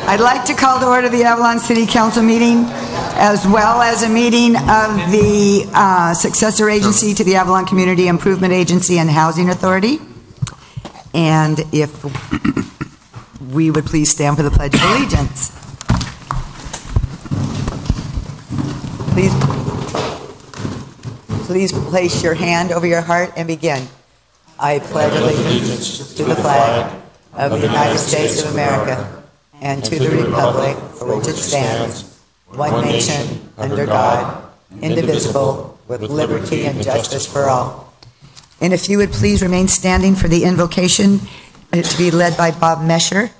I'd like to call to order the Avalon City Council meeting, as well as a meeting of the successor agency to the Avalon Community Improvement Agency and Housing Authority. And if we would please stand for the Pledge of Allegiance. Please place your hand over your heart and begin. I pledge allegiance to the flag of the United States of America and to the republic for which it stands, one nation, under God, indivisible, with liberty and justice for all. And if you would please remain standing for the invocation to be led by Bob Mesher.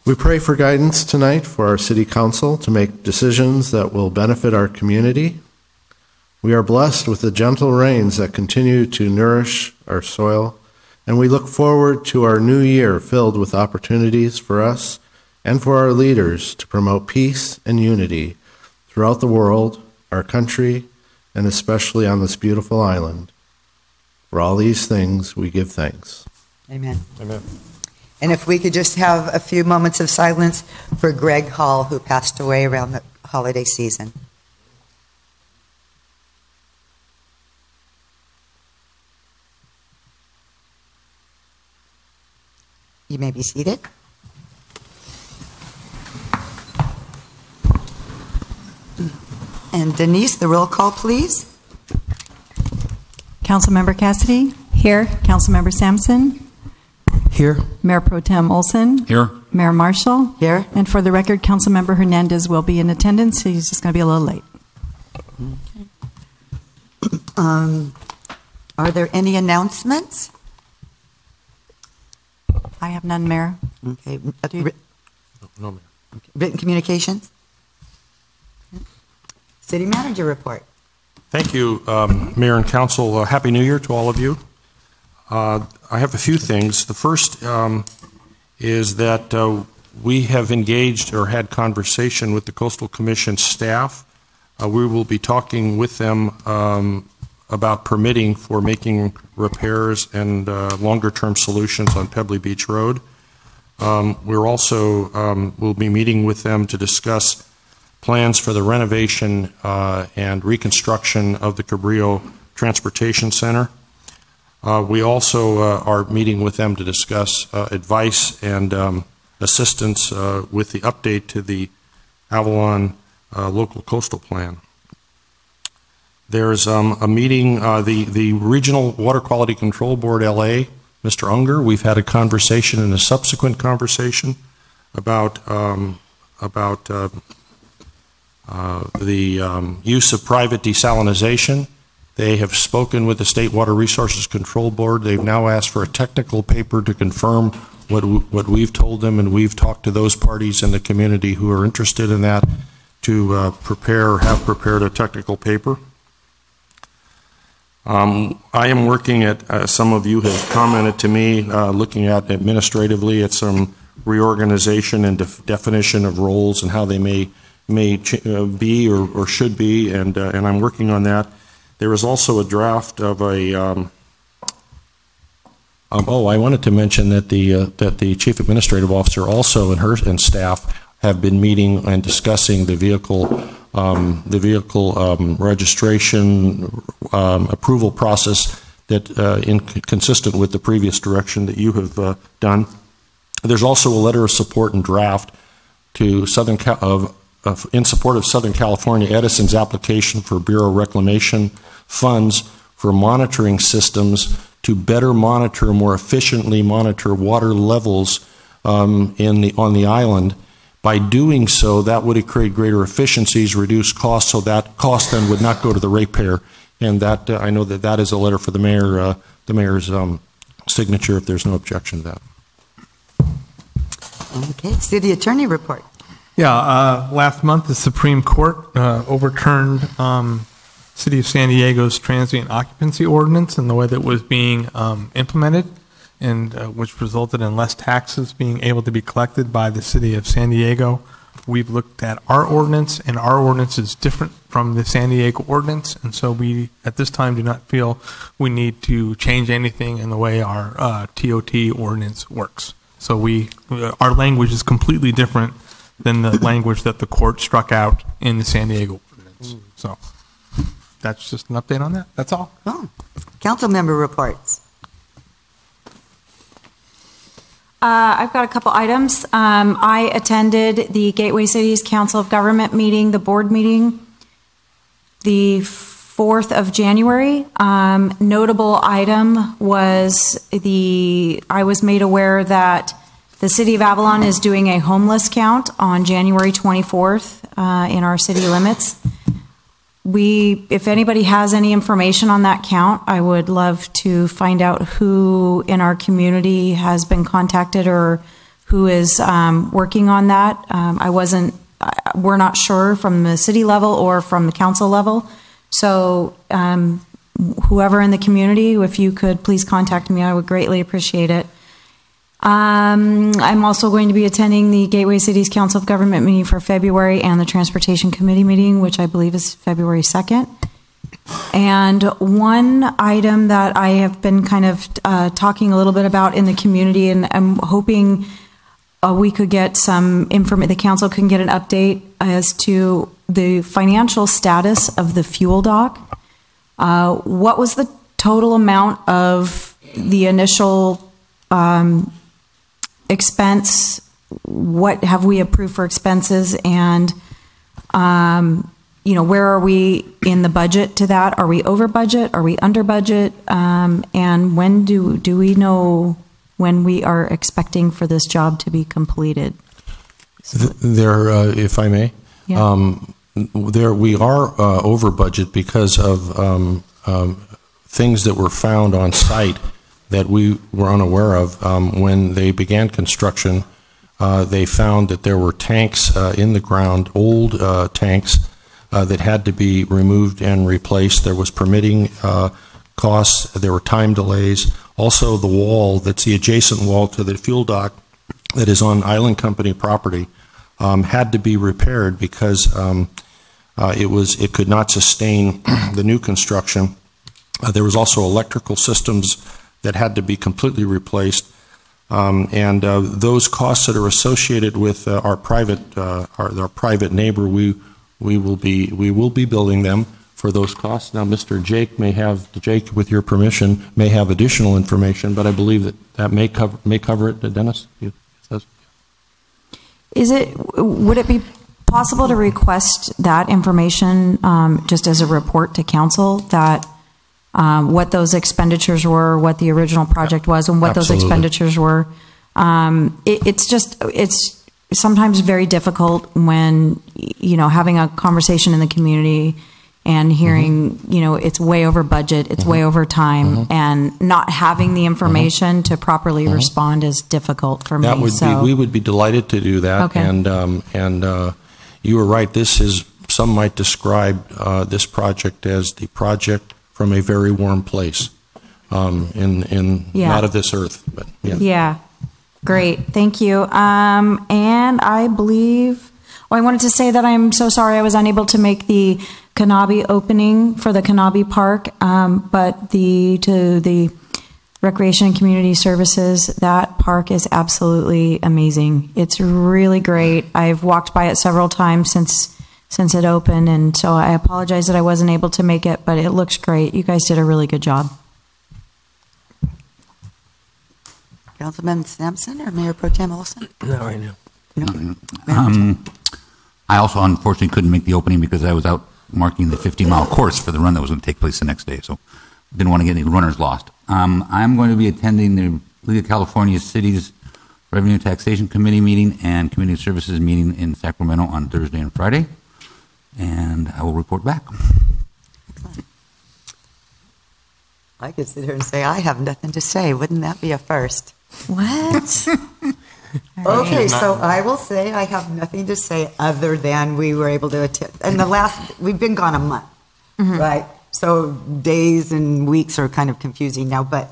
We pray for guidance tonight for our City Council to make decisions that will benefit our community. We are blessed with the gentle rains that continue to nourish our soil, and we look forward to our new year filled with opportunities for us and for our leaders to promote peace and unity throughout the world, our country, and especially on this beautiful island. For all these things, we give thanks. Amen. Amen. And if we could just have a few moments of silence for Greg Hall, who passed away around the holiday season. You may be seated. And Denise, the roll call, please. Councilmember Cassidy? Here. Councilmember Sampson? Here. Mayor Pro Tem Olson? Here. Mayor Marshall? Here. And for the record, Councilmember Hernandez will be in attendance. He's just going to be a little late. Are there any announcements? I have none, Mayor. Okay. No, Mayor. Written communications? City manager report. Thank you, Mayor and Council. Happy New Year to all of you. I have a few things. The first is that we have engaged or had conversation with the Coastal Commission staff. We will be talking with them about permitting for making repairs and longer-term solutions on Pebbly Beach Road. We're also we'll be meeting with them to discuss plans for the renovation and reconstruction of the Cabrillo Transportation Center. We also are meeting with them to discuss advice and assistance with the update to the Avalon Local Coastal Plan. There's a meeting, the Regional Water Quality Control Board, LA, Mr. Unger. We've had a conversation and a subsequent conversation about the use of private desalination. They have spoken with the State Water Resources Control Board. They've now asked for a technical paper to confirm what we've told them, and we've talked to those parties in the community who are interested in that to have prepared a technical paper. I am working at, some of you have commented to me, looking at administratively at some reorganization and definition of roles and how they may be or should be, and I'm working on that. There is also a draft of a. I wanted to mention that the chief administrative officer also and staff have been meeting and discussing the vehicle registration approval process that consistent with the previous direction that you have done. There's also a letter of support and draft to in support of Southern California Edison's application for Bureau Reclamation funds for monitoring systems to better monitor, more efficiently monitor water levels on the island. By doing so, that would create greater efficiencies, reduce costs, so that cost then would not go to the ratepayer. And that I know that is a letter for the mayor's signature. If there's no objection to that. Okay, city attorney report. Yeah, last month the Supreme Court overturned City of San Diego's transient occupancy ordinance and the way that it was being implemented, and which resulted in less taxes being able to be collected by the City of San Diego we've looked at our ordinance, and our ordinance is different from the San Diego ordinance, and so we, at this time, do not feel we need to change anything in the way our TOT ordinance works. So our language is completely different than the language that the court struck out in the San Diego ordinance. So that's just an update on that. That's all. Oh. Council member reports. I've got a couple items. I attended the Gateway Cities Council of Government meeting, the board meeting, the 4th of January. Notable item was I was made aware that the City of Avalon is doing a homeless count on January 24th in our city limits. If anybody has any information on that count, I would love to find out who in our community has been contacted or who is working on that. We're not sure from the city level or from the council level. So whoever in the community, if you could please contact me, I would greatly appreciate it. I'm also going to be attending the Gateway Cities Council of Government meeting for February and the Transportation Committee meeting, which I believe is February 2nd. And one item that I have been kind of talking a little bit about in the community, and I'm hoping we could get some information, the council can get an update as to the financial status of the fuel dock. What was the total amount of the initial expense? What have we approved for expenses, and where are we in the budget to that? Are we over budget? Are we under budget? And when do we know when we are expecting for this job to be completed? If I may, Yeah. we are over budget because of things that were found on site that we were unaware of. When they began construction, they found that there were tanks in the ground, old tanks, that had to be removed and replaced. There was permitting costs, there were time delays. Also, the wall, that's the adjacent wall to the fuel dock that is on Island Company property, had to be repaired because it could not sustain the new construction. There was also electrical systems that had to be completely replaced, and those costs that are associated with our private neighbor, we will be billing them for those costs. Now, Mr. Jake, with your permission, may have additional information, but I believe that may cover it. Dennis? Would it be possible to request that information just as a report to council, that what those expenditures were, what the original project was, and what Absolutely. those expenditures were? It's sometimes very difficult when, having a conversation in the community and hearing, it's way over budget, it's way over time, and not having the information to properly respond is difficult for me. We would be delighted to do that. Okay. And you were right. Some might describe this project as the project from a very warm place, not of this earth, but yeah. Yeah. Great. Thank you. And I believe, I wanted to say that I'm so sorry I was unable to make the Kanabe opening for the Kanabe Park, but to the Recreation and Community Services, that park is absolutely amazing. It's really great. I've walked by it several times since it opened, and so I apologize that I wasn't able to make it, but it looks great. You guys did a really good job. Councilman Sampson or Mayor Pro Tem Olson? Not right now. No. I also unfortunately couldn't make the opening because I was out marking the 50-mile course for the run that was going to take place the next day, so didn't want to get any runners lost. I'm going to be attending the League of California Cities Revenue and Taxation Committee meeting and Community Services meeting in Sacramento on Thursday and Friday, and I will report back. I could sit here and say, I have nothing to say. Wouldn't that be a first? What? Okay, so I will say I have nothing to say other than we were able to attend. And we've been gone a month, right? So days and weeks are kind of confusing now. But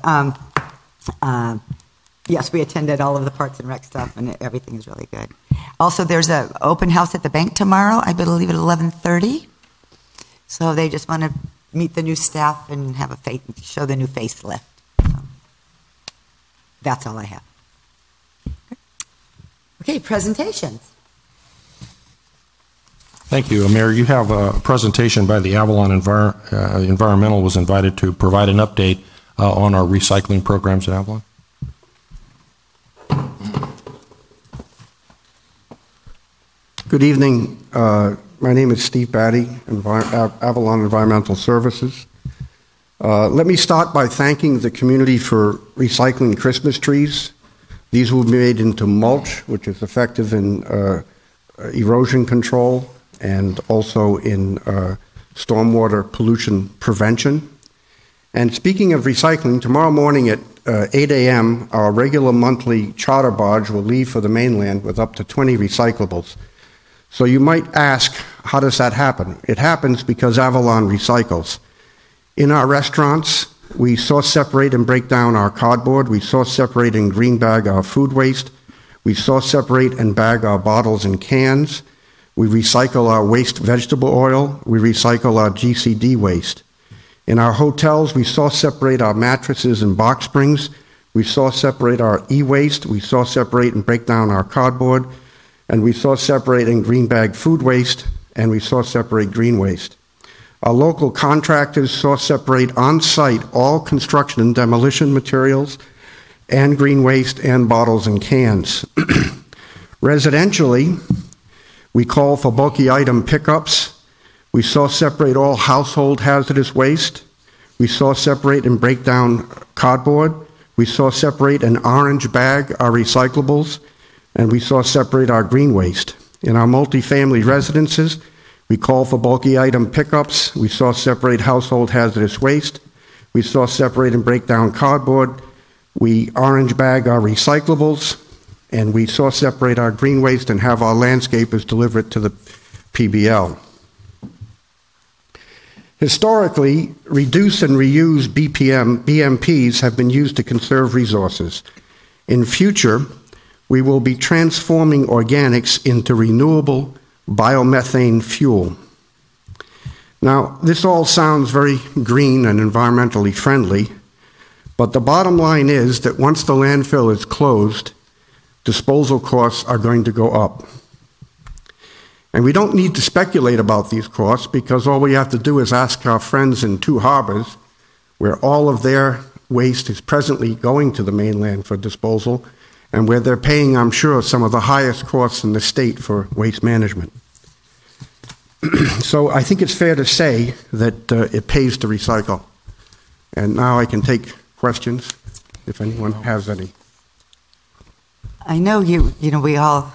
yes, we attended all of the Parks and Rec stuff, and everything's really good. Also, there's an open house at the bank tomorrow, I believe at 11:30. So they just want to meet the new staff and have show the new facelift. So that's all I have. Okay, presentations. Thank you. Mayor, you have a presentation by the Avalon Environmental was invited to provide an update on our recycling programs at Avalon. Good evening. My name is Steve Batty, Avalon Environmental Services. Let me start by thanking the community for recycling Christmas trees. These will be made into mulch, which is effective in erosion control and also in stormwater pollution prevention. And speaking of recycling, tomorrow morning at 8 a.m., our regular monthly charter barge will leave for the mainland with up to 20 recyclables. So you might ask, how does that happen? It happens because Avalon recycles. In our restaurants, we source, separate, and break down our cardboard. We source, separate, and green bag our food waste. We source, separate, and bag our bottles and cans. We recycle our waste vegetable oil. We recycle our GCD waste. In our hotels, we source, separate our mattresses and box springs. We source, separate our e-waste. We source, separate, and break down our cardboard. And we source, separate, and green bag food waste. And we source, separate green waste. Our local contractors source, separate on-site all construction and demolition materials and green waste and bottles and cans. Residentially, we call for bulky item pickups. We source, separate all household hazardous waste. We source, separate, and break down cardboard. We source, separate, and orange bag our recyclables. And we source, separate our green waste. In our multifamily residences, we call for bulky item pickups. We source, separate household hazardous waste. We source, separate, and break down cardboard. We orange bag our recyclables. And we source, separate our green waste and have our landscapers deliver it to the PBL. Historically, reduce and reuse BMPs have been used to conserve resources. In future, we will be transforming organics into renewable biomethane fuel. Now, this all sounds very green and environmentally friendly, but the bottom line is that once the landfill is closed, disposal costs are going to go up. And we don't need to speculate about these costs because all we have to do is ask our friends in Two Harbors, where all of their waste is presently going to the mainland for disposal, and where they're paying, I'm sure, some of the highest costs in the state for waste management. So I think it's fair to say that it pays to recycle. And now I can take questions if anyone has any. I know we all,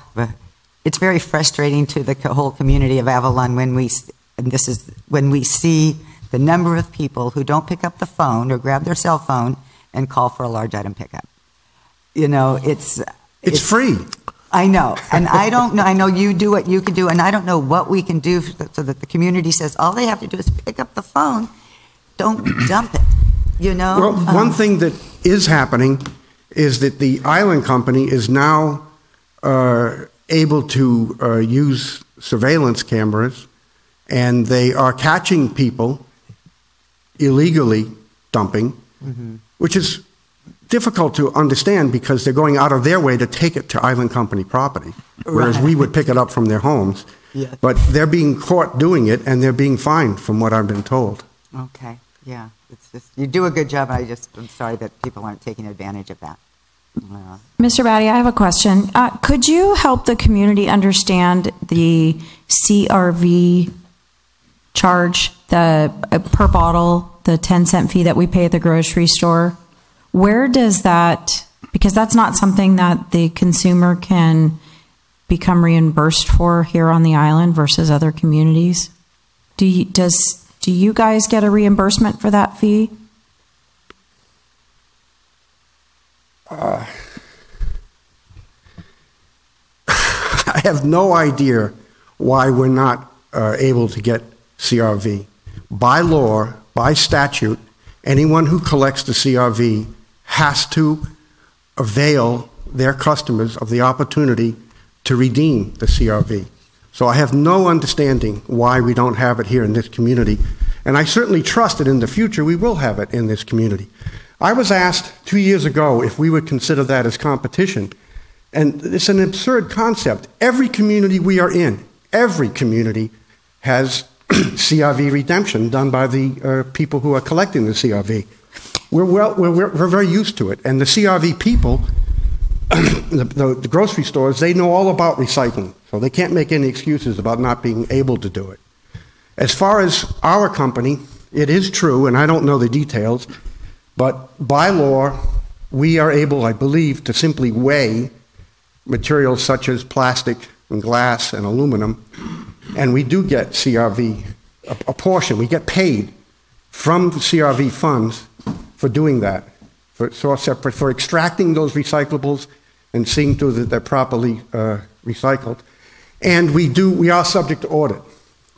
it's very frustrating to the whole community of Avalon when we see the number of people who don't pick up the phone or grab their cell phone and call for a large item pickup. It's free. I know, and I don't know. I know you do what you can do, and I don't know what we can do so that the community says all they have to do is pick up the phone. Don't dump it. Well, one thing that is happening is that the Island Company is now able to use surveillance cameras, and they are catching people illegally dumping, which is difficult to understand because they're going out of their way to take it to Island Company property, whereas we would pick it up from their homes. Yes. But they're being caught doing it, and they're being fined, from what I've been told. Okay, yeah. It's just, you do a good job. I'm sorry that people aren't taking advantage of that. Mr. Batty, I have a question. Could you help the community understand the CRV charge, the per bottle, the 10-cent fee that we pay at the grocery store? Where does that, because that's not something that the consumer can become reimbursed for here on the island versus other communities? Do you guys get a reimbursement for that fee? I have no idea why we're not able to get CRV. By law, by statute, anyone who collects the CRV has to avail their customers of the opportunity to redeem the CRV. So I have no understanding why we don't have it here in this community. And I certainly trust that in the future we will have it in this community. I was asked 2 years ago if we would consider that as competition. And it's an absurd concept. Every community we are in, every community has CRV redemption done by the people who are collecting the CRV. We're very used to it. And the CRV people, the grocery stores, they know all about recycling. So they can't make any excuses about not being able to do it. As far as our company, it is true, and I don't know the details, but by law, we are able, I believe, to simply weigh materials such as plastic and glass and aluminum, and we do get CRV, a portion. We get paid from the CRV funds for doing that, for extracting those recyclables and seeing to that they're properly recycled. And we are subject to audit.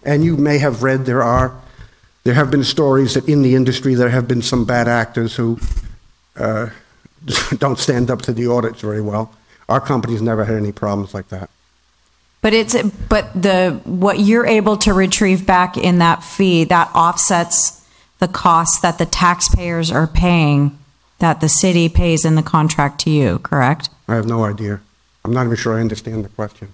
And you may have read there have been stories that in the industry there have been some bad actors who don't stand up to the audits very well. Our company's never had any problems like that. But what you're able to retrieve back in that fee, that offsets the costs that the taxpayers are paying, that the city pays in the contract to you, correct? I have no idea. I'm not even sure I understand the question.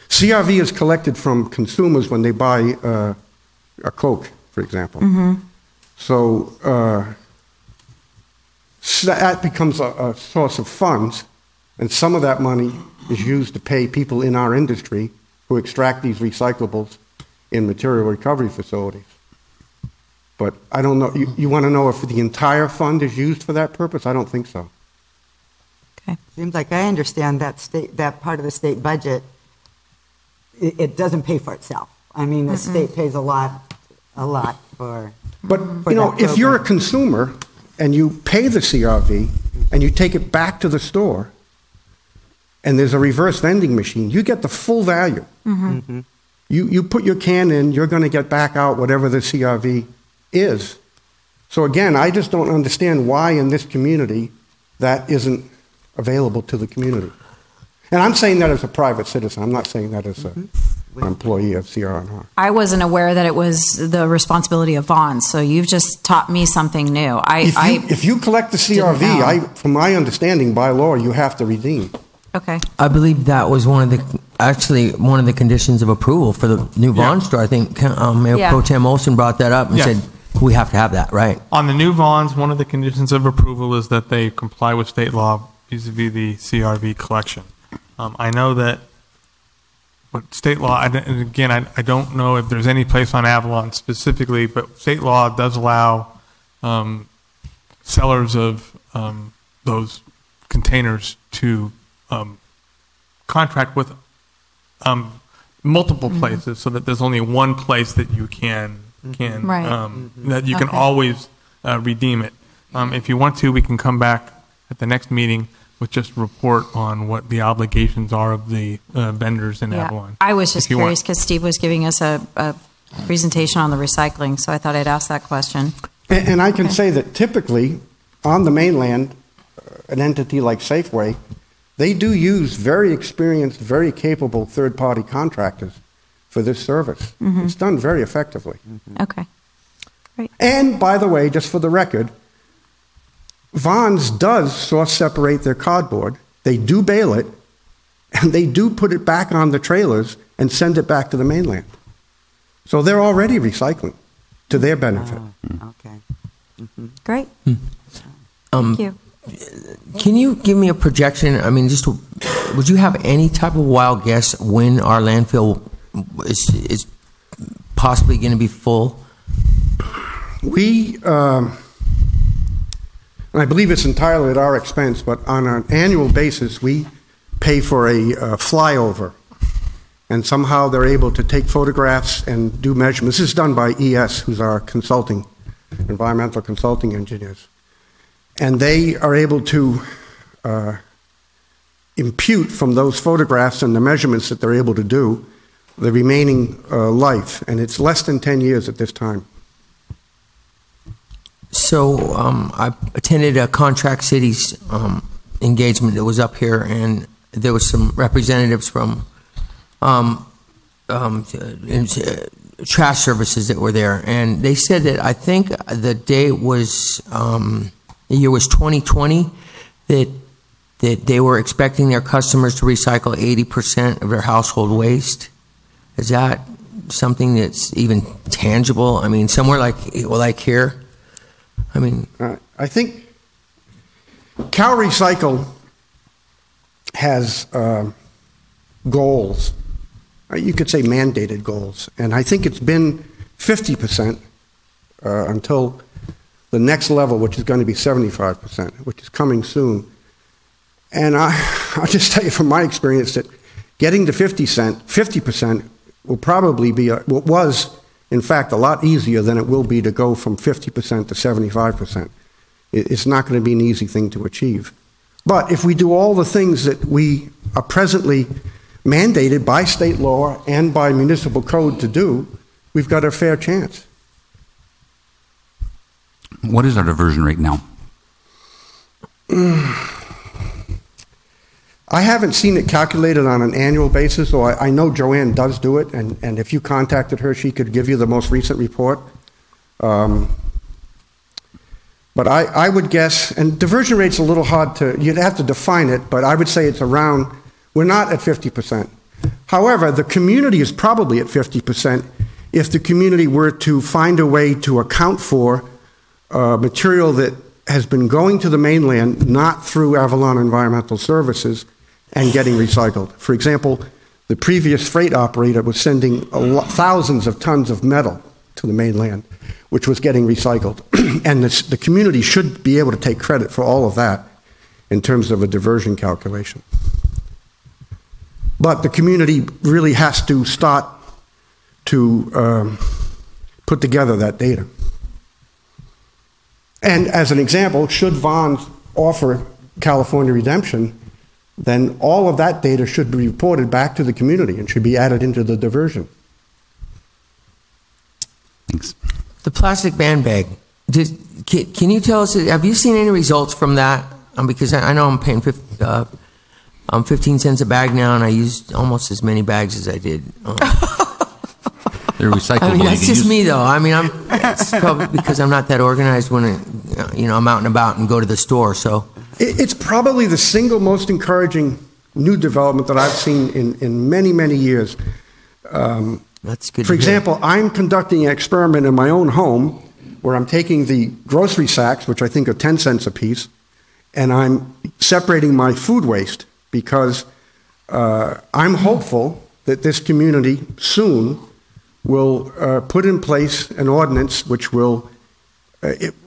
CRV is collected from consumers when they buy a Coke, for example. Mm-hmm. So that becomes a source of funds, and some of that money is used to pay people in our industry who extract these recyclables in material recovery facilities. But I don't know, you want to know if the entire fund is used for that purpose? I don't think so. Okay. Seems like I understand that part of the state budget. It doesn't pay for itself. I mean, the state pays a lot for. But if you're a consumer and you pay the CRV and you take it back to the store, and there's a reverse vending machine, you get the full value. Mm-hmm. Mm-hmm. You put your can in, you're going to get back out whatever the CRV is. So again, I just don't understand why in this community that isn't available to the community. And I'm saying that as a private citizen. I'm not saying that as an employee of CRNR. I wasn't aware that it was the responsibility of Vons, so you've just taught me something new. If you collect the CRV, from my understanding, by law, you have to redeem. Okay. I believe that was one of the conditions of approval for the new Vaughn store. I think Mayor Pro Tem Olson brought that up and said we have to have that, right? On the new Vons, one of the conditions of approval is that they comply with state law vis-a-vis the CRV collection. I know that what state law, and again, I don't know if there's any place on Avalon specifically, but state law does allow sellers of those containers to contract with multiple places, so that there's only one place that you can that you can always redeem it. If you want to, we can come back at the next meeting with just a report on what the obligations are of the vendors in Avalon. I was just curious because Steve was giving us a presentation on the recycling, so I thought I'd ask that question. And I can say that typically on the mainland, an entity like Safeway, they do use very experienced, very capable third-party contractors for this service. Mm-hmm. It's done very effectively. Mm-hmm. Okay, great. And by the way, just for the record, Vons does source separate their cardboard. They do bale it, and they do put it back on the trailers and send it back to the mainland. So they're already recycling to their benefit. Okay. Mm-hmm. Great. Thank you. Can you give me a projection? I mean, would you have any type of wild guess when our landfill is possibly going to be full? And I believe it's entirely at our expense, but on an annual basis, we pay for a flyover. And somehow they're able to take photographs and do measurements. This is done by ES, who's our environmental consulting engineers. And they are able to impute from those photographs and the measurements that they're able to do the remaining life. And it's less than 10 years at this time. So I attended a Contract Cities engagement that was up here, and there was some representatives from trash services that were there, and they said that I think the date was the year was 2020 that they were expecting their customers to recycle 80% of their household waste. Is that something that's even tangible? I mean, somewhere like here. I mean, I think Cal Recycle has goals. You could say mandated goals, and I think it's been 50% until the next level, which is going to be 75%, which is coming soon. And I'll just tell you from my experience that getting to 50% will probably be, was in fact a lot easier than it will be to go from 50% to 75%. It's not going to be an easy thing to achieve. But if we do all the things that we are presently mandated by state law and by municipal code to do, we've got a fair chance. What is our diversion rate now? I haven't seen it calculated on an annual basis, so I know Joanne does do it, and if you contacted her, she could give you the most recent report. But I would guess, and diversion rate's a little hard to, you'd have to define it, but I would say it's around, we're not at 50%. However, the community is probably at 50% if the community were to find a way to account for material that has been going to the mainland, not through Avalon Environmental Services, and getting recycled. For example, the previous freight operator was sending thousands of tons of metal to the mainland, which was getting recycled. And the community should be able to take credit for all of that in terms of a diversion calculation. But the community really has to start to put together that data. And as an example, should Vons offer California Redemption, then all of that data should be reported back to the community and should be added into the diversion. Thanks. the plastic band bag. Can you tell us, have you seen any results from that? Because I know I'm paying 15 cents a bag now, and I used almost as many bags as I did. They're recyclable. I mean, that's just me, though. I mean, it's probably because I'm not that organized when I'm out and about and go to the store. So it's probably the single most encouraging new development that I've seen in many, many years. That's good. For example, I'm conducting an experiment in my own home where I'm taking the grocery sacks, which I think are 10 cents a piece, and I'm separating my food waste because I'm hopeful that this community soon will put in place an ordinance which will,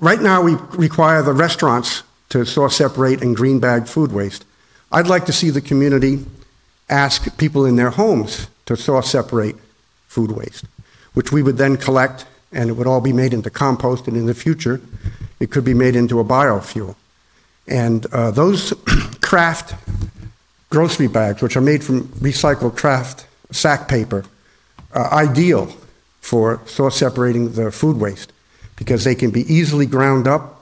right now we require the restaurants to source, separate, and green bag food waste. I'd like to see the community ask people in their homes to source, separate food waste, which we would then collect, and it would all be made into compost, and in the future, it could be made into a biofuel. And those craft grocery bags, which are made from recycled craft sack paper, are ideal for source separating the food waste because they can be easily ground up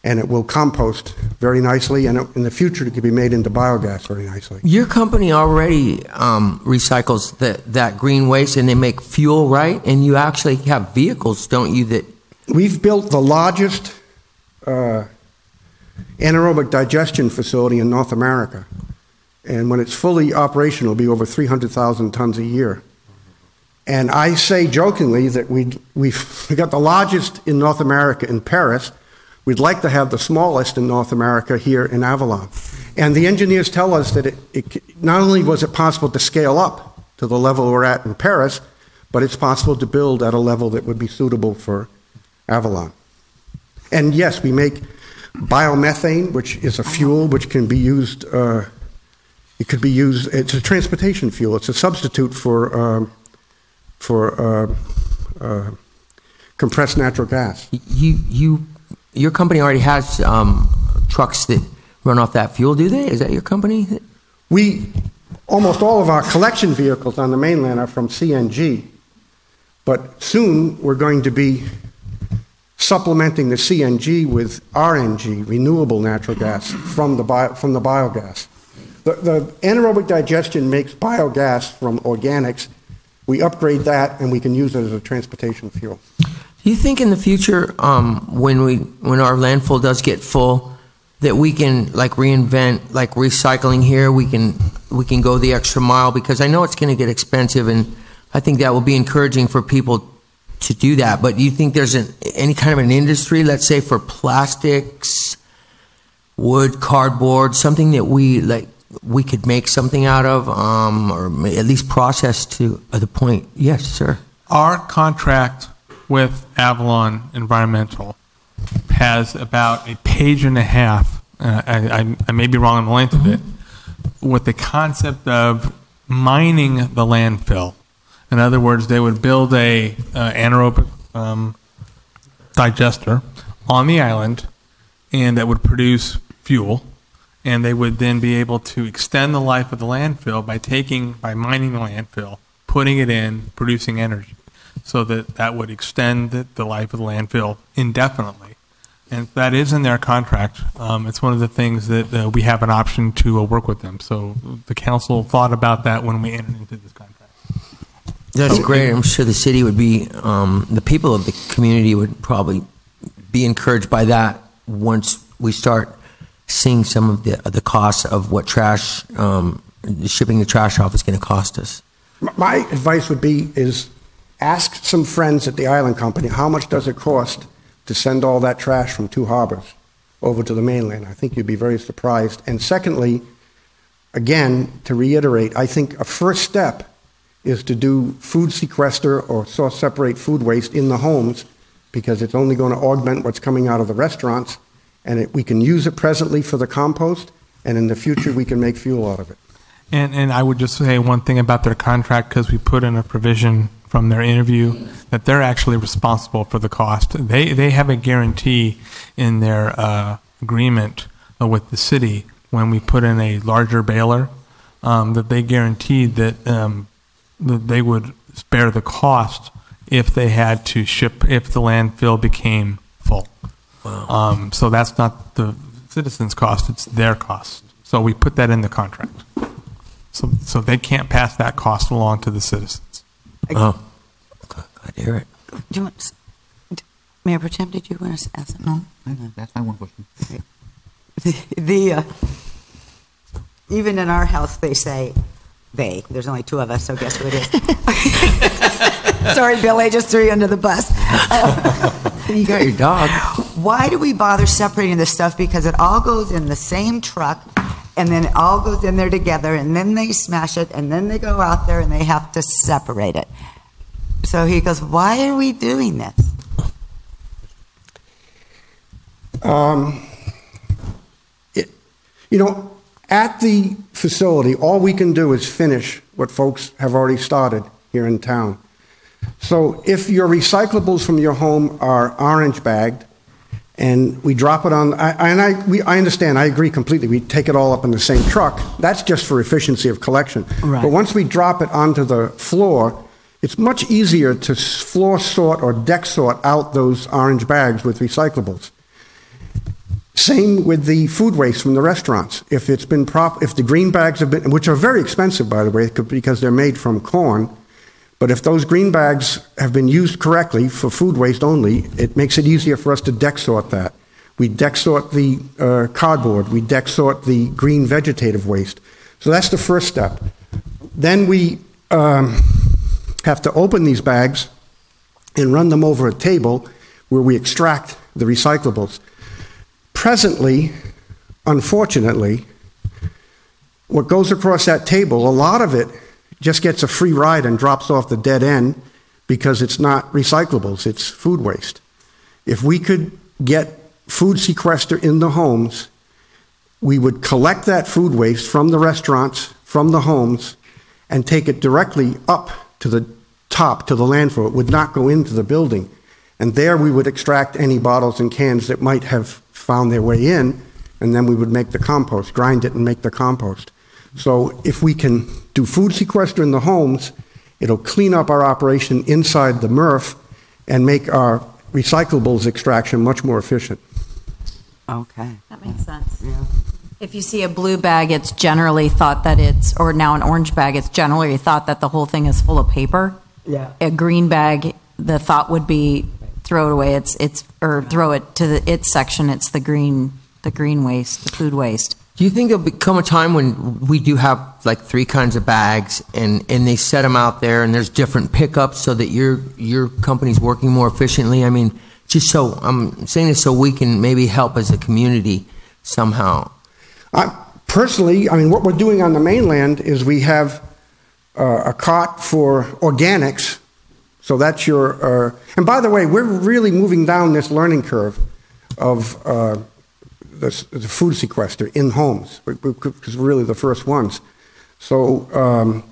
and it will compost very nicely, and in the future it can be made into biogas very nicely. Your company already recycles that green waste, and they make fuel, right? And you actually have vehicles, don't you, that... We've built the largest anaerobic digestion facility in North America. And when it's fully operational, it'll be over 300,000 tons a year. And I say jokingly that we've got the largest in North America in Paris. We'd like to have the smallest in North America here in Avalon. And the engineers tell us that it not only was it possible to scale up to the level we're at in Paris, but it's possible to build at a level that would be suitable for Avalon. And yes, we make biomethane, which is a fuel which can be used, it could be used, it's a transportation fuel. It's a substitute for compressed natural gas. Your company already has trucks that run off that fuel, do they? Is that your company? Almost all of our collection vehicles on the mainland are from CNG, but soon we're going to be supplementing the CNG with RNG, renewable natural gas, from the biogas, The anaerobic digestion makes biogas from organics. We upgrade that, and we can use it as a transportation fuel. Do you think in the future, when our landfill does get full, that we can like reinvent like recycling here? We can go the extra mile, because I know it's going to get expensive, and I think that will be encouraging for people to do that. But do you think there's any kind of an industry, let's say for plastics, wood, cardboard, something that we could make something out of, or at least process to the point? Yes, sir. Our contract with Avalon Environmental has about a page and a half, I may be wrong on the length of it, with the concept of mining the landfill. In other words, they would build a anaerobic digester on the island, and that would produce fuel, and they would then be able to extend the life of the landfill by mining the landfill, putting it in, producing energy, so that would extend the life of the landfill indefinitely. And that is in their contract. It's one of the things that we have an option to work with them. So the council thought about that when we entered into this contract. That's great. I'm sure the city would be, the people of the community would probably be encouraged by that once we start seeing some of the costs of what trash, shipping the trash off is going to cost us. My advice would be is ask some friends at the island company, how much does it cost to send all that trash from Two Harbors over to the mainland? I think you'd be very surprised. And secondly, again, to reiterate, I think a first step is to do food sequester or source separate food waste in the homes, because it's only going to augment what's coming out of the restaurants, and we can use it presently for the compost, and in the future we can make fuel out of it. And I would just say one thing about their contract, because we put in a provision from their interview that they're actually responsible for the cost. They have a guarantee in their agreement with the city when we put in a larger baler, that they guaranteed that they would spare the cost if they had to ship, if the landfill became full. Wow. So that's not the citizens' cost, it's their cost. So we put that in the contract. So they can't pass that cost along to the citizens. Oh, glad to hear it. Do you want, Mayor Pro Tem, did you want to ask something? No, that's my one question. Even in our house, they say, there's only two of us, so guess who it is? Sorry, Bill, I just threw you under the bus. You got your dog. Why do we bother separating this stuff? Because it all goes in the same truck, and then it all goes in there together, and then they smash it, and then they go out there and they have to separate it. So he goes, why are we doing this? At the facility, all we can do is finish what folks have already started here in town. So if your recyclables from your home are orange bagged, and we drop it on, I understand, I agree completely, we take it all up in the same truck, that's just for efficiency of collection. Right. But once we drop it onto the floor, it's much easier to floor sort or deck sort out those orange bags with recyclables. Same with the food waste from the restaurants. If it's been if the green bags have been, which are very expensive by the way, because they're made from corn, but if those green bags have been used correctly for food waste only, it makes it easier for us to deck sort that. We deck sort the cardboard, we deck sort the green vegetative waste. So that's the first step. Then we have to open these bags and run them over a table where we extract the recyclables. Presently, unfortunately, what goes across that table, a lot of it just gets a free ride and drops off the dead end because it's not recyclables, it's food waste. If we could get food sequester in the homes, we would collect that food waste from the restaurants, from the homes, and take it directly up to the top, to the landfill. It would not go into the building. And there we would extract any bottles and cans that might have found their way in, and then we would make the compost, grind it and make the compost. So if we can do food sequester in the homes, it'll clean up our operation inside the MRF and make our recyclables extraction much more efficient. Okay. That makes sense. Yeah. If you see a blue bag, it's generally thought that it's, or now an orange bag, it's generally thought that the whole thing is full of paper. Yeah. A green bag, the thought would be throw it away. Or throw it to its section. It's the green waste, the food waste. Do you think there'll become a time when we do have like 3 kinds of bags and they set them out there and there's different pickups so that your company's working more efficiently? I mean, just so I'm saying this so we can maybe help as a community somehow. Personally, I mean, what we're doing on the mainland is we have a cart for organics. So that's your, and by the way, we're really moving down this learning curve of the food sequester in homes, because we're really the first ones. So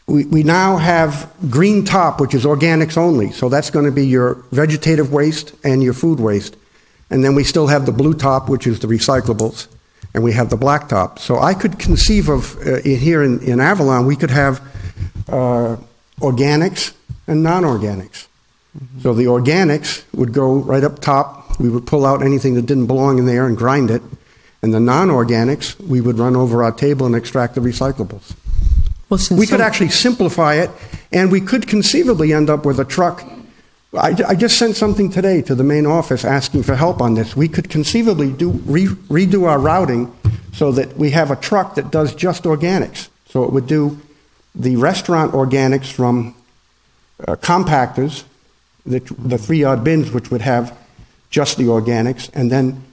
we now have green top, which is organics only. So that's going to be your vegetative waste and your food waste. And then we still have the blue top, which is the recyclables. And we have the black top. So I could conceive of, here in Avalon, we could have organics and non-organics. Mm-hmm. So the organics would go right up top. We would pull out anything that didn't belong in there and grind it. And the non-organics, we would run over our table and extract the recyclables. Well, we could actually simplify it, and we could conceivably end up with a truck. I just sent something today to the main office asking for help on this. We could conceivably redo our routing so that we have a truck that does just organics. So it would do the restaurant organics from compactors, the 3-yard bins, which would have just the organics, and then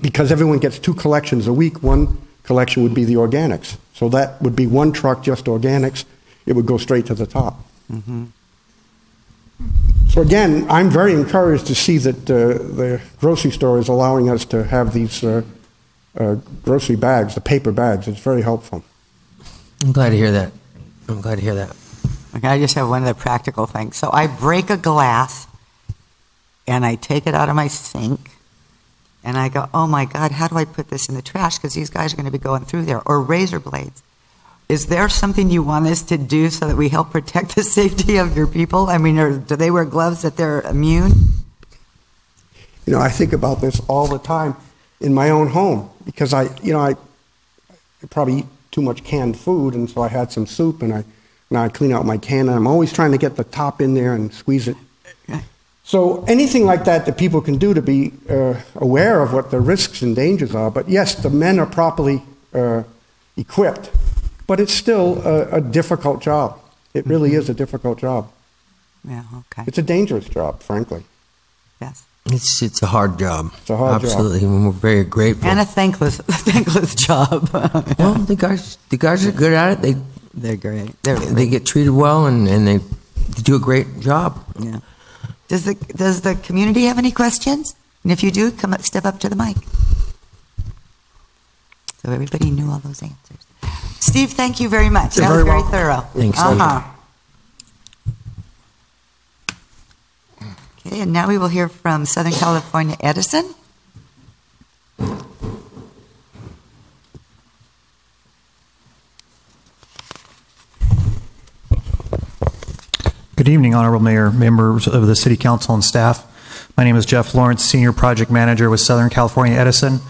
because everyone gets 2 collections a week, one collection would be the organics. So that would be one truck, just organics. It would go straight to the top. Mm-hmm. So again, I'm very encouraged to see that the grocery store is allowing us to have these grocery bags, the paper bags. It's very helpful. I'm glad to hear that. Okay, I just have one other practical thing. So I break a glass, and I take it out of my sink, and I go, oh my God, how do I put this in the trash? Because these guys are going to be going through there. Or razor blades. Is there something you want us to do so that we help protect the safety of your people? I mean, do they wear gloves that they're immune? You know, I think about this all the time in my own home because I probably eat too much canned food, and so I had some soup, and now I clean out my can, and I'm always trying to get the top in there and squeeze it. So anything like that people can do to be aware of what the risks and dangers are. But yes, the men are properly equipped. But it's still a difficult job. It really is a difficult job. Yeah, okay. It's a dangerous job, frankly. Yes. It's a hard job. It's a hard job. Absolutely, and we're very grateful. And a thankless job. Well, the guys are good at it. They're great. They get treated well, and they do a great job. Yeah. Does the community have any questions? And if you do, step up to the mic. So everybody knew all those answers. Steve, thank you very much. That was very thorough. Thanks. Okay, and now we will hear from Southern California Edison. Good evening, Honorable Mayor, members of the City Council and staff. My name is Jeff Lawrence, Senior Project Manager with Southern California Edison.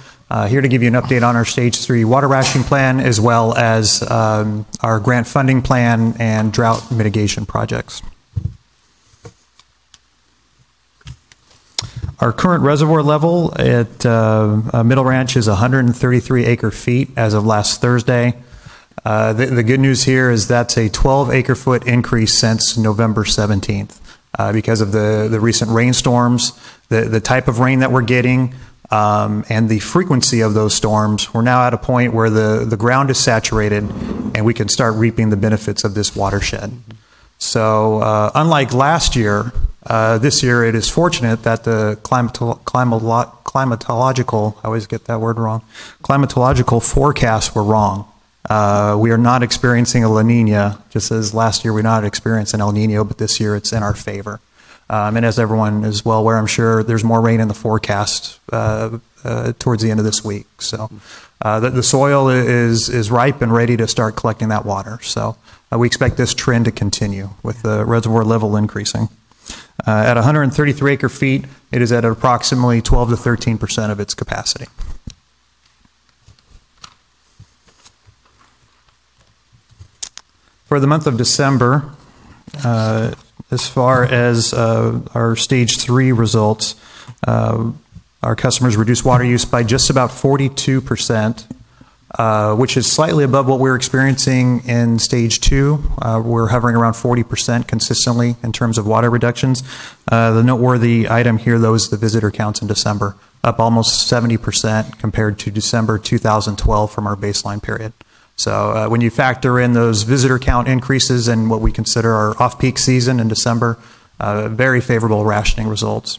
Here to give you an update on our Stage 3 water rationing plan, as well as our grant funding plan and drought mitigation projects. Our current reservoir level at Middle Ranch is 133 acre-feet as of last Thursday. The good news here is that's a 12 acre-foot increase since November 17th because of the recent rainstorms, the type of rain that we're getting, and the frequency of those storms. We're now at a point where the ground is saturated and we can start reaping the benefits of this watershed. So unlike last year, this year it is fortunate that the climatological, I always get that word wrong, climatological forecasts were wrong. We are not experiencing a La Nina, just as last year we not experienced an El Nino, but this year it's in our favor. And as everyone is well aware, I'm sure there's more rain in the forecast towards the end of this week. So the soil is ripe and ready to start collecting that water. So we expect this trend to continue with the reservoir level increasing. At 133 acre-feet, it is at approximately 12 to 13% of its capacity. For the month of December, as far as our Stage 3 results, our customers reduced water use by just about 42%, which is slightly above what we were experiencing in Stage 2. We're hovering around 40% consistently in terms of water reductions. The noteworthy item here, though, is the visitor counts in December, up almost 70% compared to December 2012 from our baseline period. So when you factor in those visitor count increases and what we consider our off-peak season in December, very favorable rationing results.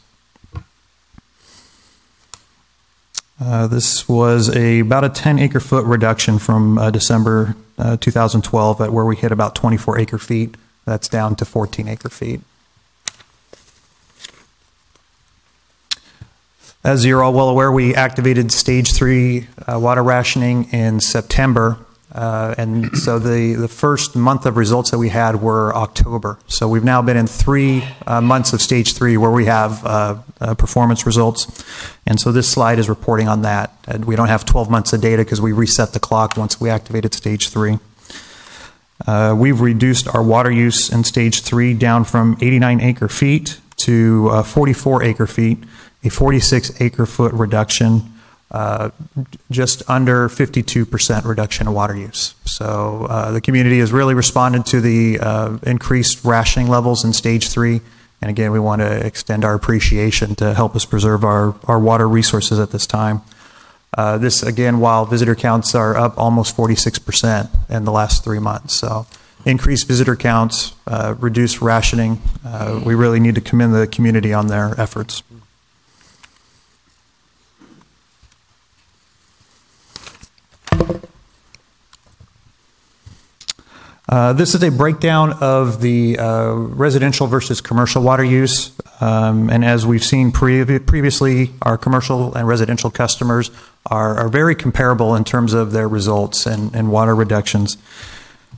This was about a 10 acre-foot reduction from December 2012, at where we hit about 24 acre-feet. That's down to 14 acre-feet. As you're all well aware, we activated Stage 3 water rationing in September. And so the first month of results that we had were October. So we've now been in 3 months of Stage 3 where we have performance results. And so this slide is reporting on that. And we don't have 12 months of data because we reset the clock once we activated Stage 3. We've reduced our water use in Stage 3 down from 89 acre-feet to 44 acre-feet, a 46 acre-foot reduction. Just under 52% reduction in water use. So the community has really responded to the increased rationing levels in Stage 3. And again, we want to extend our appreciation to help us preserve our water resources at this time. This, again, while visitor counts are up almost 46% in the last 3 months. So increased visitor counts, reduced rationing. We really need to commend the community on their efforts. This is a breakdown of the residential versus commercial water use. And as we've seen previously, our commercial and residential customers are very comparable in terms of their results and water reductions.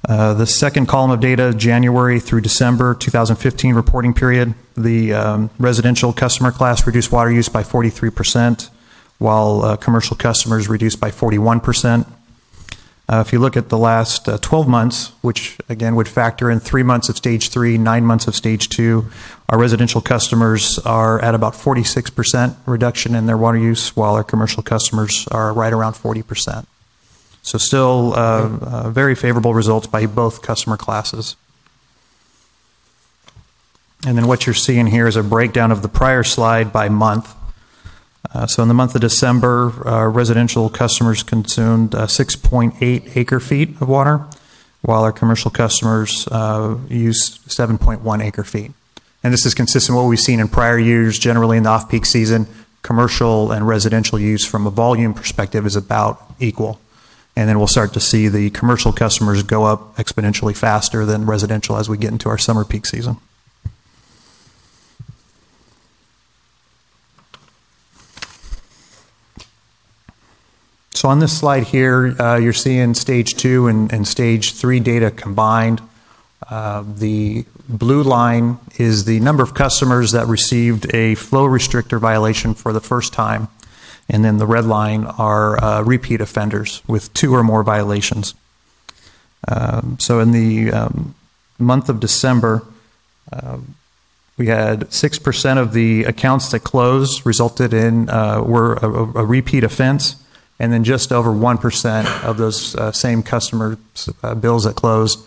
The second column of data, January through December 2015 reporting period, the residential customer class reduced water use by 43%, while commercial customers reduced by 41%. If you look at the last 12 months, which again would factor in 3 months of Stage 3, 9 months of Stage 2, our residential customers are at about 46% reduction in their water use, while our commercial customers are right around 40%. So still very favorable results by both customer classes. And then what you're seeing here is a breakdown of the prior slide by month. So in the month of December, residential customers consumed 6.8 acre-feet of water, while our commercial customers used 7.1 acre-feet. And this is consistent with what we've seen in prior years. Generally in the off-peak season, commercial and residential use from a volume perspective is about equal. And then we'll start to see the commercial customers go up exponentially faster than residential as we get into our summer peak season. So on this slide here, you're seeing Stage 2 and Stage 3 data combined. The blue line is the number of customers that received a flow restrictor violation for the first time. And then the red line are repeat offenders with 2 or more violations. So in the month of December, we had 6% of the accounts that closed resulted in were a repeat offense. And then just over 1% of those same customer bills that closed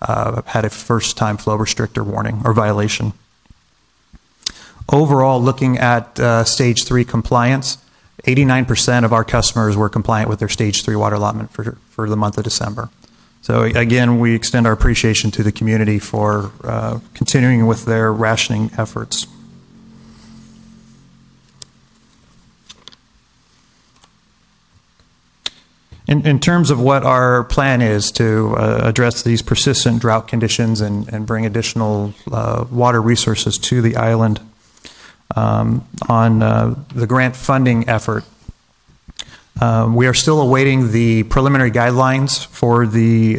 had a first-time flow restrictor warning or violation. Overall, looking at Stage 3 compliance, 89% of our customers were compliant with their Stage 3 water allotment for the month of December. So again, we extend our appreciation to the community for continuing with their rationing efforts. In terms of what our plan is to address these persistent drought conditions and bring additional water resources to the island, on the grant funding effort, we are still awaiting the preliminary guidelines for the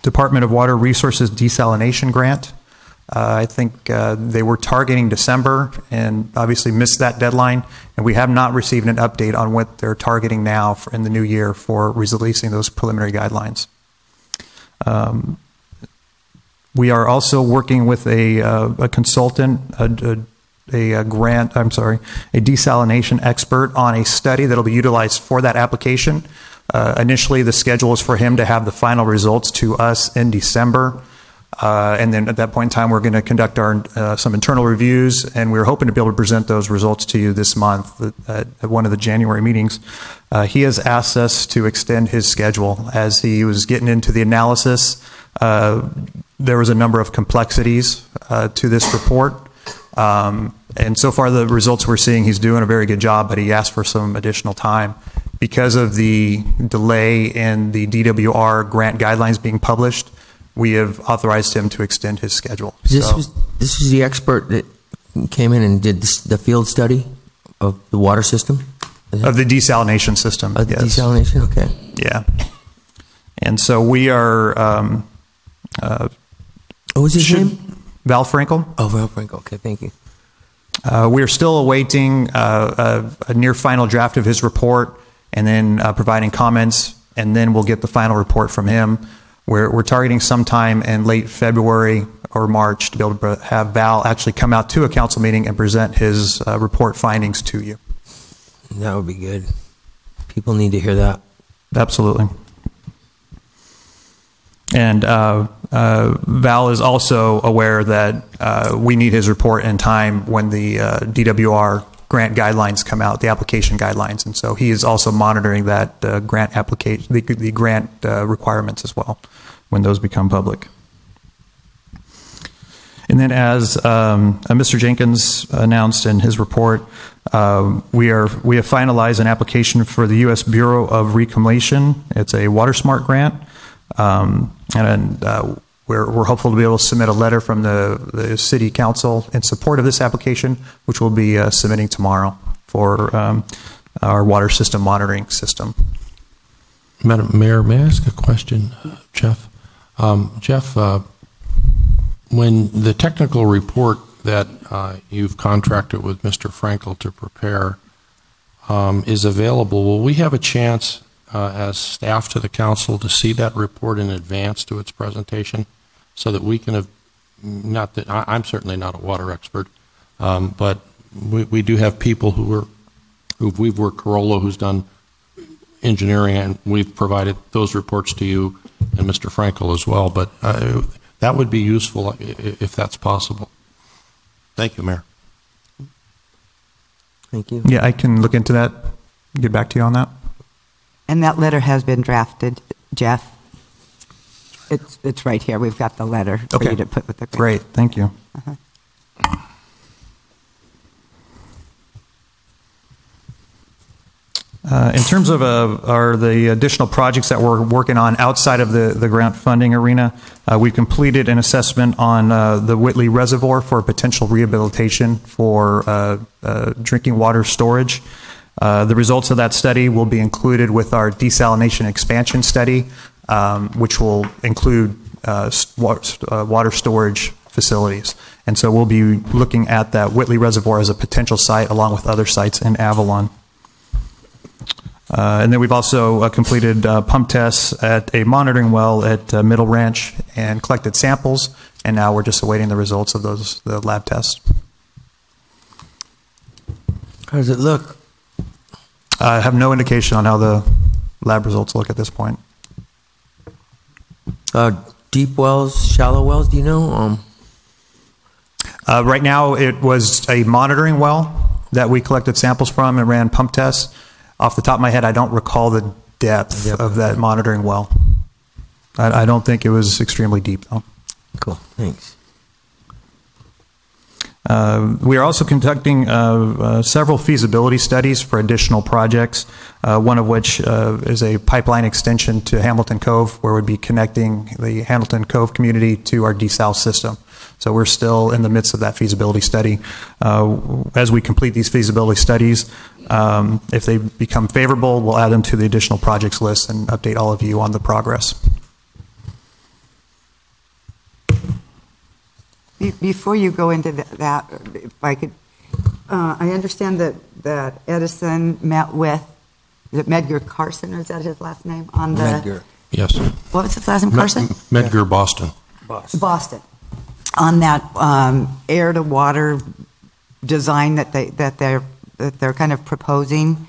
Department of Water Resources desalination grant. I think they were targeting December and obviously missed that deadline, and we have not received an update on what they're targeting now in the new year for releasing those preliminary guidelines. We are also working with a consultant, a desalination expert on a study that will be utilized for that application. Initially, the schedule is for him to have the final results to us in December. And then at that point in time, we're going to conduct some internal reviews, and we're hoping to be able to present those results to you this month at one of the January meetings. He has asked us to extend his schedule as he was getting into the analysis. There was a number of complexities to this report. And so far, the results we're seeing, he's doing a very good job, but he asked for some additional time. Because of the delay in the DWR grant guidelines being published, we have authorized him to extend his schedule. This was the expert that came in and did the field study of the water system? Of the desalination system, Of the yes. desalination, okay. Yeah. And so we are... What was his name? Val Frankel. Oh, Val Frankel, okay, thank you. We are still awaiting a near final draft of his report and then providing comments, and then we'll get the final report from him. We're targeting sometime in late February or March to be able to have Val actually come out to a council meeting and present his report findings to you. That would be good. People need to hear that. Absolutely. And Val is also aware that we need his report in time when the DWR grant guidelines come out, the application guidelines, and so he is also monitoring that grant application, the grant requirements as well, when those become public. And then, as Mr. Jenkins announced in his report, we have finalized an application for the U.S. Bureau of Reclamation. It's a WaterSmart grant, we're hopeful to be able to submit a letter from the City Council in support of this application, which we'll be submitting tomorrow for our water system monitoring system. Madam Mayor, may I ask a question, Jeff? Jeff, when the technical report that you've contracted with Mr. Frankel to prepare is available, will we have a chance as staff to the council to see that report in advance to its presentation so that we can have, not that I'm certainly not a water expert, but we do have people we've worked, Corolla, who's done engineering, and we've provided those reports to you and Mr. Frankel as well, but that would be useful if that's possible. Thank you, Mayor. Thank you. Yeah, I can look into that, get back to you on that. And that letter has been drafted, Jeff. It's right here. We've got the letter for you to put with the grant. Great, thank you. In terms of the additional projects that we're working on outside of the grant funding arena, we completed an assessment on the Whitley Reservoir for potential rehabilitation for drinking water storage. The results of that study will be included with our desalination expansion study, which will include water storage facilities. And so we'll be looking at that Whitley Reservoir as a potential site along with other sites in Avalon. And then we've also completed pump tests at a monitoring well at Middle Ranch and collected samples, and now we're just awaiting the results of the lab tests. How does it look? I have no indication on how the lab results look at this point. Deep wells, shallow wells, do you know? Right now, it was a monitoring well that we collected samples from and ran pump tests. Off the top of my head, I don't recall the depth of that monitoring well. I don't think it was extremely deep, though. Cool, thanks. We are also conducting several feasibility studies for additional projects, one of which is a pipeline extension to Hamilton Cove, where we'd be connecting the Hamilton Cove community to our desal system. So we're still in the midst of that feasibility study. As we complete these feasibility studies, if they become favorable, we'll add them to the additional projects list and update all of you on the progress. Before you go into that, if I could, I understand that Edison met with, is it Medgar Carson, or is that his last name? On the Medgar. Yes. What was his last name, Carson? Medgar Boston. Boston, on that air to water design that they're kind of proposing.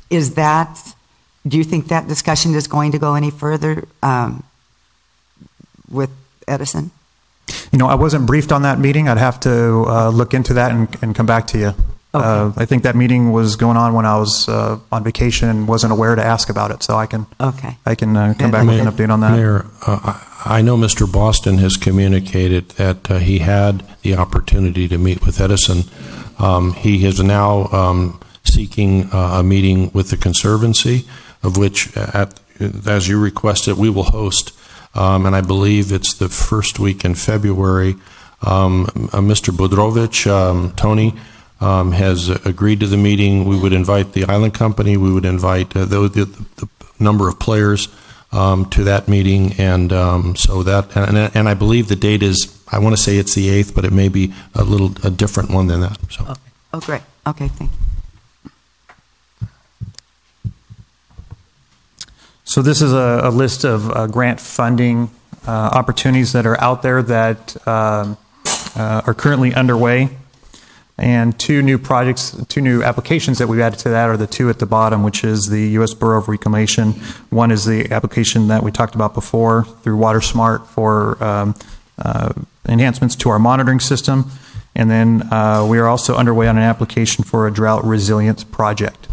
Is that? Do you think that discussion is going to go any further with Edison? I wasn't briefed on that meeting. I'd have to look into that and come back to you. Okay. I think that meeting was going on when I was on vacation and wasn't aware to ask about it, so I can come back with an update on that. Mayor, I know Mr. Boston has communicated that he had the opportunity to meet with Edison. He is now seeking a meeting with the Conservancy, of which, as you requested, we will host. And I believe it's the first week in February. Mr. Budrovich, Tony, has agreed to the meeting. We would invite the Island Company. We would invite the number of players to that meeting, and so that. And I believe the date is. I want to say it's the 8th, but it may be a different one than that. So. Okay. Oh, great. Okay, thank you. So this is a list of grant funding opportunities that are out there that are currently underway. And two new applications that we've added to that are the two at the bottom, which is the U.S. Bureau of Reclamation. One is the application that we talked about before through WaterSmart for enhancements to our monitoring system. And then we are also underway on an application for a drought resilience project,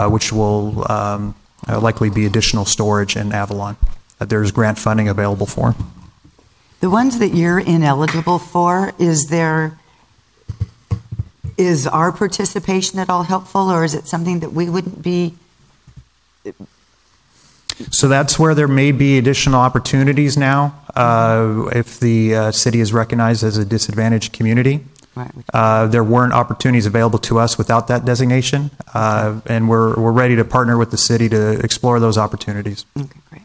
which will likely be additional storage in Avalon that there's grant funding available for. The ones that you're ineligible for, is our participation at all helpful, or is it something that we wouldn't be? So that's where there may be additional opportunities now if the city is recognized as a disadvantaged community. Right. There weren't opportunities available to us without that designation, and we're ready to partner with the city to explore those opportunities. Okay, great.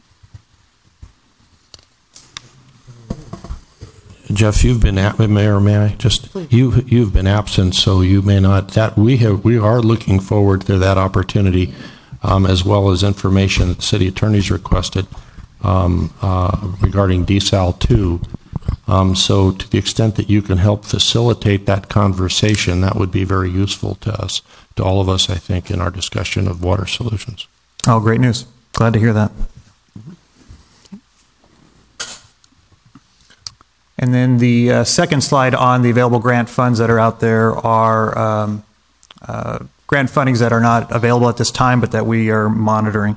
Jeff, you've been Mayor, may I just? You've been absent, so you may not. That we are looking forward to that opportunity, as well as information that the city attorney's requested regarding DSAL 2. So to the extent that you can help facilitate that conversation, that would be very useful to us, to all of us, I think, in our discussion of water solutions. Oh, great news. Glad to hear that. And then the second slide on the available grant funds that are out there are grant fundings that are not available at this time, but that we are monitoring.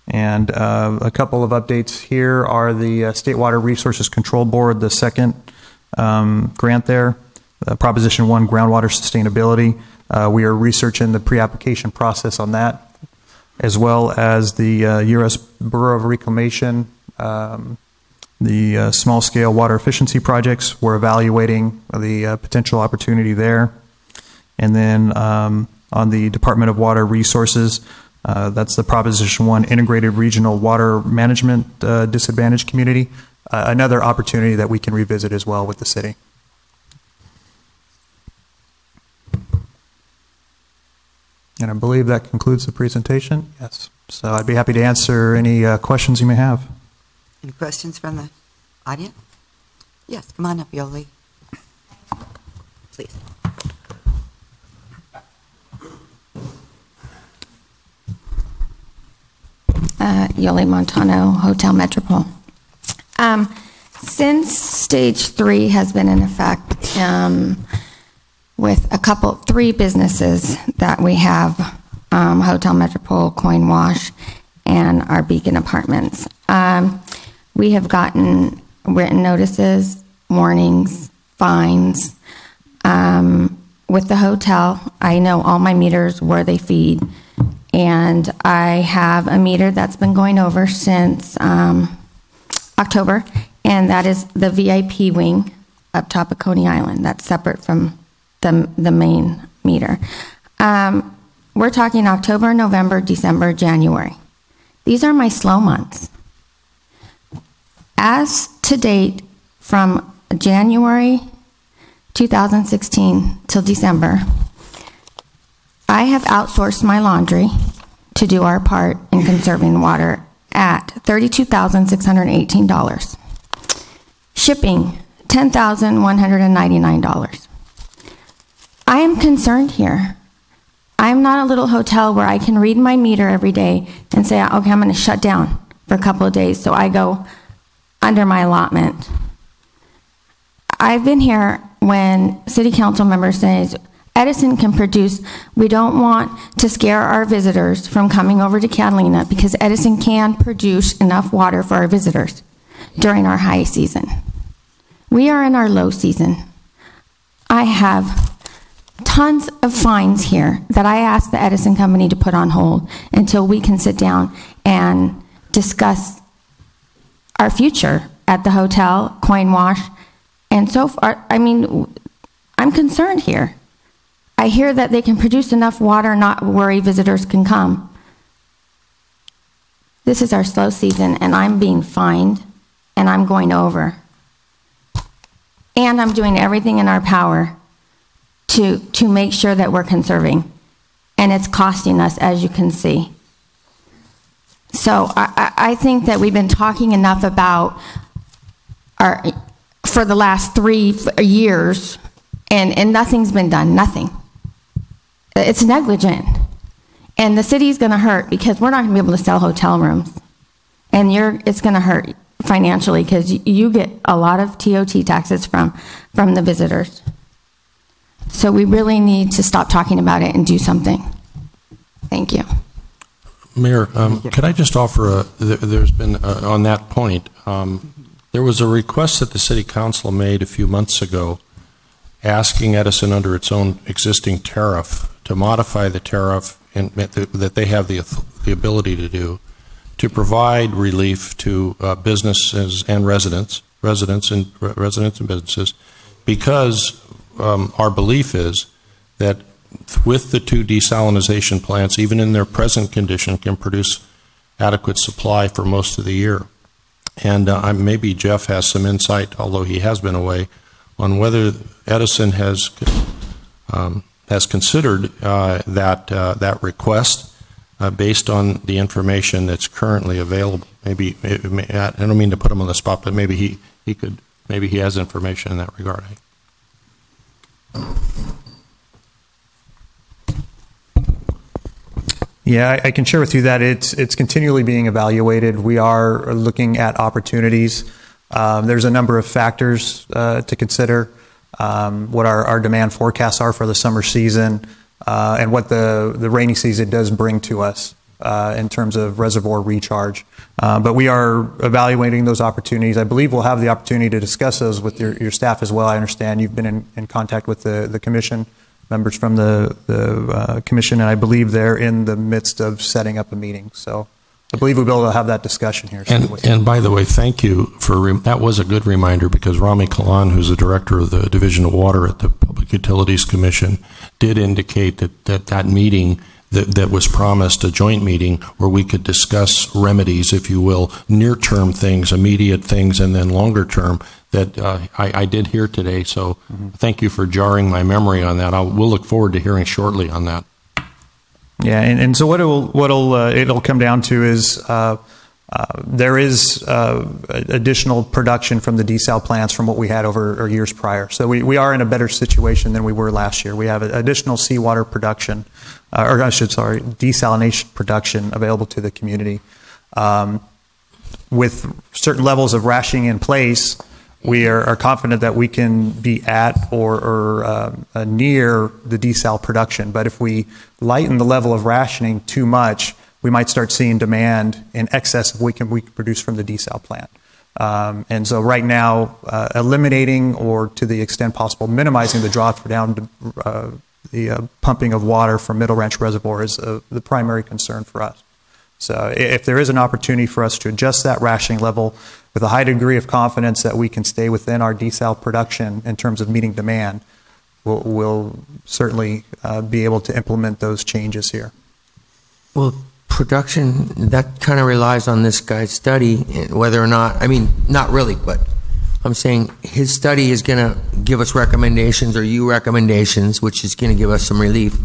And a couple of updates here are the State Water Resources Control Board, the second grant there, Proposition 1, groundwater sustainability. We are researching the pre-application process on that, as well as the U.S. Bureau of Reclamation, the small-scale water efficiency projects. We're evaluating the potential opportunity there. And then on the Department of Water Resources, that's the Proposition 1 Integrated Regional Water Management Disadvantaged Community, another opportunity that we can revisit as well with the city. And I believe that concludes the presentation. Yes. So I'd be happy to answer any questions you may have. Any questions from the audience? Yes, come on up, Yoli. Please. Yoli Montano, Hotel Metropole. Since Stage 3 has been in effect with three businesses that we have, Hotel Metropole, Coin Wash, and our Beacon Apartments, we have gotten written notices, warnings, fines. With the hotel, I know all my meters, where they feed, and I have a meter that's been going over since October, and that is the VIP wing up top of Coney Island. That's separate from the main meter. We're talking October, November, December, January. These are my slow months. As to date, from January 2016 till December, I have outsourced my laundry to do our part in conserving water at $32,618. Shipping, $10,199. I am concerned here. I'm not a little hotel where I can read my meter every day and say, okay, I'm going to shut down for a couple of days, so I go under my allotment. I've been here when city council members says, Edison can produce, we don't want to scare our visitors from coming over to Catalina because Edison can produce enough water for our visitors during our high season. We are in our low season. I have tons of fines here that I asked the Edison company to put on hold until we can sit down and discuss our future at the hotel, Coin Wash, and so far. I mean, I'm concerned here. I hear that they can produce enough water, not worry visitors can come. This is our slow season, and I'm being fined, and I'm going over. And I'm doing everything in our power to make sure that we're conserving. And it's costing us, as you can see. So I think that we've been talking enough about for the last 3 years, and nothing's been done, nothing. It's negligent. And the city's going to hurt because we're not going to be able to sell hotel rooms. And it's going to hurt financially because you get a lot of TOT taxes from the visitors. So we really need to stop talking about it and do something. Thank you. Mayor, could I just offer there's been, on that point, there was a request that the City Council made a few months ago asking Edison under its own existing tariff to modify the tariff and that they have the ability to do to provide relief to businesses and residents and businesses, because our belief is that with the 2 desalinization plants, even in their present condition, can produce adequate supply for most of the year. And maybe Jeff has some insight, although he has been away, on whether Edison has considered that request based on the information that's currently available. Maybe I don't mean to put him on the spot, but maybe he has information in that regard. Yeah, I can share with you that it's continually being evaluated. We are looking at opportunities. There's a number of factors to consider, what our demand forecasts are for the summer season, and what the rainy season does bring to us in terms of reservoir recharge. But we are evaluating those opportunities. I believe we'll have the opportunity to discuss those with your staff as well. I understand you've been in contact with the commission, members from the commission, and I believe they're in the midst of setting up a meeting. So I believe we'll be able to have that discussion here. And by the way, thank you for that was a good reminder, because Rami Kalan, who's the director of the Division of Water at the Public Utilities Commission, did indicate that meeting that was promised, a joint meeting where we could discuss remedies, if you will, near-term things, immediate things, and then longer-term, that I did hear today. So thank you for jarring my memory on that. We'll look forward to hearing shortly on that. Yeah, and so it'll come down to is there is additional production from the desal plants from what we had over years prior. So we are in a better situation than we were last year. We have additional seawater production, desalination production available to the community. With certain levels of rationing in place, we are confident that we can be at or near the desal production. But if we lighten the level of rationing too much, we might start seeing demand in excess of what we can produce from the desal plant. And so right now, eliminating or to the extent possible, minimizing the drawdown, the pumping of water from Middle Ranch Reservoir is the primary concern for us. So if there is an opportunity for us to adjust that rationing level with a high degree of confidence that we can stay within our desal production in terms of meeting demand, we'll certainly be able to implement those changes here. Well, production, that kind of relies on this guy's study, whether or not, I mean, not really, but I'm saying his study is going to give us recommendations, or you recommendations, which is going to give us some relief.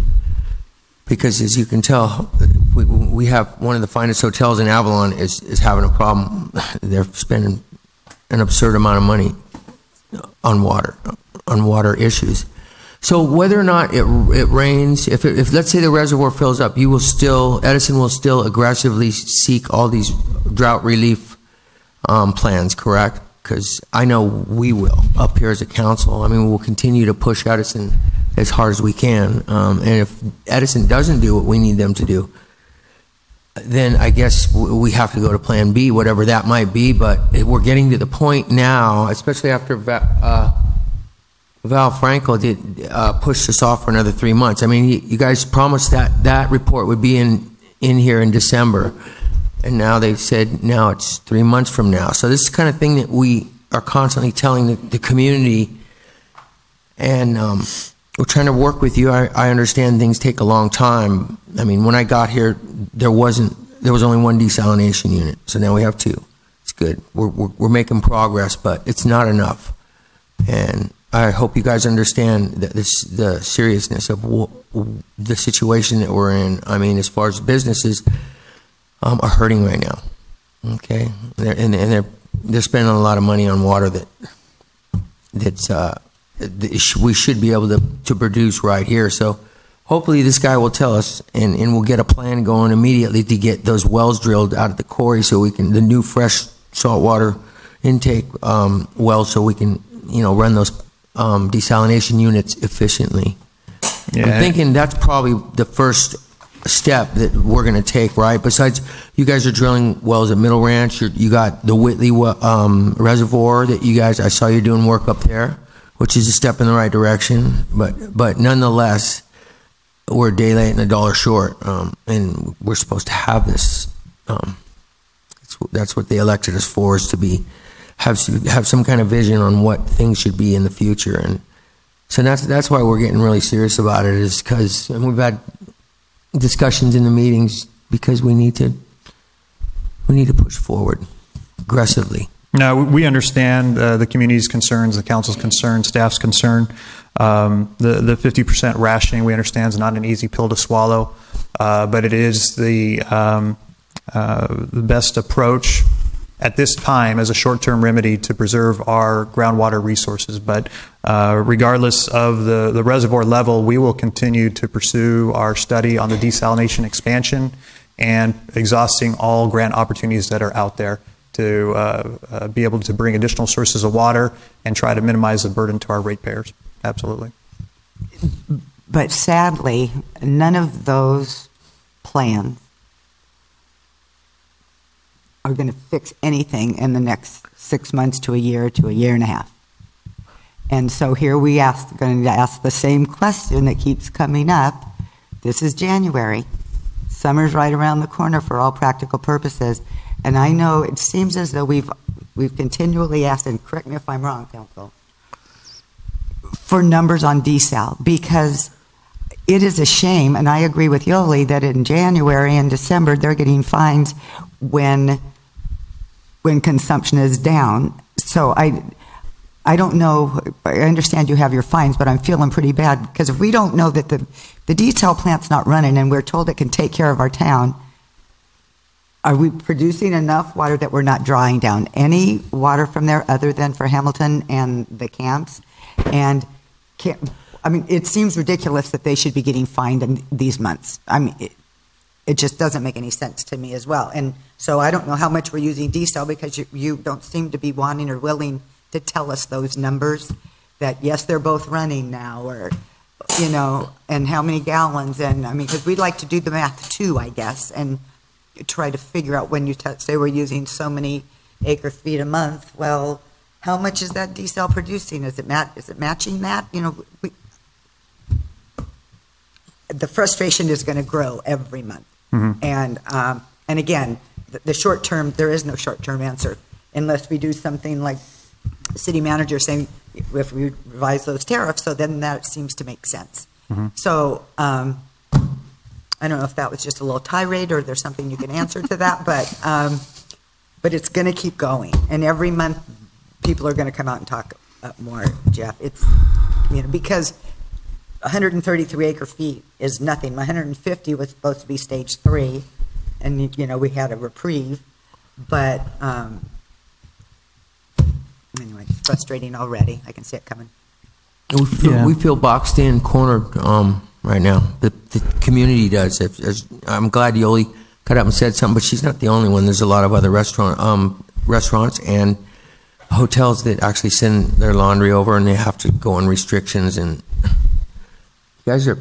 Because as you can tell, we have one of the finest hotels in Avalon is having a problem. They're spending an absurd amount of money on water issues. So whether or not it rains, if let's say the reservoir fills up, Edison will still aggressively seek all these drought relief plans, correct? Because I know we will up here as a council. I mean, we'll continue to push Edison as hard as we can. And if Edison doesn't do what we need them to do, then I guess we have to go to Plan B, whatever that might be. But we're getting to the point now, especially after Val Franco did push this off for another 3 months. I mean, you guys promised that report would be in here in December, and now they've said now it's 3 months from now. So this is the kind of thing that we are constantly telling the community, and we're trying to work with you. I understand things take a long time. I mean, when I got here, there was only one desalination unit, so now we have 2. It's good. We're making progress, but it's not enough, and I hope you guys understand that the seriousness of the situation that we're in. I mean, as far as businesses are hurting right now, okay, they're spending a lot of money on water that we should be able to produce right here. So hopefully this guy will tell us, and we'll get a plan going immediately to get those wells drilled out at the quarry, so we can, the new fresh saltwater intake wells, so we can run those desalination units efficiently. Yeah. I'm thinking that's probably the first step that we're going to take, right? Besides, you guys are drilling wells at Middle Ranch. You got the Whitley reservoir that you guys, I saw you doing work up there, which is a step in the right direction. But nonetheless, we're a day late and a dollar short, and we're supposed to have this. That's what they elected us for, is to have some kind of vision on what things should be in the future. And so that's why we're getting really serious about it, is because we've had discussions in the meetings, because we need to push forward aggressively. No, we understand the community's concerns, the council's concern, staff's concern. The 50% rationing, we understand, is not an easy pill to swallow, but it is the best approach at this time as a short-term remedy to preserve our groundwater resources. But regardless of the reservoir level, we will continue to pursue our study on the desalination expansion and exhausting all grant opportunities that are out there to be able to bring additional sources of water and try to minimize the burden to our ratepayers. Absolutely. But sadly, none of those plans are going to fix anything in the next 6 months to a year and a half. And so here we going to ask the same question that keeps coming up. This is January. Summer's right around the corner for all practical purposes. And I know it seems as though we've continually asked, and correct me if I'm wrong, Council, for numbers on desal, because it is a shame, and I agree with Yoli, that in January and December they're getting fines when consumption is down. So I don't know, I understand you have your fines, but I'm feeling pretty bad, because if we don't know that the desal plant's not running and we're told it can take care of our town, are we producing enough water that we're not drawing down any water from there other than for Hamilton and the camps? And it seems ridiculous that they should be getting fined in these months. I mean, it just doesn't make any sense to me as well. And so I don't know how much we're using desal, because you don't seem to be wanting or willing to tell us those numbers, that yes, they're both running now, or, and how many gallons. And because we'd like to do the math too, I guess, and try to figure out, when you say we're using so many acre feet a month, well, how much is that desal producing? Is it matching that? The frustration is going to grow every month. Mm-hmm. And again, the short term, there is no short term answer unless we do something like the city manager saying, if we revise those tariffs, so then that seems to make sense. Mm-hmm. So I don't know if that was just a little tirade or there's something you can answer to that, but it's going to keep going, and every month people are going to come out and talk more, Jeff. It's because 133 acre feet is nothing. 150 was supposed to be stage 3, and we had a reprieve, but Anyway, it's frustrating already. I can see it coming. We feel boxed in, cornered right now. The community does. I'm glad Yoli cut up and said something, but she's not the only one. There's a lot of other restaurants and hotels that actually send their laundry over, and they have to go on restrictions. And you guys are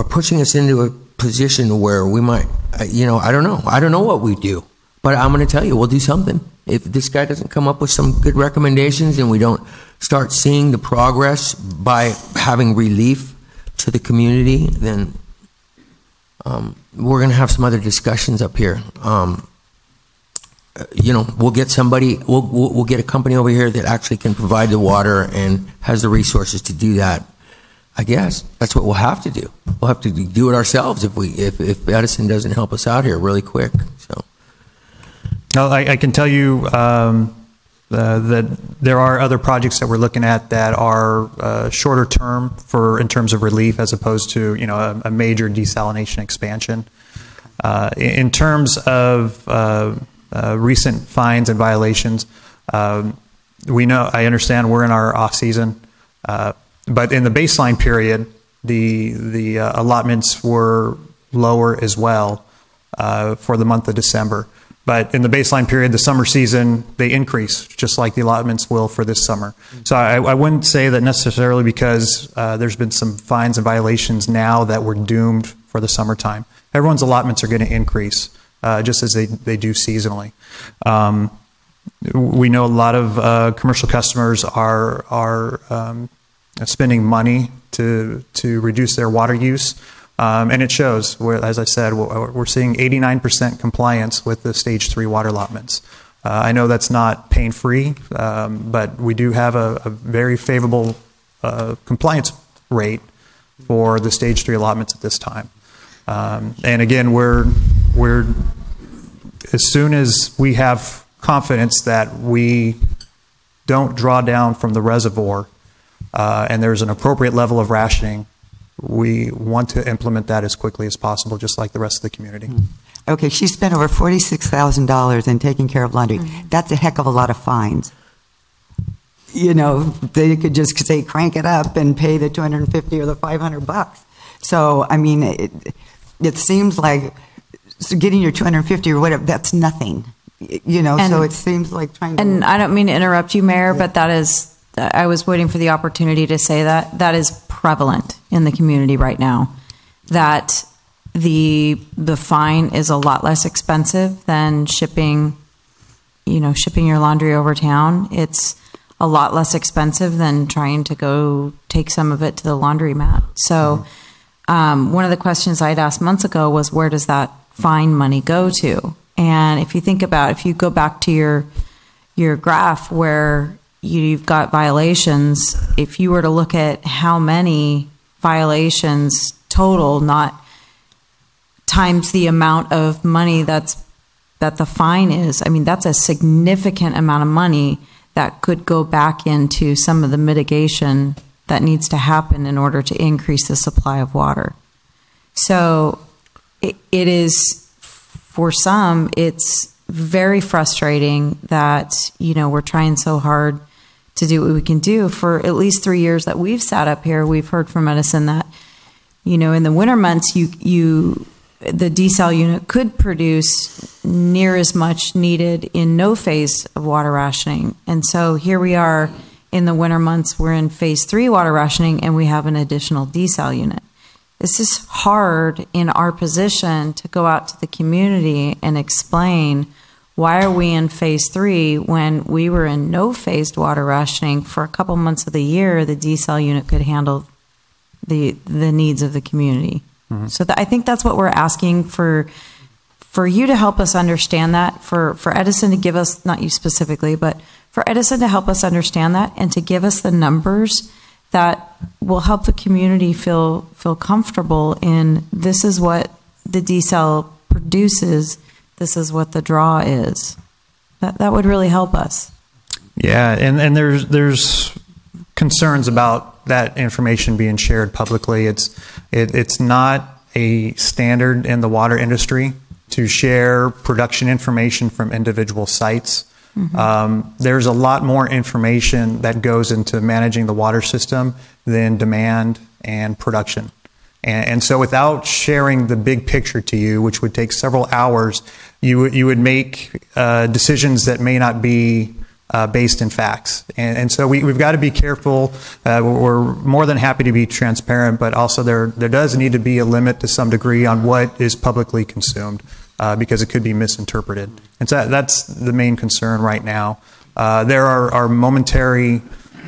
pushing us into a position where we might, I don't know. I don't know what we do, but I'm going to tell you, we'll do something. If this guy doesn't come up with some good recommendations and we don't start seeing the progress by having relief to the community, then we're going to have some other discussions up here. We'll get somebody, we'll get a company over here that actually can provide the water and has the resources to do that. I guess that's what we'll have to do. We'll have to do it ourselves if Edison doesn't help us out here really quick. So. No, I can tell you that there are other projects that we're looking at that are shorter term in terms of relief, as opposed to a major desalination expansion. In terms of recent fines and violations, I understand we're in our off season, but in the baseline period, the allotments were lower as well for the month of December. But in the baseline period, the summer season, they increase, just like the allotments will for this summer. So I wouldn't say that necessarily because there's been some fines and violations now that we're doomed for the summertime. Everyone's allotments are going to increase, just as they do seasonally. We know a lot of commercial customers are spending money to reduce their water use. And it shows, as I said, we're seeing 89% compliance with the Stage 3 water allotments. I know that's not pain-free, but we do have a very favorable compliance rate for the Stage 3 allotments at this time. And again, we're as soon as we have confidence that we don't draw down from the reservoir and there's an appropriate level of rationing, we want to implement that as quickly as possible, just like the rest of the community. Okay, she spent over $46,000 in taking care of laundry. That's a heck of a lot of fines. They could just say crank it up and pay the $250 or the $500. So, I mean, it seems like getting your $250 or whatever, that's nothing. So it seems like trying to... And I don't mean to interrupt you, Mayor, but that is... I was waiting for the opportunity to say that is prevalent in the community right now, that the fine is a lot less expensive than shipping your laundry over town. It's a lot less expensive than trying to go take some of it to the laundromat. So one of the questions I'd asked months ago was, where does that fine money go to? And if you go back to your graph where you've got violations, if you were to look at how many violations total, not times the amount of money that the fine is, I mean, that's a significant amount of money that could go back into some of the mitigation that needs to happen in order to increase the supply of water. So it is, for some, it's very frustrating that, we're trying so hard to do what we can do. For at least 3 years that we've sat up here, we've heard from Edison that, in the winter months, the desal unit could produce near as much needed in no phase of water rationing. And so here we are in the winter months, we're in phase 3 water rationing, and we have an additional desal unit. It's just hard in our position to go out to the community and explain, why are we in phase 3 when we were in no phased water rationing for a couple months of the year? The desal unit could handle the needs of the community. Mm-hmm. So I think that's what we're asking for you to help us understand that, for Edison to give us, not you specifically, but for Edison to help us understand that and to give us the numbers that will help the community feel comfortable in, this is what the desal produces, this is what the draw is. That would really help us. Yeah, and there's concerns about that information being shared publicly. It's not a standard in the water industry to share production information from individual sites. There's a lot more information that goes into managing the water system than demand and production. And so without sharing the big picture to you, which would take several hours, you would make decisions that may not be based in facts. And so we've got to be careful. We're more than happy to be transparent, but also there does need to be a limit to some degree on what is publicly consumed, because it could be misinterpreted. And so that's the main concern right now. There are momentary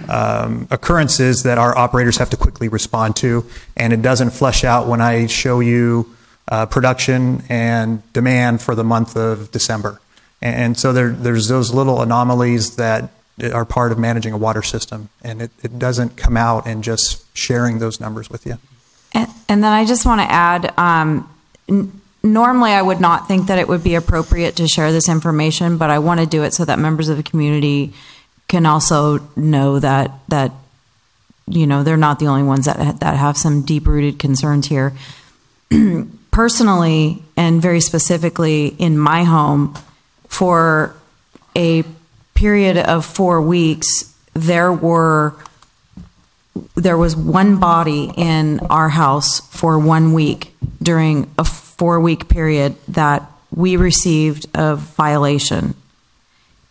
occurrences that our operators have to quickly respond to, and it doesn't flesh out when I show you production and demand for the month of December. And so there's those little anomalies that are part of managing a water system, and it doesn't come out in just sharing those numbers with you. And then I just want to add, normally I would not think that it would be appropriate to share this information, but I want to do it so that members of the community can also know that they're not the only ones that have some deep-rooted concerns here. Personally, and very specifically in my home, for a period of 4 weeks, there was one body in our house for 1 week during a 4-week period that we received a violation.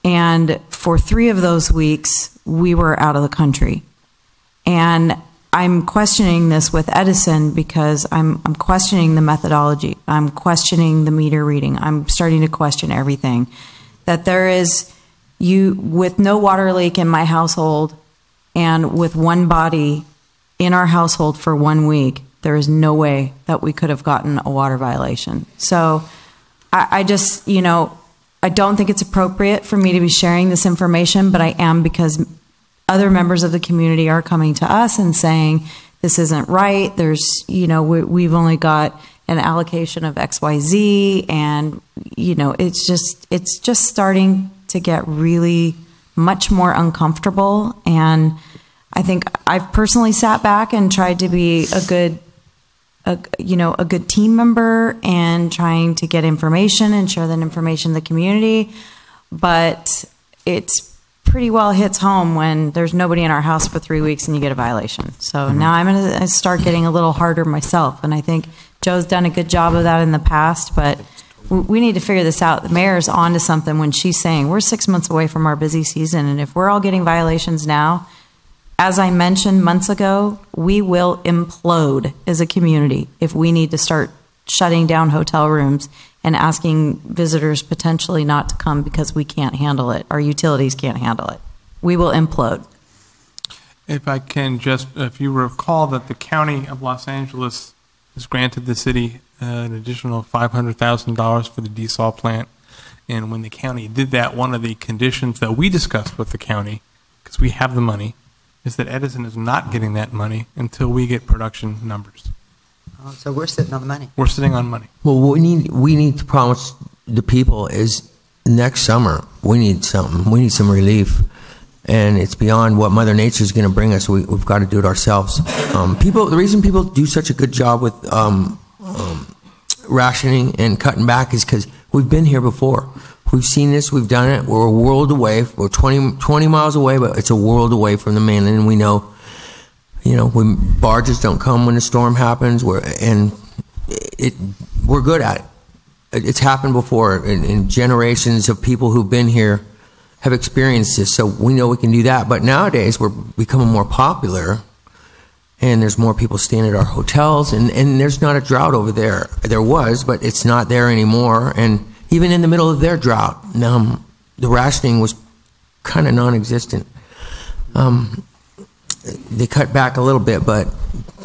And for 3 of those weeks, we were out of the country. And I'm questioning this with Edison because I'm questioning the methodology. I'm questioning the meter reading. I'm starting to question everything. That there is, with no water leak in my household and with one body in our household for 1 week, there is no way that we could have gotten a water violation. So I just, I don't think it's appropriate for me to be sharing this information, but I am because other members of the community are coming to us and saying, this isn't right. There's, we've only got an allocation of XYZ, and, it's just starting to get really much more uncomfortable. And I think I've personally sat back and tried to be a good team member and trying to get information and share that information in the community. But it's pretty well hits home when there's nobody in our house for 3 weeks and you get a violation. So now I'm going to start getting a little harder myself. And I think Joe's done a good job of that in the past, but we need to figure this out. The mayor's on to something when she's saying we're 6 months away from our busy season. And if we're all getting violations now, as I mentioned months ago, we will implode as a community if we need to start shutting down hotel rooms and asking visitors potentially not to come because we can't handle it. Our utilities can't handle it. We will implode. If I can if you recall that the County of Los Angeles has granted the city an additional $500,000 for the desal plant. And when the county did that, one of the conditions that we discussed with the county, because we have the money, is that Edison is not getting that money until we get production numbers. Oh, so we're sitting on the money. We're sitting on money. Well, what we need to promise the people is next summer we need something. We need some relief, and it's beyond what Mother Nature is going to bring us. We've got to do it ourselves. The reason people do such a good job with rationing and cutting back is because we've been here before. We've seen this. We've done it. We're a world away. We're 20 miles away, but it's a world away from the mainland, and we know. When barges don't come when a storm happens, we're good at it. It's happened before, and generations of people who've been here have experienced this, so we know we can do that. But nowadays, we're becoming more popular, and there's more people staying at our hotels, and there's not a drought over there. There was, but it's not there anymore. And even in the middle of their drought, the rationing was kind of non-existent. They cut back a little bit, but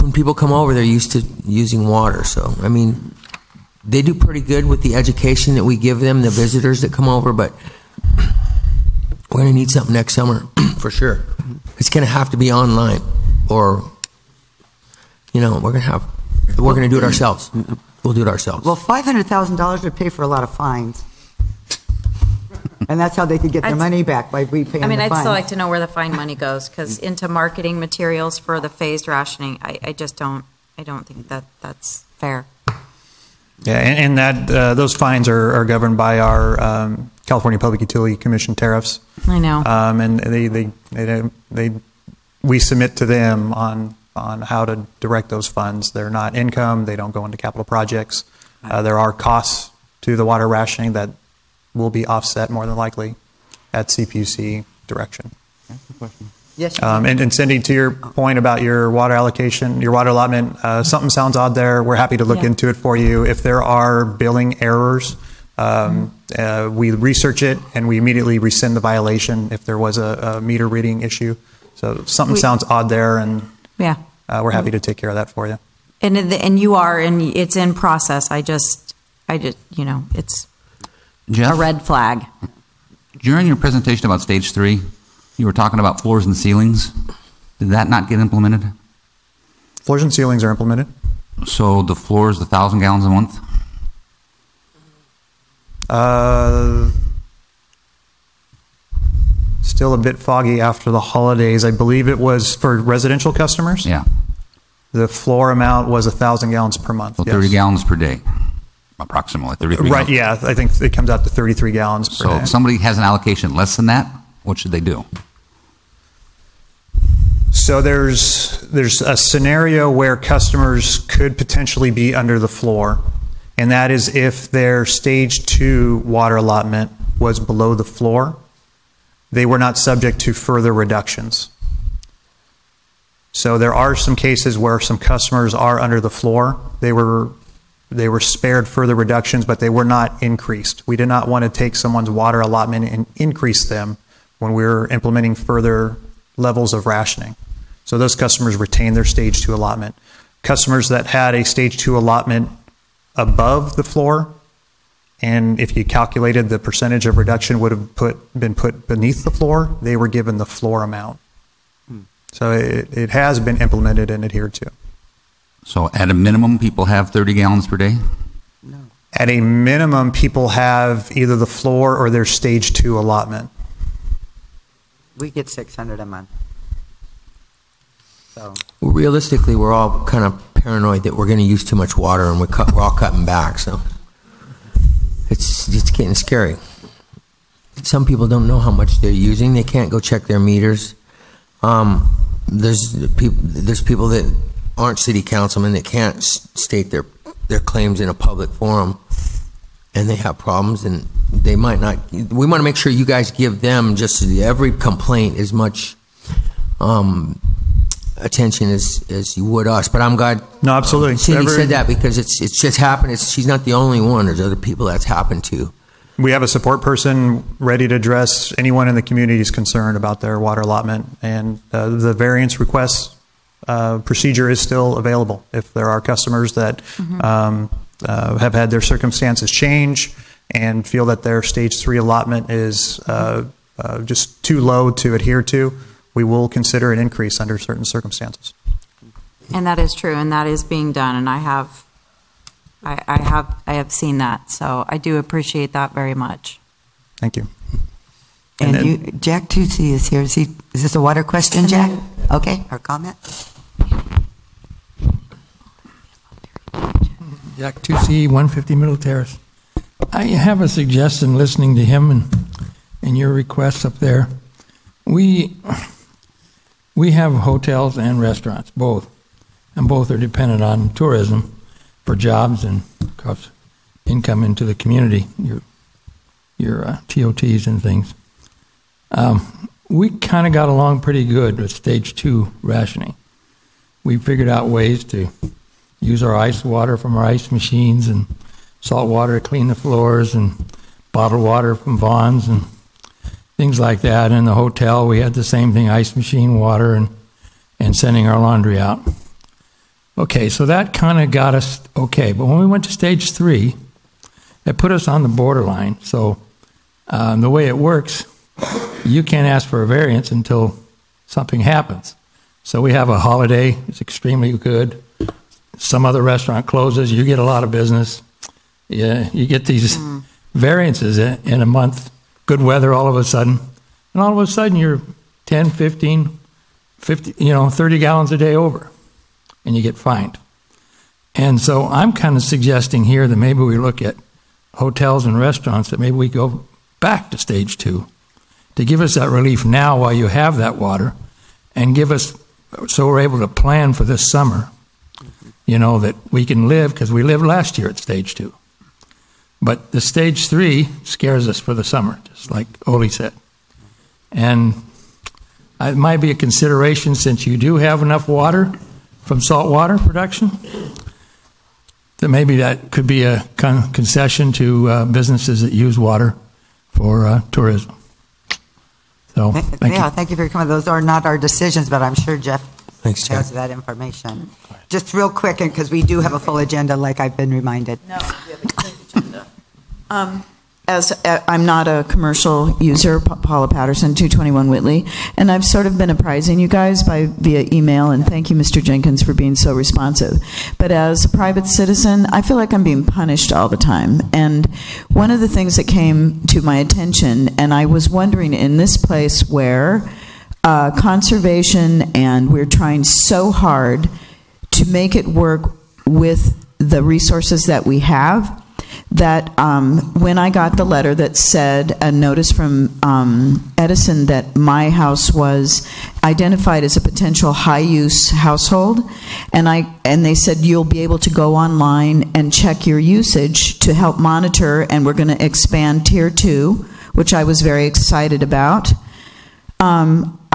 when people come over, they're used to using water. So, they do pretty good with the education that we give them, the visitors that come over, but we're going to need something next summer for sure. It's going to have to be online, or, we're going to do it ourselves. We'll do it ourselves. Well, $500,000 would pay for a lot of fines. And that's how they could get their money back, by repaying the fine. I'd still like to know where the fine money goes, because into marketing materials for the phased rationing, I don't think that's fair. Yeah, and that those fines are governed by our California Public Utility Commission tariffs. I know. And we submit to them on how to direct those funds. They're not income. They don't go into capital projects. There are costs to the water rationing that will be offset more than likely at CPUC direction. Yes. And Cindy, to your point about your water allocation, your water allotment, something sounds odd there. We're happy to look into it for you. If there are billing errors, we research it and we immediately rescind the violation if there was a meter reading issue. So something sounds odd there, and we're happy to take care of that for you. And you are, and it's in process. I just, it's Jeff, a red flag. during your presentation about stage 3, you were talking about floors and ceilings. Did that not get implemented? Floors and ceilings are implemented. So the floor is 1,000 gallons a month? Still a bit foggy after the holidays. I believe it was for residential customers. Yeah. The floor amount was 1,000 gallons per month. So 30 gallons per day, approximately. 33 Right, gallons. yeah. I think it comes out to 33 gallons per So day. if somebody has an allocation less than that, what should they do? So there's a scenario where customers could potentially be under the floor, and that is if their stage 2 water allotment was below the floor, they were not subject to further reductions. So there are some cases where some customers are under the floor. They were spared further reductions, but they were not increased. We did not want to take someone's water allotment and increase them when we were implementing further levels of rationing. So those customers retained their stage 2 allotment. Customers that had a stage 2 allotment above the floor, and if you calculated the percentage of reduction would have been put beneath the floor, they were given the floor amount. So it has been implemented and adhered to. So at a minimum, people have 30 gallons per day? At a minimum, people have either the floor or their stage 2 allotment. We get 600 a month. So Realistically, we're all kind of paranoid that we're going to use too much water, and we're all cutting back. So it's getting scary. Some people don't know how much they're using. They can't go check their meters. There's people that aren't city councilmen that can't state their claims in a public forum, and they have problems, and they might not. We want to make sure you guys give them just every complaint as much attention as you would us. But I'm glad. No, absolutely. Cindy said that because it's just happened. She's not the only one. There's other people that's happened to. We have a support person ready to address anyone in the community's concerned about their water allotment, and the variance request procedure is still available. If there are customers that have had their circumstances change and feel that their stage 3 allotment is just too low to adhere to, we will consider an increase under certain circumstances. And that is true, and that is being done, and I have seen that, so I do appreciate that very much. Thank you. And Jack Tucci is here. Is this a water question, Jack? Okay, or comment? Jack Tucci, 150 Middle Terrace. I have a suggestion listening to him and your requests up there. We have hotels and restaurants, both, and both are dependent on tourism for jobs and cost income into the community, your TOTs and things. We kind of got along pretty good with stage 2 rationing. We figured out ways to use our ice water from our ice machines and salt water to clean the floors and bottled water from Vaughn's and things like that. In the hotel, we had the same thing, ice machine water and sending our laundry out. Okay, so that kind of got us okay. But when we went to stage 3, it put us on the borderline. So the way it works, you can't ask for a variance until something happens. So we have a holiday. It's extremely good. Some other restaurant closes. You get a lot of business. Yeah, you get these variances in a month. Good weather all of a sudden. And all of a sudden you're 10, 15, 50, 30 gallons a day over. And you get fined. And so I'm kind of suggesting here that maybe we look at hotels and restaurants, that maybe we go back to stage 2 to give us that relief now while you have that water, and give us, so we're able to plan for this summer, you know, that we can live, because we lived last year at stage 2. But the stage 3 scares us for the summer, just like Oli said. And it might be a consideration, since you do have enough water from saltwater production, that maybe that could be a concession to businesses that use water for tourism. So, thank you. Thank you for coming. Those are not our decisions, but I'm sure Jeff Thanks, has that information. Just real quick, because we do have a full agenda, like I've been reminded. No, we have a consent agenda. I'm not a commercial user, Paula Patterson, 221 Whitley, and I've sort of been apprising you guys via email, and thank you, Mr. Jenkins, for being so responsive. But as a private citizen, I feel like I'm being punished all the time. And one of the things that came to my attention, and I was wondering, in this place where conservation, and we're trying so hard to make it work with the resources that we have, that when I got the letter that said, a notice from Edison, that my house was identified as a potential high-use household, and they said you'll be able to go online and check your usage to help monitor, and we're going to expand Tier 2, which I was very excited about.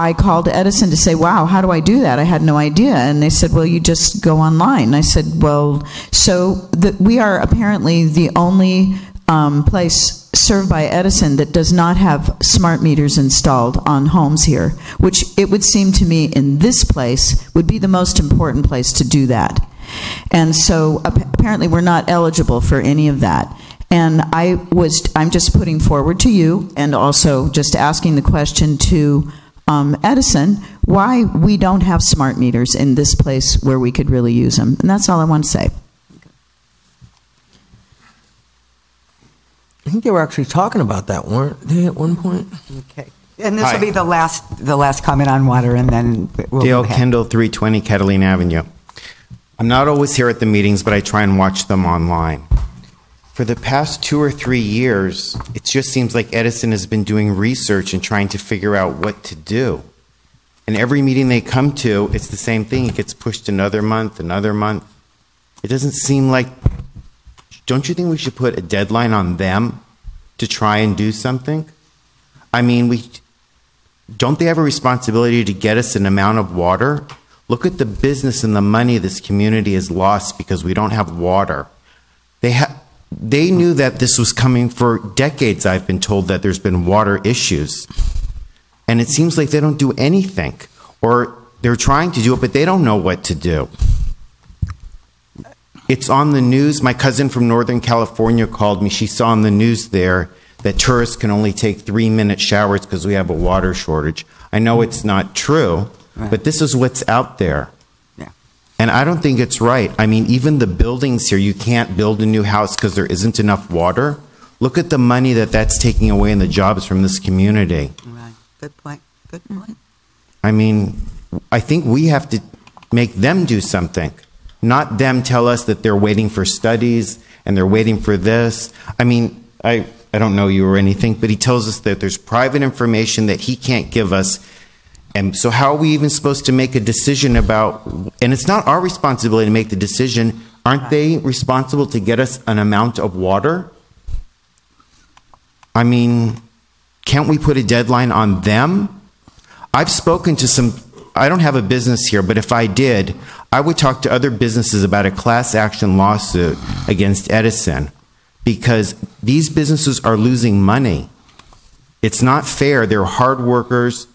I called Edison to say, wow, how do I do that? I had no idea. And they said, well, you just go online. And I said, well, so we are apparently the only place served by Edison that does not have smart meters installed on homes here, which it would seem to me in this place would be the most important place to do that. And so apparently we're not eligible for any of that. And I'm just putting forward to you, and also just asking the question to Edison, why we don't have smart meters in this place where we could really use them. And that's all I want to say. I think they were actually talking about that, weren't they, at one point? Okay. And this will be the last comment on water, and then we'll Dale go ahead. Kendall, 320 Catalina Avenue. I'm not always here at the meetings, but I try and watch them online. For the past 2 or 3 years, it just seems like Edison has been doing research and trying to figure out what to do. And every meeting they come to, it's the same thing. It gets pushed another month, another month. It doesn't seem like... Don't you think we should put a deadline on them to try and do something? I mean, don't they have a responsibility to get us an amount of water? Look at the business and the money this community has lost because we don't have water. They knew that this was coming for decades. I've been told that there's been water issues. And it seems like they don't do anything. Or they're trying to do it, but they don't know what to do. It's on the news. My cousin from Northern California called me. She saw on the news there that tourists can only take 3-minute showers because we have a water shortage. I know it's not true, but this is what's out there. And I don't think it's right. I mean, even the buildings here, you can't build a new house because there isn't enough water. Look at the money that's taking away in the jobs from this community. Right. Good point. Good point. I mean, I think we have to make them do something, not them tell us that they're waiting for studies and they're waiting for this. I mean, I don't know you or anything, but he tells us that there's private information that he can't give us. And so how are we even supposed to make a decision about, and it's not our responsibility to make the decision, aren't they responsible to get us an amount of water? I mean, can't we put a deadline on them? I've spoken to some, I don't have a business here, but if I did, I would talk to other businesses about a class action lawsuit against Edison because these businesses are losing money. It's not fair. They're hard workers.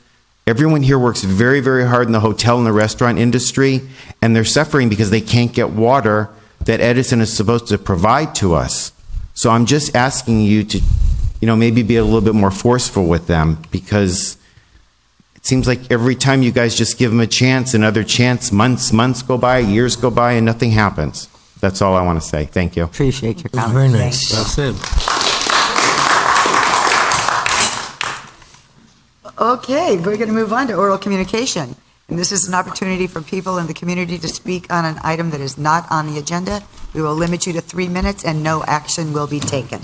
Everyone here works very, very hard in the hotel and the restaurant industry, and they're suffering because they can't get water that Edison is supposed to provide to us. So I'm just asking you to, maybe be a little bit more forceful with them because it seems like every time you guys just give them a chance, another chance, months go by, years go by, and nothing happens. That's all I want to say. Thank you. Appreciate your comments. Very nice. Thank you. That's it. Okay, we're going to move on to oral communication. And this is an opportunity for people in the community to speak on an item that is not on the agenda. We will limit you to 3 minutes and no action will be taken.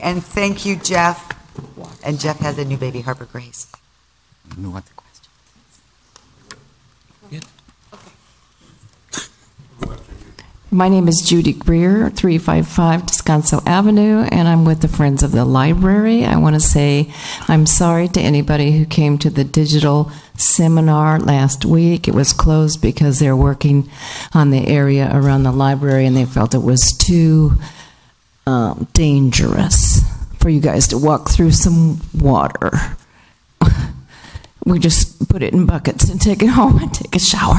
And thank you, Jeff. And Jeff has a new baby, Harper Grace. You know what the question? My name is Judy Greer, 355 Descanso Avenue, and I'm with the Friends of the Library. I want to say I'm sorry to anybody who came to the digital seminar last week. It was closed because they're working on the area around the library, and they felt it was too dangerous for you guys to walk through some water. We just put it in buckets and take it home and take a shower.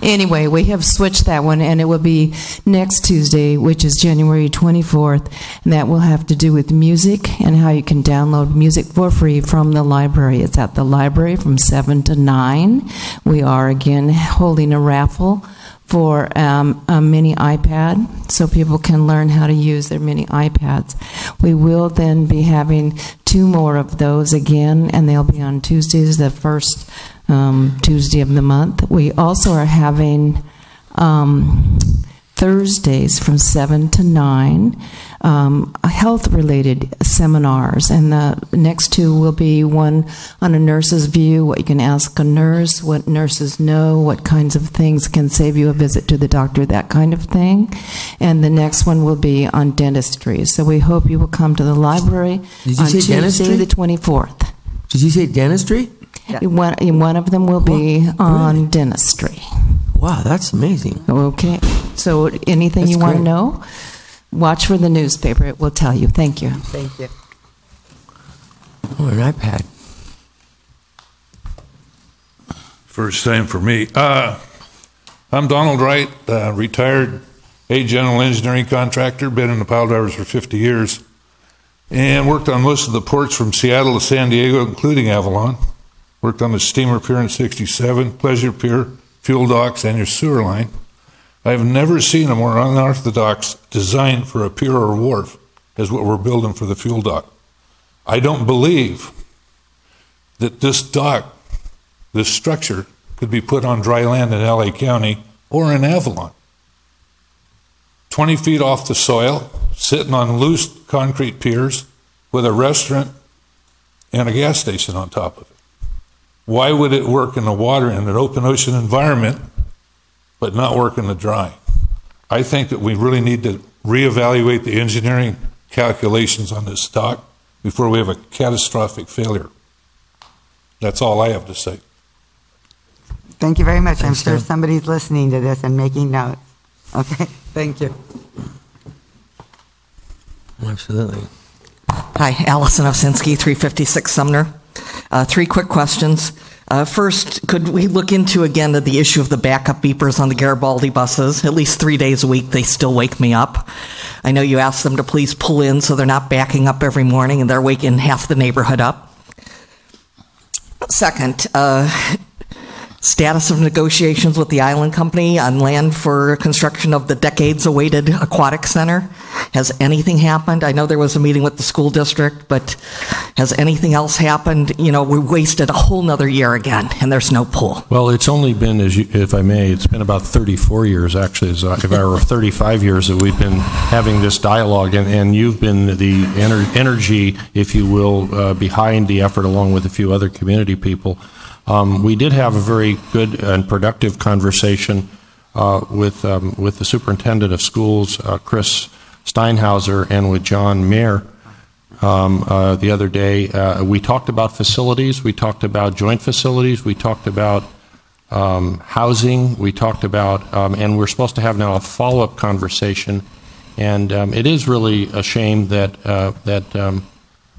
Anyway, we have switched that one, and it will be next Tuesday, which is January 24th, and that will have to do with music and how you can download music for free from the library. It's at the library from 7 to 9. We are, again, holding a raffle for a mini iPad so people can learn how to use their mini iPads. We will then be having 2 more of those again, and they'll be on Tuesdays, the first Tuesday of the month. We also are having Thursdays from 7 to 9 health-related seminars, and the next 2 will be one on a nurse's view, what you can ask a nurse, what nurses know, what kinds of things can save you a visit to the doctor, that kind of thing. And the next one will be on dentistry. So we hope you will come to the library Did you on say Tuesday dentistry? the 24th. Did you say dentistry? Yeah. One of them will be on dentistry. Wow, that's amazing. Okay. So anything That's you want to great. know, watch for the newspaper. It will tell you. Thank you. Thank you. Oh, an iPad. First time for me. I'm Donald Wright, retired general engineering contractor, been in the pile drivers for 50 years, and worked on most of the ports from Seattle to San Diego, including Avalon. Worked on the steamer pier in 67, pleasure pier, fuel docks, and your sewer line. I've never seen a more unorthodox design for a pier or wharf as what we're building for the fuel dock. I don't believe that this dock, this structure, could be put on dry land in LA County or in Avalon. 20 feet off the soil, sitting on loose concrete piers with a restaurant and a gas station on top of it. Why would it work in the water in an open ocean environment but not work in the dry? I think that we really need to reevaluate the engineering calculations on this dock before we have a catastrophic failure. That's all I have to say. Thank you very much. Thanks, I'm sure Tom. somebody's listening to this and making notes. Okay, thank you. Absolutely. Hi, Allison Osinski, 356 Sumner. 3 quick questions. First, could we look into again the issue of the backup beepers on the Garibaldi buses? At least 3 days a week, they still wake me up. I know you asked them to please pull in so they're not backing up every morning and they're waking half the neighborhood up. Second, status of negotiations with the Island Company on land for construction of the decades-awaited aquatic center. Has anything happened? I know there was a meeting with the school district, but has anything else happened? You know, we wasted a whole nother year again, and there's no pool. Well, it's only been, if I may, it's been about 34 years, actually, if I were 35 years that we've been having this dialogue, and you've been the energy, if you will, behind the effort, along with a few other community people. We did have a very good and productive conversation with the superintendent of schools, Chris Steinhauser, and with John Mayer the other day. We talked about facilities. We talked about joint facilities. We talked about housing. We talked about, and we're supposed to have now a follow-up conversation. And it is really a shame that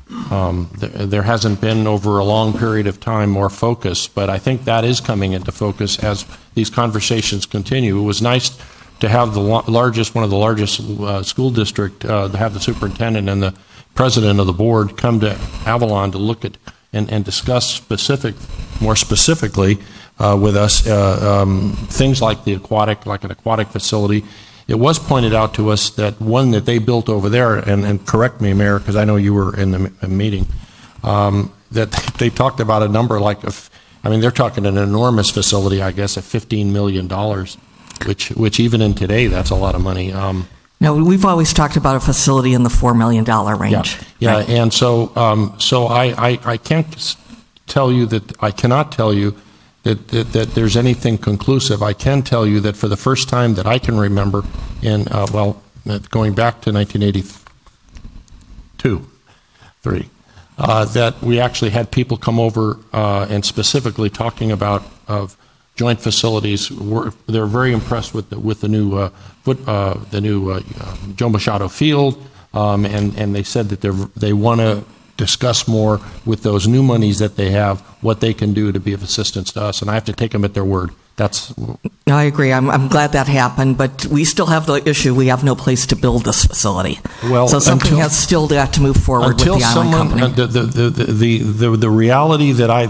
there hasn't been over a long period of time more focus, but I think that is coming into focus as these conversations continue. It was nice to have the largest, one of the largest school district, to have the superintendent and the president of the board come to Avalon to look at and discuss more specifically with us things like an aquatic facility. It was pointed out to us that one that they built over there, and correct me, Mayor, because I know you were in the meeting, that they talked about a number like I mean, they're talking an enormous facility, I guess, at $15 million, which even in today, that's a lot of money. No, we've always talked about a facility in the $4 million range. Yeah, Right. and so I can't tell you that, I cannot tell you that there's anything conclusive. I can tell you that for the first time that I can remember in, going back to 1982, 3, that we actually had people come over and specifically talking about of joint facilities. They're very impressed with the new Joe Machado Field, and they said that they want to discuss more with those new monies that they have, what they can do to be of assistance to us. And I have to take them at their word. No, I agree. I'm glad that happened, but we still have the issue. We have no place to build this facility. Well, so something has still got to move forward with the island company. The reality that I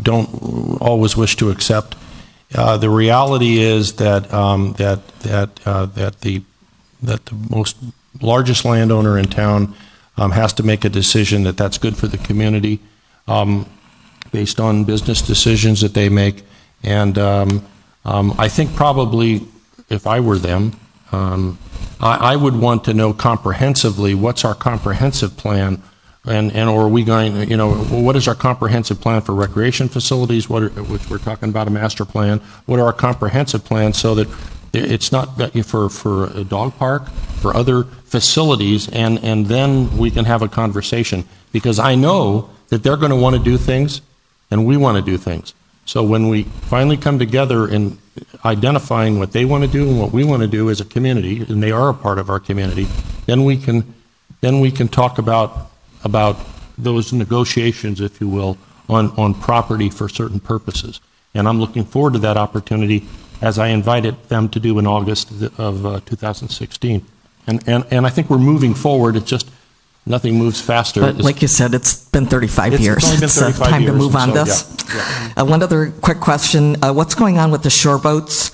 don't always wish to accept. The reality is that the most largest landowner in town has to make a decision that's good for the community, based on business decisions that they make. And I think probably if I were them, I would want to know comprehensively what's our comprehensive plan, and or are we going, what is our comprehensive plan for recreation facilities, which we're talking about a master plan, what are our comprehensive plans so that it's not for a dog park, for other facilities, and then we can have a conversation, because I know that they're going to want to do things and we want to do things. So when we finally come together in identifying what they want to do and what we want to do as a community, and they are a part of our community, then we can talk about those negotiations, if you will, on property for certain purposes. And I'm looking forward to that opportunity, as I invited them to do in August of 2016. And I think we're moving forward. It's just nothing moves faster. But like you said, it's been 35 years. It's only been 35 time years, to move on so, this. yeah. One other quick question. What's going on with the shore boats?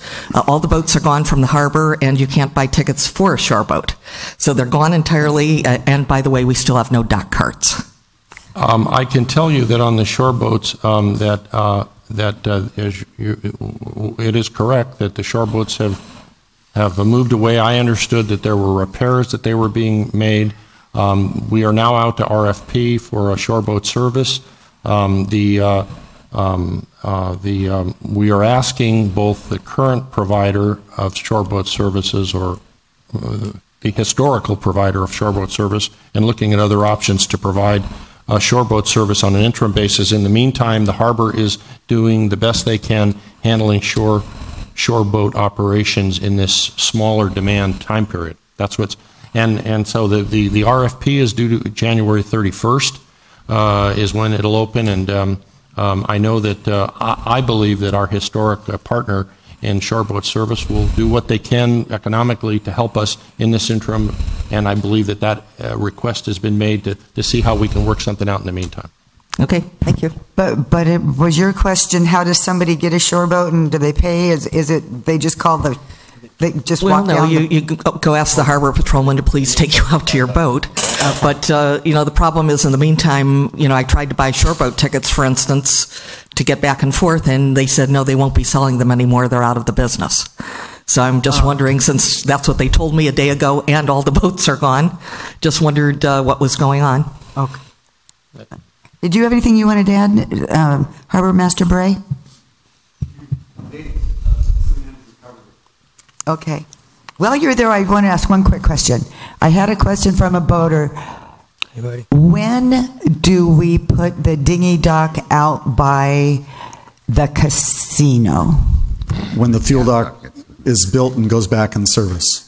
All the boats are gone from the harbor, and you can't buy tickets for a shore boat. So they're gone entirely, and by the way, we still have no dock carts. I can tell you that on the shore boats, it is correct that the shore boats have moved away. I understood that there were repairs that they were being made. We are now out to RFP for a shoreboat service. We are asking both the current provider of shoreboat services or the historical provider of shoreboat service and looking at other options to provide a shoreboat service on an interim basis. In the meantime, the harbor is doing the best they can handling shoreboat operations in this smaller demand time period. That's what's and so the RFP is due to January 31st is when it'll open, and I know that I believe that our historic partner in shoreboat service will do what they can economically to help us in this interim, and I believe that request has been made to see how we can work something out in the meantime. Okay, thank you. But it was your question, how does somebody get a shoreboat, and do they pay? Is it they just call they just walk down? You go ask the harbor patrolman to please take you out to your boat. But the problem is, in the meantime, I tried to buy shoreboat tickets, for instance, to get back and forth, and they said no, they won't be selling them anymore. They're out of the business. So I'm just wondering, since that's what they told me a day ago, and all the boats are gone, just wondered what was going on. Okay. Did you have anything you wanted to add, Harbor Master Bray? Okay. While you're there, I want to ask one quick question. I had a question from a boater. Hey, buddy. When do we put the dinghy dock out by the casino? When the fuel dock is built and goes back in service.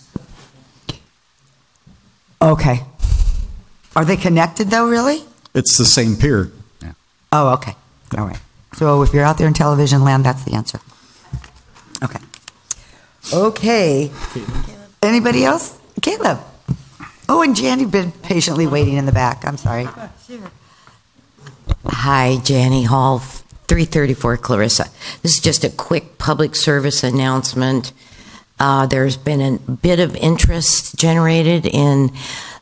Okay. Are they connected, though, really? It's the same pier. Yeah. Oh, okay. All right. So if you're out there in television land, that's the answer. Okay. Okay. Anybody else? Caleb. Oh, and Janny been patiently waiting in the back. I'm sorry. Hi, Janny Hall, 334 Clarissa. This is just a quick public service announcement. There's been a bit of interest generated in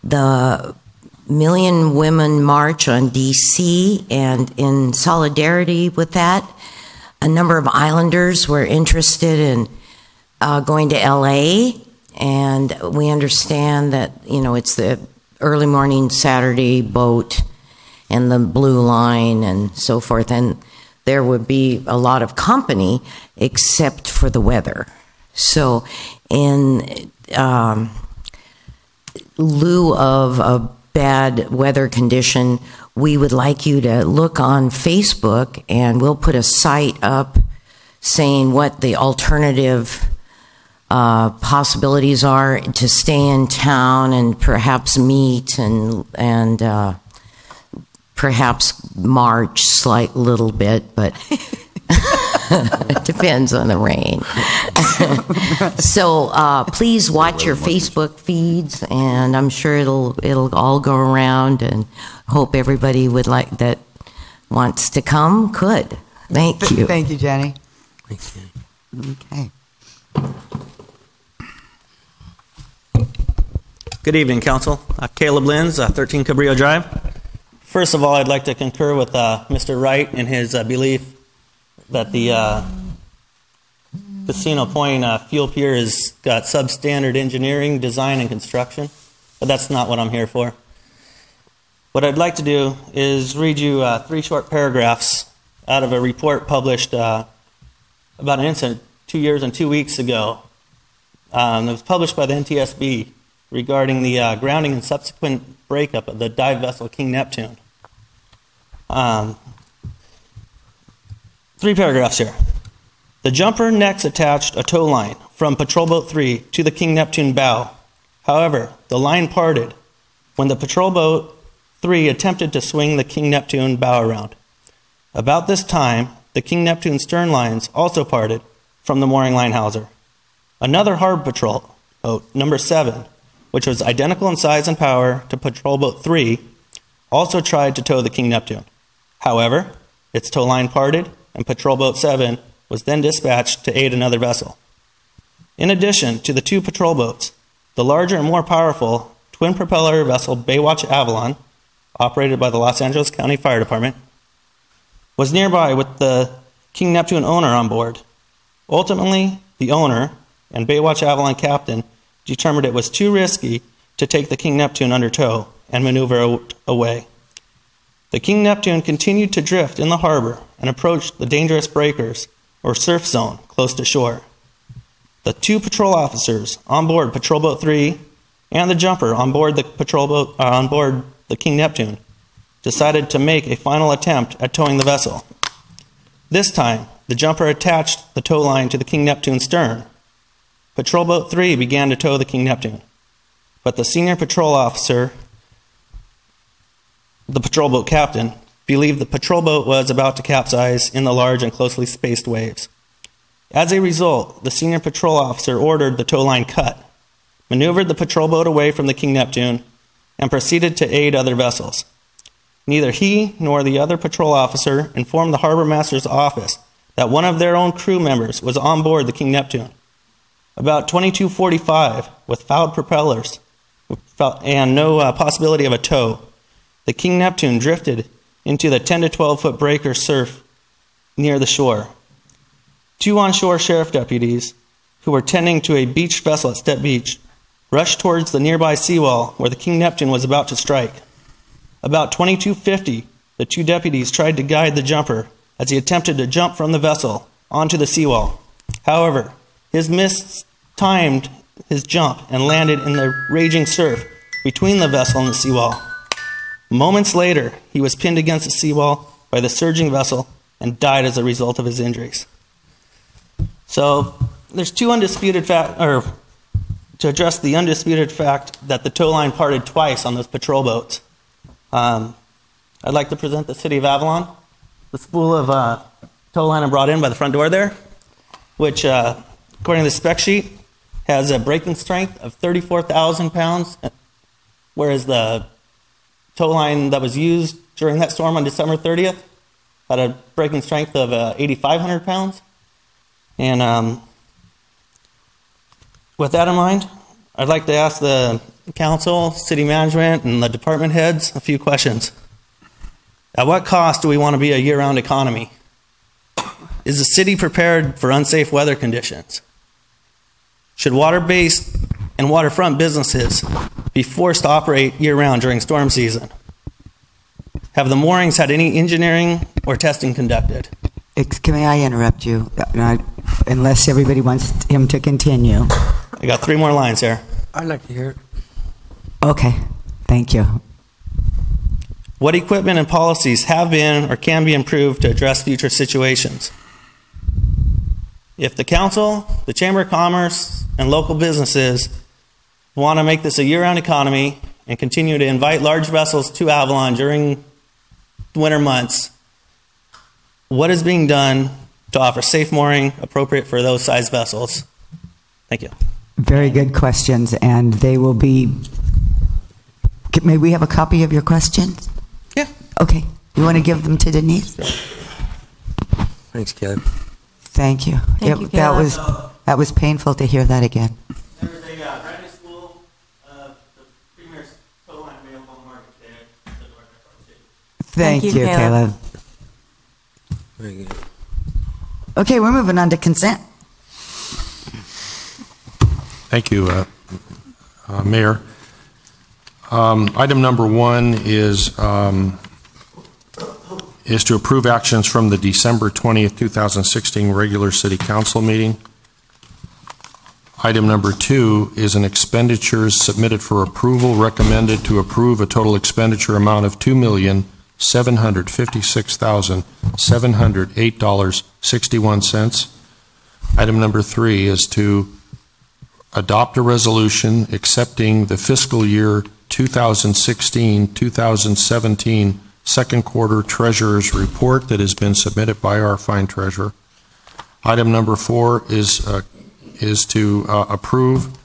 the Million Women March on D.C., and in solidarity with that, a number of islanders were interested in going to L.A., and we understand that, it's the early morning Saturday boat and the Blue Line and so forth, and there would be a lot of company except for the weather. So in lieu of a bad weather condition, we would like you to look on Facebook, and we'll put a site up saying what the alternative possibilities are to stay in town and perhaps meet and perhaps march slight little bit, but it depends on the rain. So please watch your Facebook feeds, and I'm sure it'll all go around, and hope everybody would like that wants to come could. Thank you. Thank you, Jenny. Thanks, Jenny. Okay. Good evening, Council. Caleb Linz, 13 Cabrillo Drive. First of all, I'd like to concur with Mr. Wright in his belief that the Casino Point fuel pier has got substandard engineering, design, and construction, but that's not what I'm here for. What I'd like to do is read you 3 short paragraphs out of a report published about an incident 2 years and 2 weeks ago. It was published by the NTSB regarding the grounding and subsequent breakup of the dive vessel King Neptune. 3 paragraphs here. The jumper next attached a tow line from Patrol Boat 3 to the King Neptune bow. However, the line parted when the Patrol Boat 3 attempted to swing the King Neptune bow around. About this time, the King Neptune stern lines also parted from the mooring line hawser. Another harbor patrol boat, number 7, which was identical in size and power to Patrol Boat 3, also tried to tow the King Neptune. However, its tow line parted, and Patrol Boat 7 was then dispatched to aid another vessel. In addition to the 2 patrol boats, the larger and more powerful twin-propeller vessel Baywatch Avalon, operated by the Los Angeles County Fire Department, was nearby with the King Neptune owner on board. Ultimately, the owner and Baywatch Avalon captain determined it was too risky to take the King Neptune under tow and maneuver away. The King Neptune continued to drift in the harbor and approached the dangerous breakers or surf zone close to shore. The 2 patrol officers on board Patrol Boat 3 and the jumper on board the patrol boat on board the King Neptune decided to make a final attempt at towing the vessel. This time, the jumper attached the tow line to the King Neptune's stern. Patrol Boat 3 began to tow the King Neptune, but the senior patrol officer, the patrol boat captain, believed the patrol boat was about to capsize in the large and closely spaced waves. As a result, the senior patrol officer ordered the tow line cut, maneuvered the patrol boat away from the King Neptune, and proceeded to aid other vessels. Neither he nor the other patrol officer informed the harbor master's office that one of their own crew members was on board the King Neptune. About 22:45, with fouled propellers and no possibility of a tow, the King Neptune drifted into the 10 to 12 foot breaker surf near the shore. 2 onshore sheriff deputies, who were tending to a beached vessel at Step Beach, rushed towards the nearby seawall where the King Neptune was about to strike. About 22:50, the 2 deputies tried to guide the jumper as he attempted to jump from the vessel onto the seawall. However, his mistimed his jump and landed in the raging surf between the vessel and the seawall. Moments later, he was pinned against the seawall by the surging vessel and died as a result of his injuries. So there's 2 undisputed to address the undisputed fact that the tow line parted twice on those patrol boats. I'd like to present the City of Avalon. The spool of tow line I brought in by the front door there, which, according to the spec sheet, has a breaking strength of 34,000 pounds, whereas the tow line that was used during that storm on December 30th had a breaking strength of 8,500 pounds. And with that in mind, I'd like to ask the council, city management, and the department heads a few questions. At what cost do we want to be a year-round economy? Is the city prepared for unsafe weather conditions? Should water-based and waterfront businesses be forced to operate year-round during storm season? Have the moorings had any engineering or testing conducted? May I interrupt you? Unless everybody wants him to continue. I got 3 more lines here. I'd like to hear it. Okay, thank you. What equipment and policies have been or can be improved to address future situations? If the council, the Chamber of Commerce, and local businesses want to make this a year-round economy and continue to invite large vessels to Avalon during winter months, what is being done to offer safe mooring appropriate for those size vessels? Thank you. Very good questions, and they will be... May we have a copy of your questions? Yeah. Okay. You want to give them to Denise? Thanks, Caleb. Thank you. Thank you, Caleb. That was painful to hear that again. There's a brand new school, the Premier's total line available on the market today. Thank you, Caleb. Very good. Okay, we're moving on to consent. Thank you, Mayor. Item number 1 is to approve actions from the December 20th, 2016 regular City Council meeting. Item number 2 is an expenditures submitted for approval, recommended to approve a total expenditure amount of $2,756,708.61. Item number 3 is to adopt a resolution accepting the fiscal year 2016-2017 second quarter treasurer's report that has been submitted by our fine treasurer. Item number 4 is to approve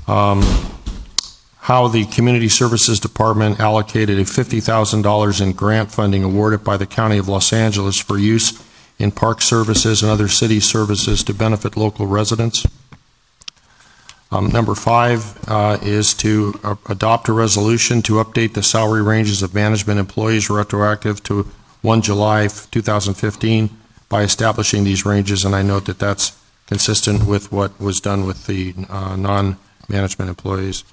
how the Community Services Department allocated a $50,000 in grant funding awarded by the County of Los Angeles for use in park services and other city services to benefit local residents. Number 5 is to adopt a resolution to update the salary ranges of management employees retroactive to 1 July 2015 by establishing these ranges, and I note that that's consistent with what was done with the non-management employees.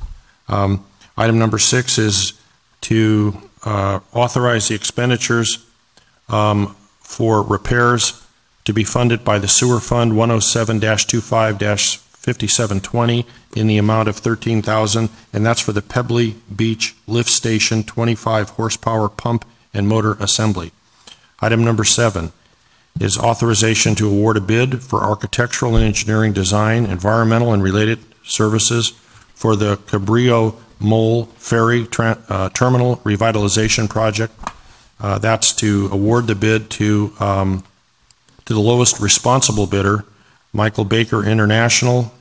Item number 6 is to authorize the expenditures for repairs to be funded by the Sewer Fund 107-25-5720 in the amount of $13,000, and that's for the Pebbly Beach Lift Station 25 horsepower pump and motor assembly. Item number 7 is authorization to award a bid for architectural and engineering design, environmental and related services for the Cabrillo Mole Ferry Terminal Revitalization Project. That's to award the bid to the lowest responsible bidder, Michael Baker International,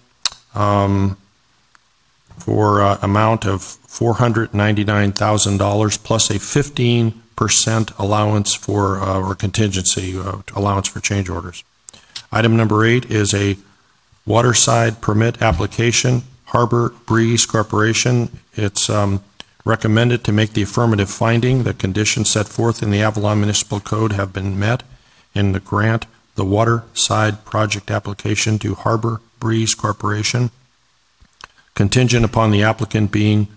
for amount of $499,000 plus a 15% allowance for or contingency allowance for change orders. Item number 8 is a waterside permit application, Harbor Breeze Corporation. It's recommended to make the affirmative finding that conditions set forth in the Avalon Municipal Code have been met and to grant the waterside project application to Harbor Breeze Corporation, contingent upon the applicant being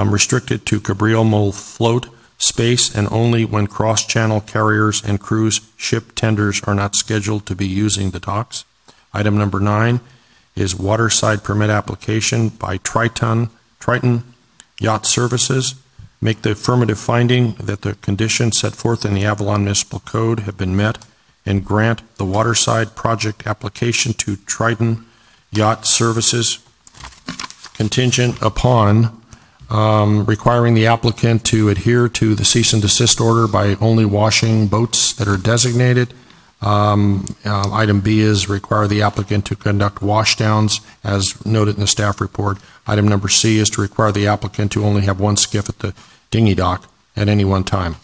restricted to Cabrillo Mole float space and only when cross-channel carriers and cruise ship tenders are not scheduled to be using the docks. Item number 9 is waterside permit application by Triton Yacht Services. Make the affirmative finding that the conditions set forth in the Avalon Municipal Code have been met and grant the waterside project application to Triton Yacht Services, contingent upon requiring the applicant to adhere to the cease and desist order by only washing boats that are designated. Item B is require the applicant to conduct washdowns as noted in the staff report. Item number C is to require the applicant to only have one skiff at the dinghy dock at any one time.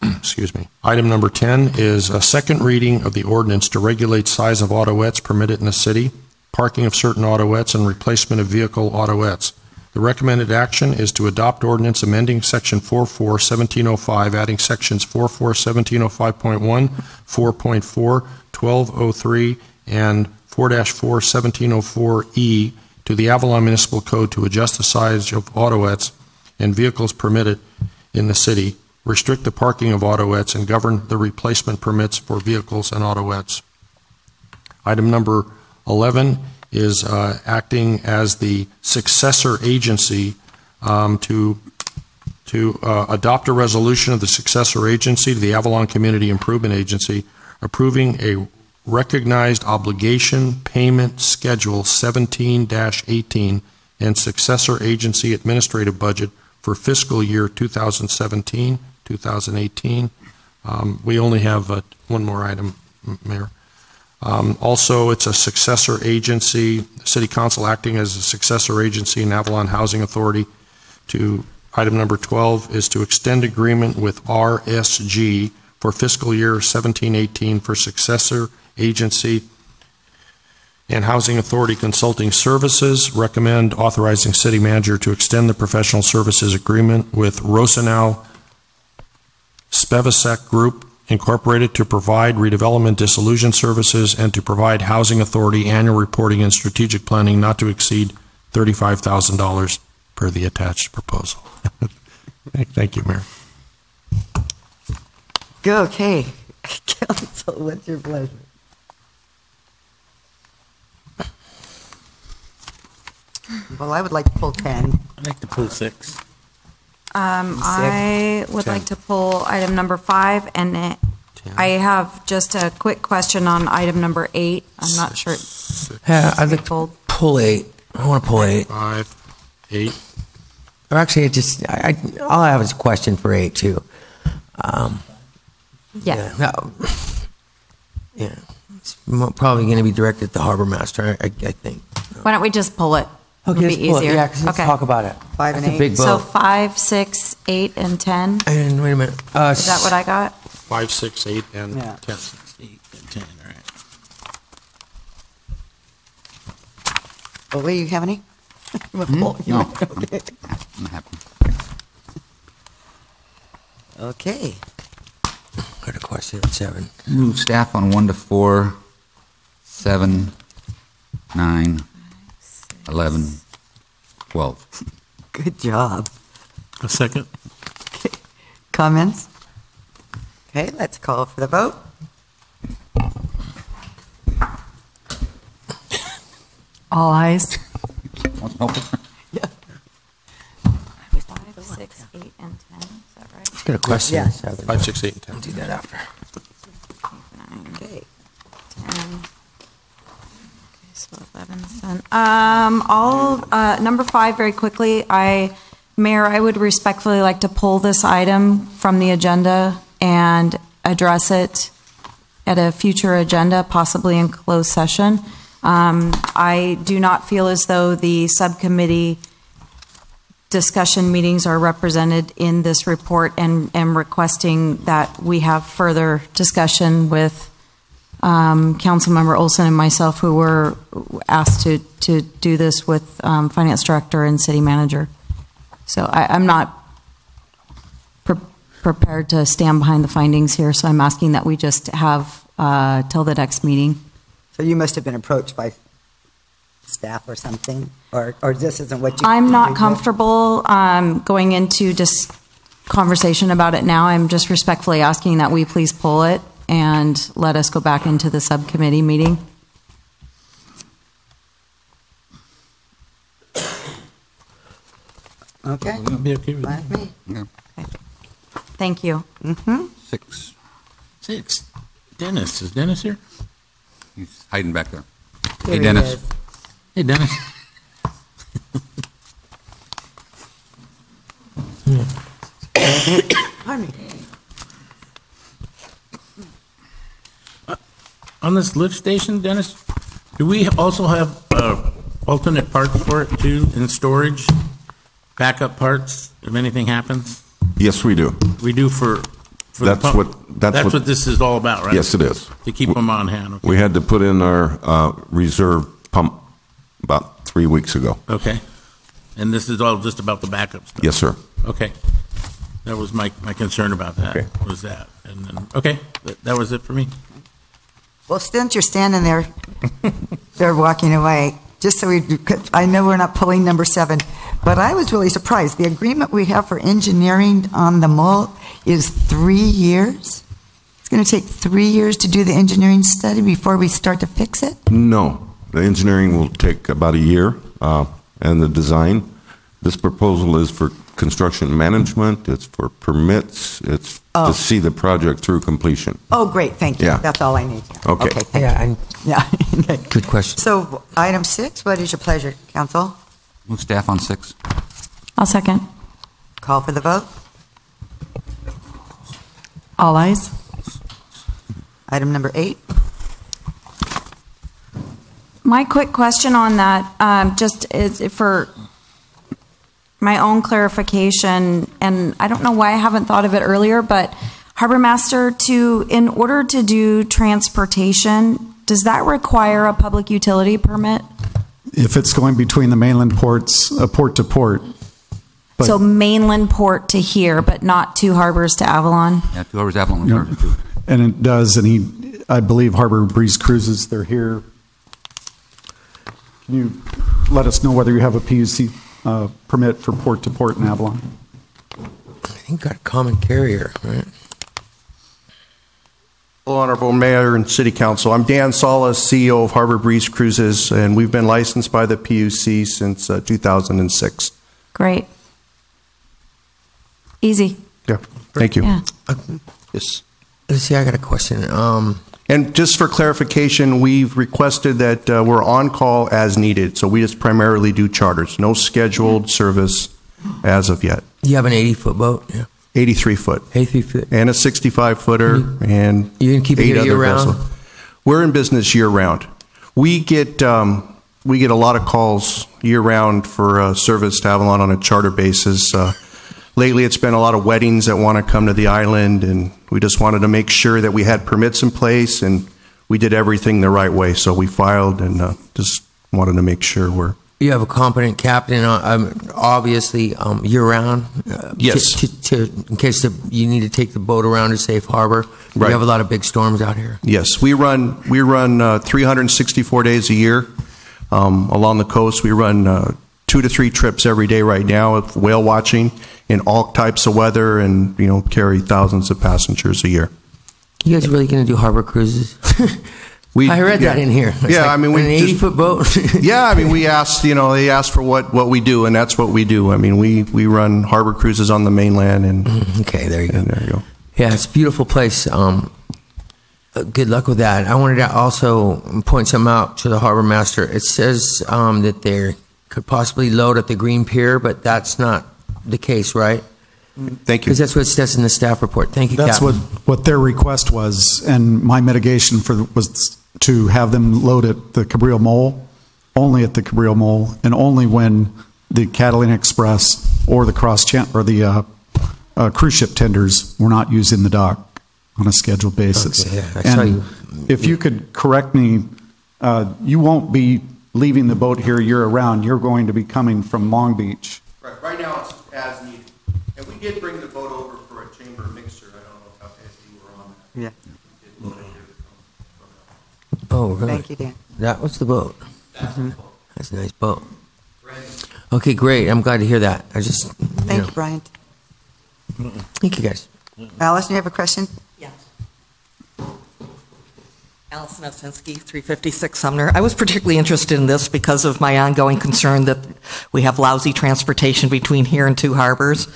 Excuse me. Item number 10 is a second reading of the ordinance to regulate size of autoettes permitted in the city. parking of certain autoettes, and replacement of vehicle autoettes. The recommended action is to adopt ordinance amending Section 44-1705, adding Sections 44-1705.1, 4.4, 1203, and 4-4-1704E to the Avalon Municipal Code to adjust the size of autoettes and vehicles permitted in the city, restrict the parking of autoettes, and govern the replacement permits for vehicles and autoettes. Item number 11 is acting as the successor agency to adopt a resolution of the successor agency to the Avalon Community Improvement Agency, approving a recognized obligation payment schedule 17-18 and successor agency administrative budget for fiscal year 2017-2018. We only have one more item, Mayor. Also, it's a successor agency, City Council acting as a successor agency in Avalon Housing Authority. To item number 12 is to extend agreement with RSG for fiscal year 17-18 for successor agency and Housing Authority consulting services. Recommend authorizing city manager to extend the professional services agreement with Rosenau Spevacek Group Incorporated to provide redevelopment dissolution services and to provide Housing Authority annual reporting and strategic planning not to exceed $35,000 per the attached proposal. Thank you, Mayor. Okay. Council, what's your pleasure? Well, I would like to pull 10. I'd like to pull 6. I would 10. like to pull item number 5, and I have just a quick question on item number 8. I'm not sure. Yeah, I'd like to pull 8. I want to pull 8. 5, 8. Or actually, all I have is a question for 8 too. Yeah. It's probably going to be directed at the harbor master, I think. Why don't we just pull it? Okay, It'll let's be pull it. easier. Yeah, 'cause let's talk about it. 5 and That's a 8. big So vote. 5, 6, 8, and 10. And wait a minute. Is that what I got? 5, 6, 8, and 10. 6, 8, and 10, all right. Well, Lee, you have any? No, Okay. I'm happy. Okay. Got a question at 7. Move staff on 1 to 4, 7, 9, 11, 12. Good job. A second. Okay. Comments? Okay, let's call for the vote. All ayes. Yeah. 5, 6, 8, and 10. Is that right? Let's get a question Yeah. at 7. 5, 6, 8, and 10. I'll do that after. 10. Okay. Okay, so 11, 10. Number 5, very quickly. Mayor, I would respectfully like to pull this item from the agenda and address it at a future agenda, possibly in closed session. I do not feel as though the subcommittee discussion meetings are represented in this report, and am requesting that we have further discussion with Councilmember Olson and myself, who were asked to do this with Finance Director and City Manager. So I'm not prepared to stand behind the findings here, so I'm asking that we just have till the next meeting. So you must have been approached by staff or something, or this isn't what you... I'm not comfortable going into just conversation about it now. I'm just respectfully asking that we please pull it and let us go back into the subcommittee meeting. Okay. It'll be okay with Like me. Yeah. Thank you. 6. 6. Dennis, is Dennis here? He's hiding back there. Here Hey, he Dennis. is. Hey, Dennis. Pardon me. On this lift station, Dennis, do we also have alternate parts for it too, in storage? Backup parts, if anything happens? Yes, we do. We do for the That's pump? what what this is all about, right? Yes, it is. To keep them on hand. Okay. We had to put in our reserve pump about 3 weeks ago. Okay. And this is all just about the backup stuff? Yes, sir. Okay. That was my concern about that, was that. And then, okay, that was it for me. Well, since you're standing there, they're walking away, just so I know we're not pulling number 7, but I was really surprised. The agreement we have for engineering on the mole is 3 years? It's going to take 3 years to do the engineering study before we start to fix it? No, the engineering will take about a year, and the design. This proposal is for construction management, it's for permits, it's to see the project through completion. Oh, great, thank you. Yeah. That's all I need. Okay. Thank you. Yeah. Good question. So, item 6, what is your pleasure, council? Move staff on 6. I'll second. Call for the vote. All ayes. Item number 8. My quick question on that, just is for my own clarification, and I don't know why I haven't thought of it earlier, but Harbor Master, in order to do transportation, does that require a public utility permit? If it's going between the mainland ports, port to port. But, So mainland port to here, but not 2 harbors to Avalon? Yeah, 2 harbors Avalon. you know, and it does, and I believe Harbor Breeze Cruises, they're here. Can you let us know whether you have a PUC permit for port to port in Avalon? I think got a common carrier, right? Hello, Honorable Mayor and City Council. I'm Dan Salas, CEO of Harbor Breeze Cruises, and we've been licensed by the PUC since 2006. Great. Easy. Yeah, thank you. Yeah. Yes. Let's see, I got a question. And just for clarification, we've requested that we're on call as needed, so we just primarily do charters, no scheduled service as of yet. You have an 80-foot boat? Yeah. 83 foot. 83 foot. And a 65-footer, and you can keep it 8 here other year-round? vessels. We're in business year-round. We get a lot of calls year-round for service to Avalon on a charter basis. Lately, it's been a lot of weddings that want to come to the island, and we just wanted to make sure that we had permits in place, and we did everything the right way. So we filed and just wanted to make sure we're... You have a competent captain, obviously, year-round? Yes. In case you need to take the boat around to safe harbor? Right. You have a lot of big storms out here. Yes, we run 364 days a year along the coast. We run 2 to 3 trips every day right now of whale watching in all types of weather, and carry thousands of passengers a year. You guys really going to do harbor cruises? I read that in here. It's yeah, like I mean, an 80-foot boat. Yeah, I mean, we asked. They asked for what we do, and that's what we do. I mean, we run harbor cruises on the mainland, and okay, there you go. There you go. Yeah, it's a beautiful place. Good luck with that. I wanted to also point something out to the harbor master. It says that they could possibly load at the Green Pier, but that's not the case, right? Thank you. Because that's what it says in the staff report. Thank you, That's Captain. what their request was, and my mitigation was to have them load at the Cabrillo Mole, only at the Cabrillo Mole, and only when the Catalina Express or the cruise ship tenders were not using the dock on a scheduled basis. Okay, yeah, I saw you. If you could correct me, you won't be leaving the boat here year-round. You're going to be coming from Long Beach. Right now, it's as needed, and we did bring the boat over for a chamber mixer. I don't know if you were on that. Yeah. Oh, really? Thank you, Dan. That was the boat. That's a nice boat. Okay, great. I'm glad to hear that. Thank you, Brian. Thank you, guys. Allison, you have a question? Yes. Allison Ovsinski, 356 Sumner. I was particularly interested in this because of my ongoing concern that we have lousy transportation between here and 2 harbors.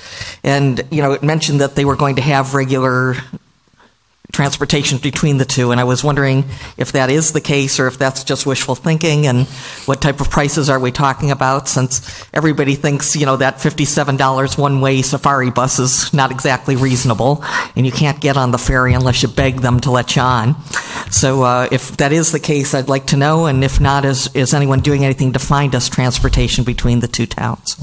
And, it mentioned that they were going to have regular transportation between the 2, and I was wondering if that is the case or if that's just wishful thinking, and what type of prices are we talking about, since everybody thinks, that $57 one-way safari bus is not exactly reasonable, and you can't get on the ferry unless you beg them to let you on. So if that is the case, I'd like to know, and if not, is anyone doing anything to find us transportation between the 2 towns?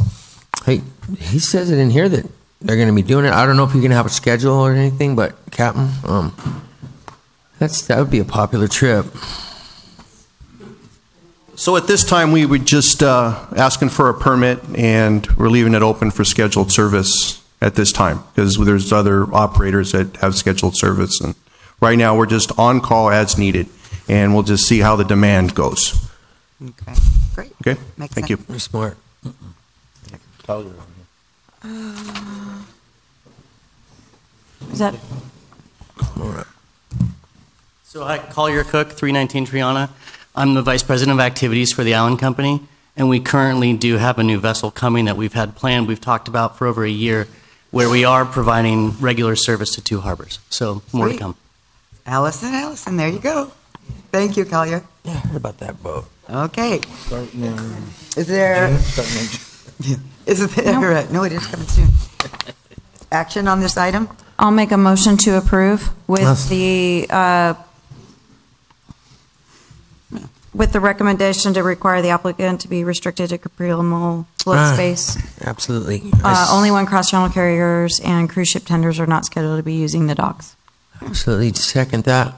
Hey, he says it in here that they're going to be doing it. I don't know if you're going to have a schedule or anything, but Captain, that would be a popular trip. So at this time, we would just asking for a permit, and we're leaving it open for scheduled service at this time, because there's other operators that have scheduled service. And right now, we're just on call as needed, and we'll just see how the demand goes. Okay, great. Okay, Makes thank sense. you. You're smart. Is that? So hi, Collier Cook, 319 Triana. I'm the Vice President of Activities for the Allen Company, and we currently do have a new vessel coming that we've had planned, we've talked about for over a year, where we are providing regular service to 2 harbors. So more to Sweet. come. Allison, there you go. Thank you, Collier. Yeah, I heard about that boat. Okay. Is there? No, it is coming soon. Action on this item? I'll make a motion to approve with the recommendation to require the applicant to be restricted to Caprile Mall float space. Absolutely. Only when cross-channel carriers and cruise ship tenders are not scheduled to be using the docks. Absolutely. Second that.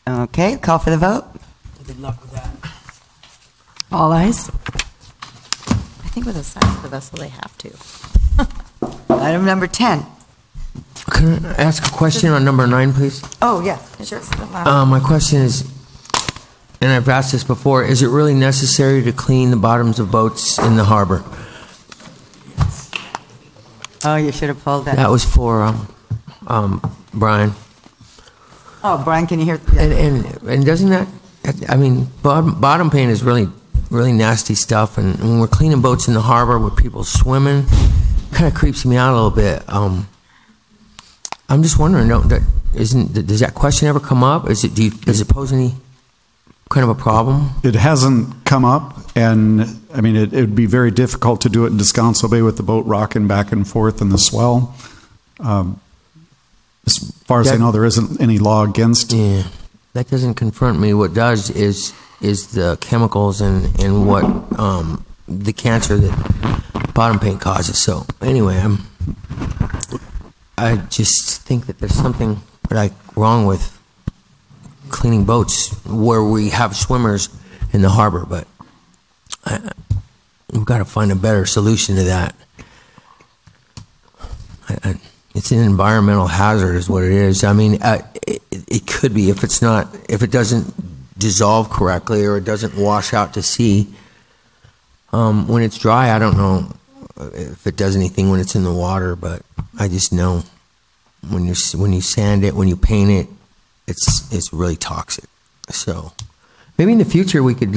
Okay, call for the vote. Good luck with that. All ayes. I think with the size of the vessel, they have to. Item number 10. Can I ask a question on number 9, please? Oh, yeah, sure. My question is, and I've asked this before, is it really necessary to clean the bottoms of boats in the harbor? Oh, you should have pulled that. That was for Brian. Oh, Brian, can you hear? And doesn't that, I mean, bottom paint is really nasty stuff, and when we're cleaning boats in the harbor with people swimming, it kind of creeps me out a little bit. I'm just wondering, does that question ever come up? Does it pose any kind of a problem? It hasn't come up, and I mean, it would be very difficult to do it in Descanso Bay with the boat rocking back and forth in the swell. As far as I know, there isn't any law against. Yeah, that doesn't confront me. What does is the chemicals and what the cancer that bottom paint causes. So anyway, I just think that there's something wrong with cleaning boats where we have swimmers in the harbor, but we've got to find a better solution to that. It's an environmental hazard is what it is. I mean, it could be if it doesn't dissolve correctly or it doesn't wash out to sea. When it's dry, I don't know if it does anything when it's in the water, but I just know when you sand it, when you paint it, it's really toxic. So maybe in the future we could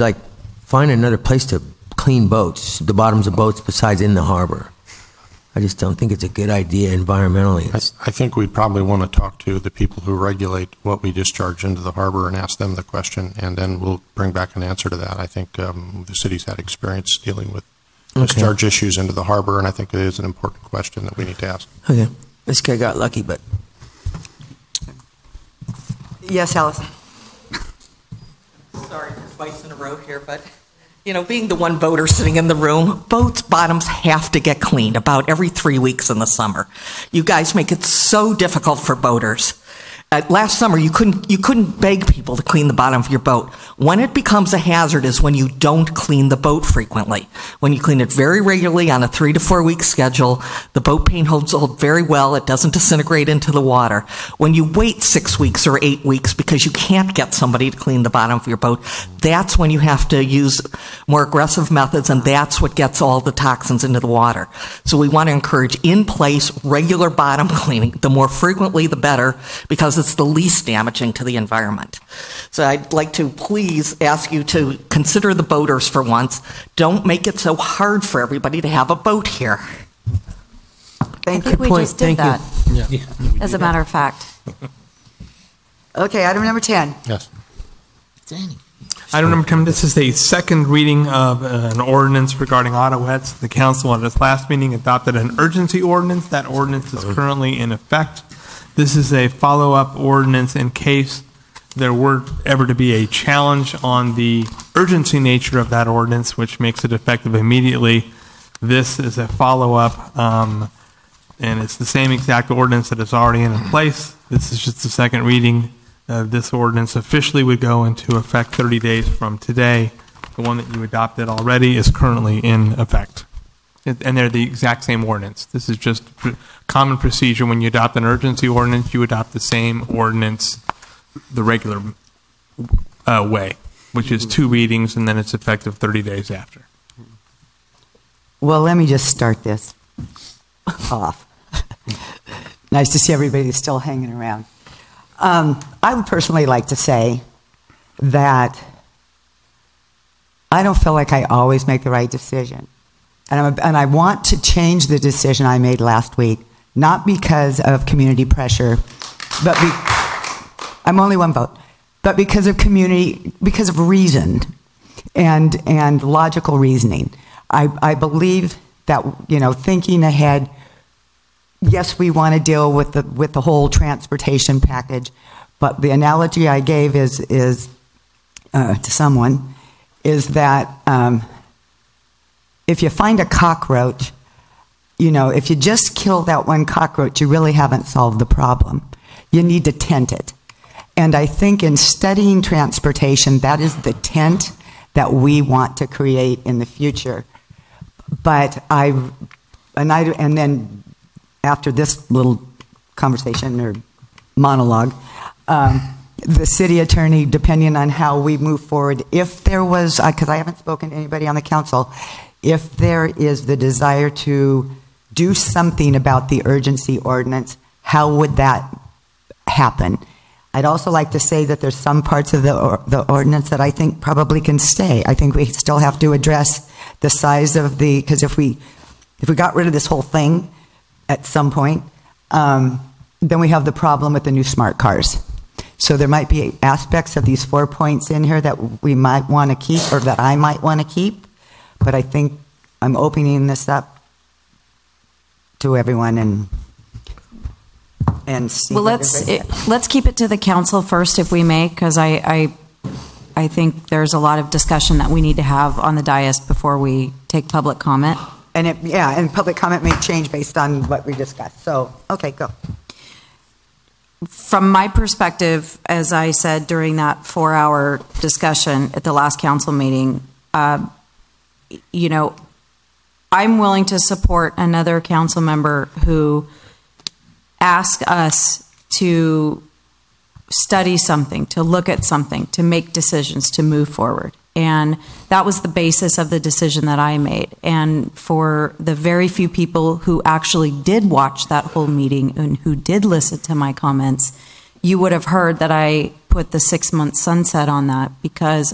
find another place to clean boats, the bottoms of boats besides in the harbor. I just don't think it's a good idea environmentally. I think we'd probably want to talk to the people who regulate what we discharge into the harbor and ask them the question, and then we'll bring back an answer to that. I think the city's had experience dealing with discharge issues into the harbor, and I think it is an important question that we need to ask. Okay. This guy got lucky, but... Yes, Allison. Sorry for twice in a row here, but, being the one boater sitting in the room, boats' bottoms have to get cleaned about every 3 weeks in the summer. You guys make it so difficult for boaters. Last summer, you couldn't beg people to clean the bottom of your boat. When it becomes a hazard is when you don't clean the boat frequently. When you clean it very regularly on a 3 to 4 week schedule, the boat paint holds very well. It doesn't disintegrate into the water. When you wait 6 weeks or 8 weeks because you can't get somebody to clean the bottom of your boat, that's when you have to use more aggressive methods, and that's what gets all the toxins into the water. So we want to encourage in-place, regular bottom cleaning. The more frequently, the better, because it's the least damaging to the environment. So I'd like to please ask you to consider the boaters for once. Don't make it so hard for everybody to have a boat here. Thank I think we just did that, as a matter of fact. Okay, item number 10. Yes. Item number 10, this is a second reading of an ordinance regarding autoettes. The council at its last meeting adopted an urgency ordinance. That ordinance is currently in effect. This is a follow-up ordinance in case there were ever to be a challenge on the urgency nature of that ordinance, which makes it effective immediately. This is a follow-up, and it's the same exact ordinance that is already in place. This is just the second reading. This ordinance officially would go into effect 30 days from today. The one that you adopted already is currently in effect. And they're the exact same ordinance. This is just common procedure. When you adopt an urgency ordinance, you adopt the same ordinance the regular way, which is 2 readings, and then it's effective 30 days after. Well, let me just start this off. Nice to see everybody still hanging around. I would personally like to say that I don't feel like I always make the right decision. And I want to change the decision I made last week, not because of community pressure, but I'm only one vote, but because of reason and logical reasoning. I believe that, thinking ahead, yes, we want to deal with the whole transportation package, but the analogy I gave is to someone is that if you find a cockroach, if you just kill that one cockroach, you really haven't solved the problem. You need to tent it. And I think in studying transportation, that is the tent that we want to create in the future. But and then after this little conversation or monologue, the city attorney, depending on how we move forward, if there was, because I haven't spoken to anybody on the council, if there is the desire to do something about the urgency ordinance, how would that happen? I'd also like to say that there's some parts of the ordinance that I think probably can stay. I think we still have to address the size of because if we got rid of this whole thing at some point, then we have the problem with the new smart cars. So there might be aspects of these 4 points in here that we might want to keep, or that I might want to keep, but I think I'm opening this up to everyone and see. Well, let's keep it to the council first, if we may, because I think there's a lot of discussion that we need to have on the dais before we take public comment. And public comment may change based on what we discussed. So, okay, go. From my perspective, as I said during that 4-hour discussion at the last council meeting, I'm willing to support another council member who asks us to study something, to look at something, to make decisions, to move forward. And that was the basis of the decision that I made. And for the very few people who actually did watch that whole meeting and who did listen to my comments, you would have heard that I put the 6-month sunset on that, because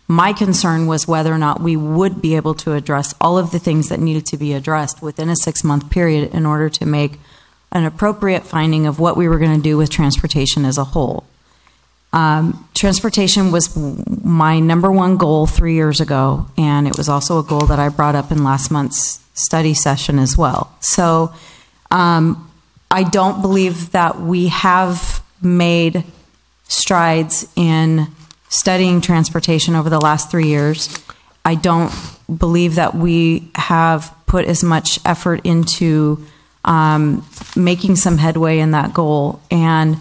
my concern was whether or not we would be able to address all of the things that needed to be addressed within a 6-month period in order to make an appropriate finding of what we were going to do with transportation as a whole. Transportation was my number one goal 3 years ago, and it was also a goal that I brought up in last month's study session as well. So I don't believe that we have made strides in studying transportation over the last 3 years. I don't believe that we have put as much effort into making some headway in that goal. And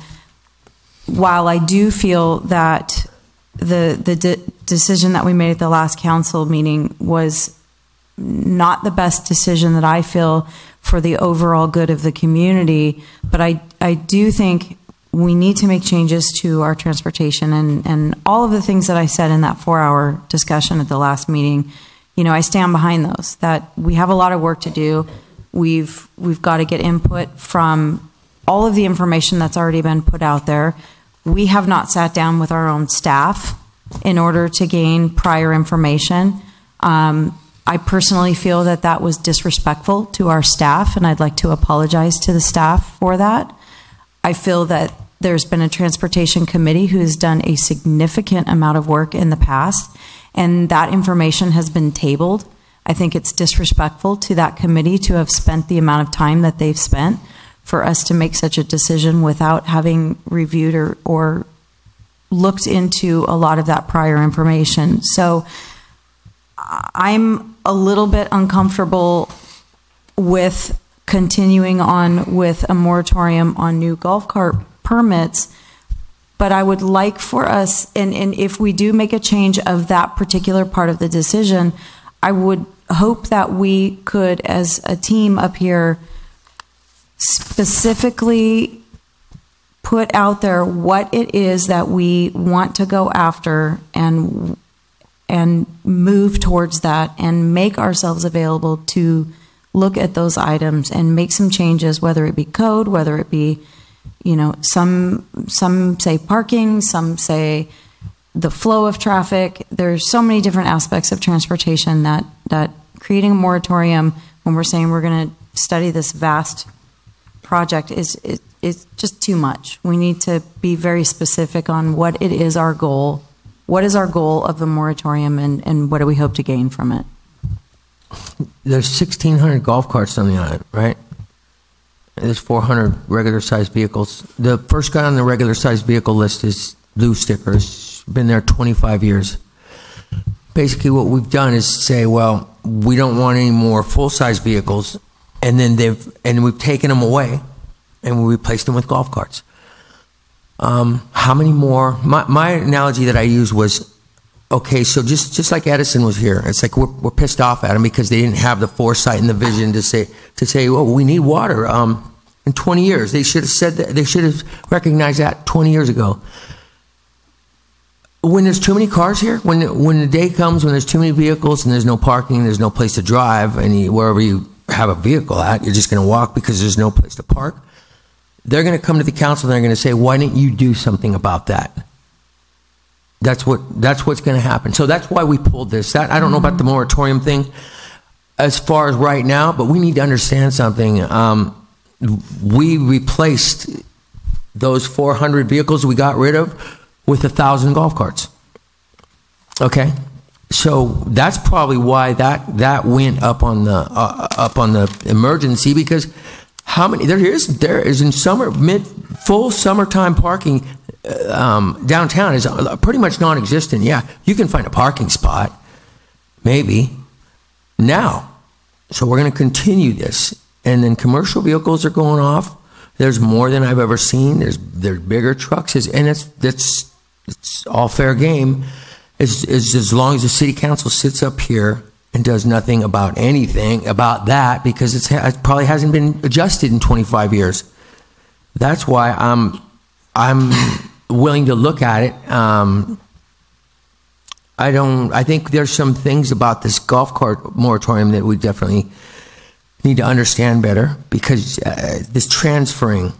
while I do feel that the decision that we made at the last council meeting was not the best decision that I feel for the overall good of the community, but I do think we need to make changes to our transportation, and all of the things that I said in that 4-hour discussion at the last meeting, I stand behind those, that we have a lot of work to do. We've got to get input from all of the information that's already been put out there. We have not sat down with our own staff in order to gain prior information. I personally feel that that was disrespectful to our staff, and I'd like to apologize to the staff for that. I feel that there's been a transportation committee who has done a significant amount of work in the past, and that information has been tabled. I think it's disrespectful to that committee to have spent the amount of time that they've spent for us to make such a decision without having reviewed or looked into a lot of that prior information. So I'm a little bit uncomfortable with continuing on with a moratorium on new golf cart permits But I would like for us, and if we do make a change of that particular part of the decision, I would hope that we could, as a team up here, specifically put out there what it is that we want to go after and move towards that and make ourselves available to look at those items and make some changes, whether it be code, whether it be, some say parking, some say the flow of traffic. There's so many different aspects of transportation that creating a moratorium when we're saying we're going to study this vast project is just too much. We need to be very specific on what it is our goal. What is our goal of the moratorium, and what do we hope to gain from it? There's 1,600 golf carts on the island, right? There's 400 regular-sized vehicles. The first guy on the regular-sized vehicle list is Blue Stickers. Been there 25 years. Basically, what we've done is say, well, we don't want any more full-size vehicles, and then we've taken them away, and we replaced them with golf carts. How many more? My analogy that I used was, okay, so just like Edison was here, it's like we're pissed off at him because they didn't have the foresight and the vision to say, well, we need water. In 20 years, they should have said that. They should have recognized that 20 years ago. When there's too many cars here, when the day comes when there's too many vehicles and there's no parking, there's no place to drive, and wherever you have a vehicle at, you're just going to walk because there's no place to park. They're going to come to the council and they're going to say, why didn't you do something about that? That's what's going to happen. So that's why we pulled this. I don't know about the moratorium thing as far as right now, but we need to understand something. We replaced those 400 vehicles we got rid of with 1,000 golf carts. Okay, so that's probably why that went up on the emergency, because how many there is in summer full summertime parking downtown is pretty much non-existent. Yeah, you can find a parking spot, maybe now. So we're going to continue this, and then commercial vehicles are going off. There's more than I've ever seen. There's bigger trucks, and it's all fair game. As long as the city council sits up here and does nothing about anything about that, because it probably hasn't been adjusted in 25 years. That's why I'm willing to look at it. I think there's some things about this golf cart moratorium that we definitely need to understand better, because this transferring,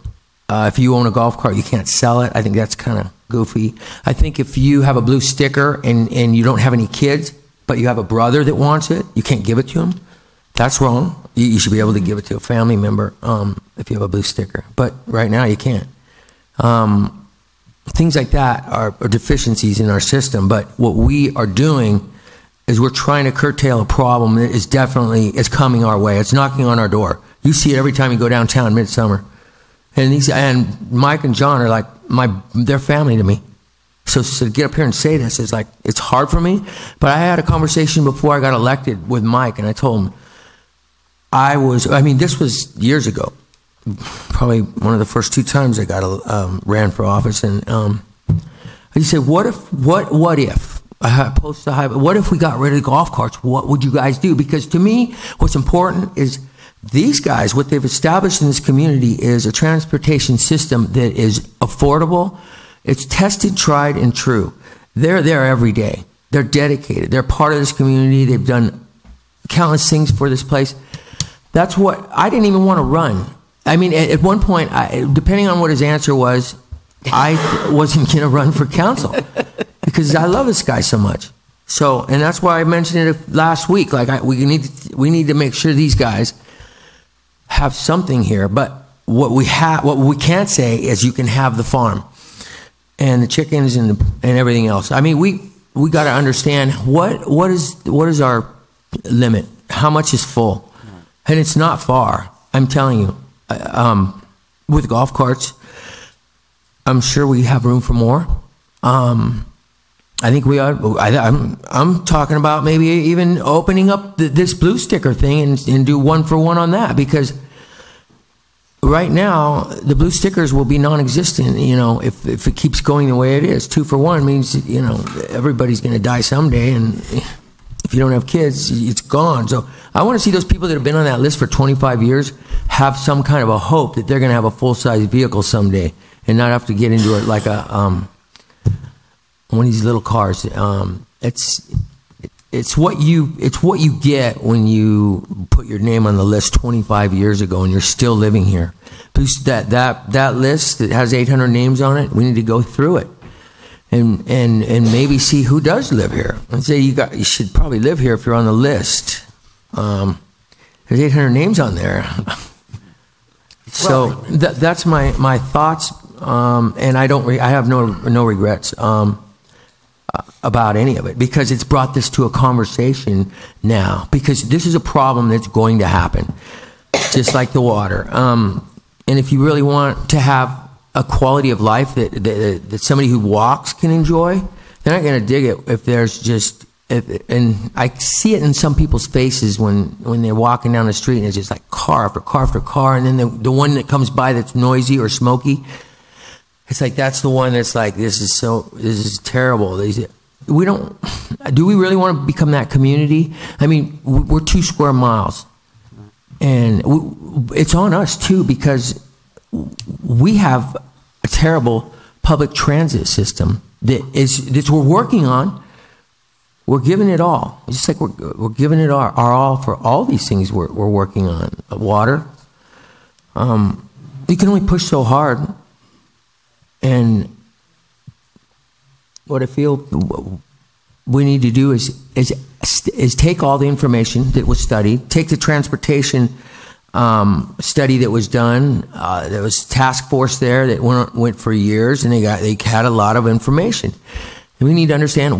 if you own a golf cart, you can't sell it. I think that's kind of goofy. I think if you have a blue sticker and you don't have any kids, but you have a brother that wants it, you can't give it to him. That's wrong. You should be able to give it to a family member if you have a blue sticker. But right now you can't. Things like that are deficiencies in our system. But what we are doing is we're trying to curtail a problem that is coming our way. It's knocking on our door. You see it every time you go downtown midsummer. And Mike and John are like they're family to me. So to get up here and say this is like, it's hard for me. But I had a conversation before I got elected with Mike, and I told him this was years ago, probably one of the first 2 times I got ran for office, and he said, what if I posted what if we got rid of the golf carts? What would you guys do? Because to me, what's important is these guys, what they've established in this community is a transportation system that is affordable. It's tested, tried, and true. They're there every day. They're dedicated. They're part of this community. They've done countless things for this place. That's what I didn't even want to run. I mean, at one point, depending on what his answer was, I wasn't going to run for council because I love this guy so much. So, and that's why I mentioned it last week. Like, we need to make sure these guys have something here. But what we can't say is you can have the farm and the chickens and everything else. I mean, we got to understand what is our limit? How much is full? And it's not far. I'm telling you. With golf carts, I'm sure we have room for more. I think we are. I'm talking about maybe even opening up this blue sticker thing and do 1 for 1 on that, because right now, the blue stickers will be non-existent, if it keeps going the way it is. 2 for 1 means, everybody's going to die someday, and if you don't have kids, it's gone. So I want to see those people that have been on that list for 25 years have some kind of a hope that they're going to have a full-size vehicle someday and not have to get into it like one of these little cars. It's what you get when you put your name on the list 25 years ago and you're still living here. Please, that list that has 800 names on it, we need to go through it and maybe see who does live here and say you should probably live here if you're on the list. There's 800 names on there. So that's my thoughts, and I have no regrets about any of it, because it's brought this to a conversation now, because this is a problem that's going to happen, just like the water. And if you really want to have a quality of life that somebody who walks can enjoy, they're not going to dig it if there's just, and I see it in some people's faces when they're walking down the street and it's just like car after car after car, and then the one that comes by that's noisy or smoky, it's like that's the one that's like, this is terrible. Do we really want to become that community? I mean, we're 2 square miles, and it's on us too, because we have a terrible public transit system that we're working on. We're giving it all. It's just like we're giving it our all for all these things we're working on. Water. You can only push so hard. And what I feel we need to do is take all the information that was studied, take the transportation study that was done. There was a task force there that went for years, and they had a lot of information. And we need to understand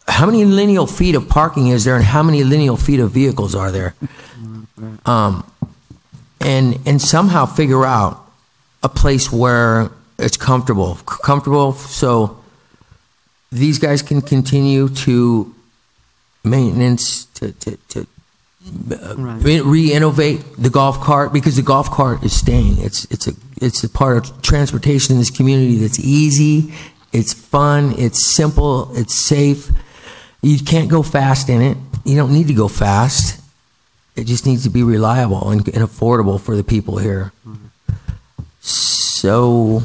how many lineal feet of parking is there, and how many lineal feet of vehicles are there, and somehow figure out a place where it's comfortable so these guys can continue to maintenance, to re-innovate the golf cart, because the golf cart is staying. It's a part of transportation in this community that's easy, it's fun, it's simple, it's safe. You can't go fast in it. You don't need to go fast. It just needs to be reliable and affordable for the people here. So,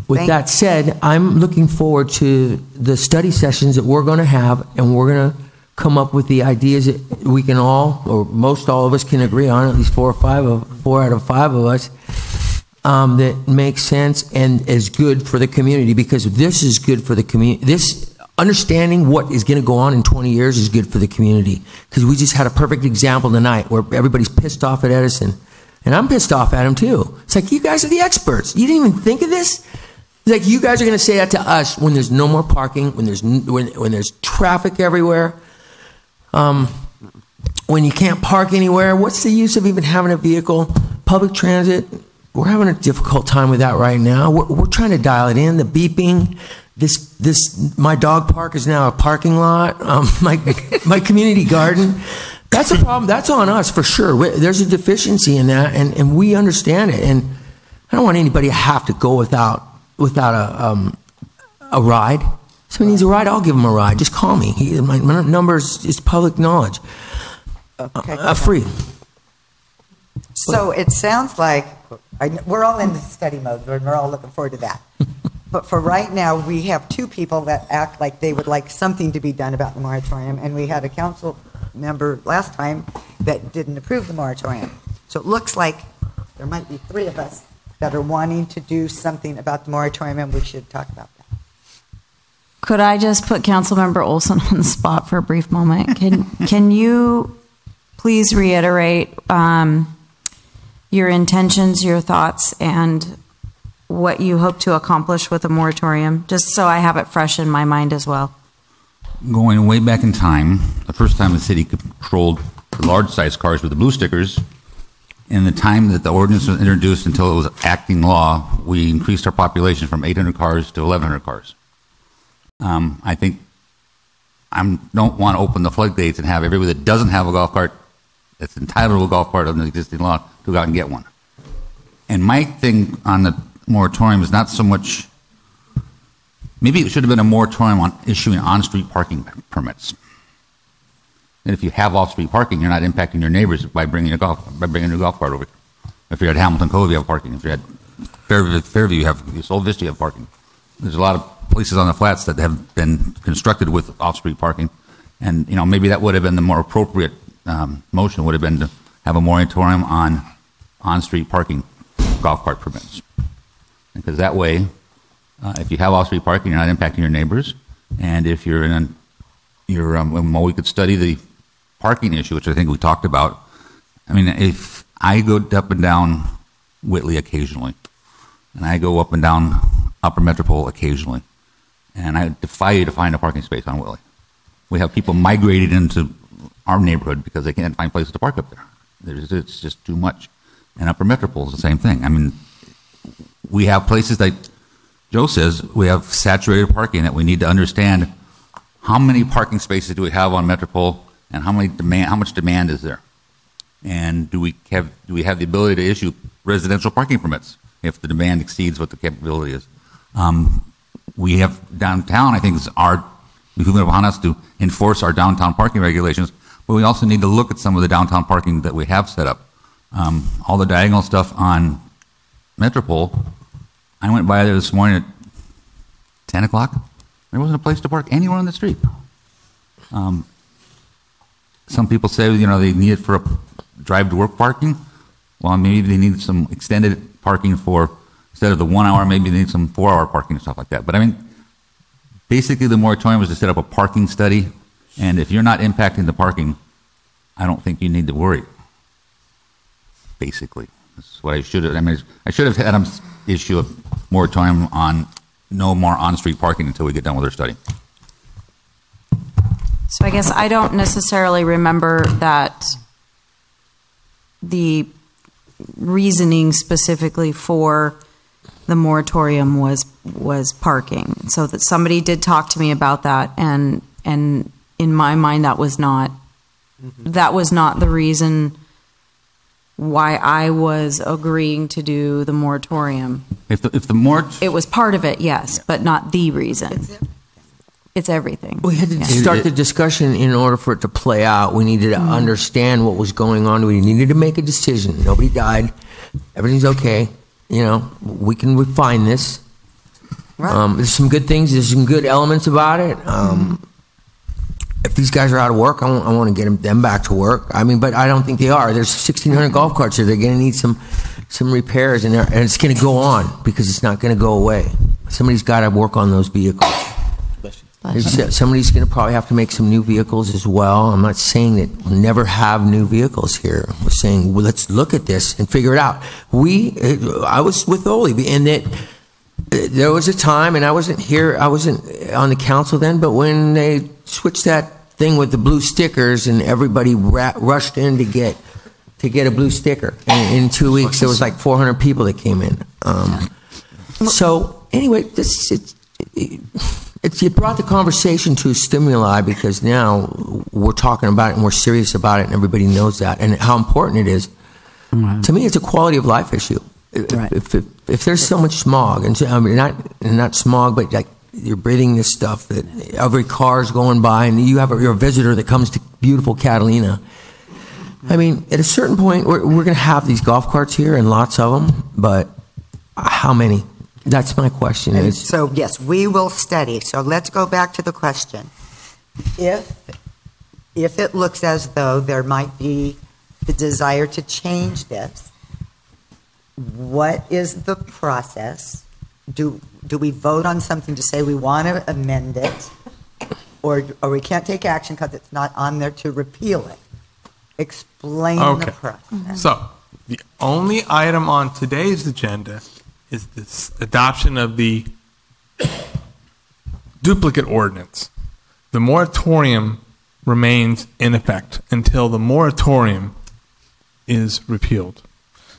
with that said, I'm looking forward to the study sessions that we're going to have, and we're going to come up with the ideas that we can all, or most all of us can agree on, at least 4 out of 5 of us, that makes sense and is good for the community, because this is good for the community. This understanding what is going to go on in 20 years is good for the community, because we just had a perfect example tonight where everybody's pissed off at Edison. And I'm pissed off at him too. It's like, you guys are the experts. You didn't even think of this? It's like, you guys are going to say that to us when there's no more parking, when there's traffic everywhere, when you can't park anywhere. What's the use of even having a vehicle? Public transit, we're having a difficult time with that right now. We're trying to dial it in. The beeping, my dog park is now a parking lot. My community garden. That's a problem. That's on us for sure. There's a deficiency in that, and we understand it. And I don't want anybody to have to go without a ride. If somebody needs a ride, I'll give them a ride. Just call me. My number is public knowledge. Okay. Free. So it sounds like we're all in the study mode, and we're all looking forward to that. But for right now, we have 2 people that act like they would like something to be done about the moratorium, and we had a council member last time that didn't approve the moratorium. So it looks like there might be 3 of us that are wanting to do something about the moratorium, and we should talk about that. Could I just put Councilmember Olson on the spot for a brief moment? Can you please reiterate your intentions, your thoughts, and what you hope to accomplish with the moratorium, just so I have it fresh in my mind as well? Going way back in time, the first time the city controlled the large-sized cars with the blue stickers, in the time that the ordinance was introduced until it was acting law, we increased our population from 800 cars to 1,100 cars. I think I don't want to open the floodgates and have everybody that doesn't have a golf cart that's entitled to a golf cart under the existing law to go out and get one. And my thing on the moratorium is not so much, maybe it should have been a moratorium on issuing on-street parking permits. And if you have off-street parking, you're not impacting your neighbors by bringing a new golf cart over here. If you're at Hamilton Cove, you have parking. If you're at Fairview, you have Sol Vista, you have parking. There's a lot of places on the flats that have been constructed with off-street parking. And, you know, maybe that would have been the more appropriate motion, would have been to have a moratorium on on-street parking golf cart permits. Because that way, if you have off-street parking, you're not impacting your neighbors. And if you're in well, we could study the parking issue, which I think we talked about. I mean, if I go up and down Whitley occasionally, and I go up and down Upper Metropole occasionally, and I defy you to find a parking space on Whitley. We have people migrated into our neighborhood because they can't find places to park up there. It's just too much. And Upper Metropole is the same thing. I mean, we have places like Joe says, we have saturated parking that we need to understand how many parking spaces do we have on Metropole and how much demand is there? And do we have the ability to issue residential parking permits if the demand exceeds what the capability is? We have downtown, I think, is behooving upon us to enforce our downtown parking regulations, but we also need to look at some of the downtown parking that we have set up. All the diagonal stuff on Metropole, I went by there this morning at 10 o'clock. There wasn't a place to park anywhere on the street. Some people say, you know, they need it for a drive-to-work parking. Well, maybe they need some extended parking for, instead of the 1 hour, maybe they need some 4 hour parking and stuff like that. But I mean, basically the moratorium was to set up a parking study, and if you're not impacting the parking, I don't think you need to worry. Basically, that's what I should have. I mean, I should have had them issue a moratorium on no more on-street parking until we get done with our study. So I guess I don't necessarily remember that the reasoning specifically for the moratorium was parking. So that somebody did talk to me about that, and in my mind that was not the reason why I was agreeing to do the moratorium. It was part of it, yes, but not the reason. It's everything. We had to start the discussion in order for it to play out. We needed to understand what was going on. We needed to make a decision. Nobody died. Everything's okay. You know, we can refine this. Right. There's some good things. There's some good elements about it. If these guys are out of work, I want to get them back to work. I mean, but I don't think they are. There's 1,600 golf carts here. They're going to need some repairs, and it's going to go on because it's not going to go away. Somebody's got to work on those vehicles. Somebody's going to probably have to make some new vehicles as well. I'm not saying that we'll never have new vehicles here. We're saying, well, let's look at this and figure it out. I was with Oli, and that there was a time, and I wasn't here, I wasn't on the council then, but when they switched that thing with the blue stickers and everybody rushed in to get a blue sticker. And in 2 weeks, there was like 400 people that came in. So anyway, it brought the conversation to a stimuli because now we're talking about it and we're serious about it and everybody knows that and how important it is. To me, it's a quality of life issue. Right. If there's so much smog, and I mean not smog, but like you're breathing this stuff that every car's going by, and you're a visitor that comes to beautiful Catalina. I mean, at a certain point, we're going to have these golf carts here and lots of them, but how many? That's my question. So yes, we will study. So let's go back to the question. If it looks as though there might be the desire to change this, what is the process? Do we vote on something to say we want to amend it, or we can't take action because it's not on there to repeal it? Explain the process. So the only item on today's agenda is this adoption of the duplicate ordinance. The moratorium remains in effect until the moratorium is repealed.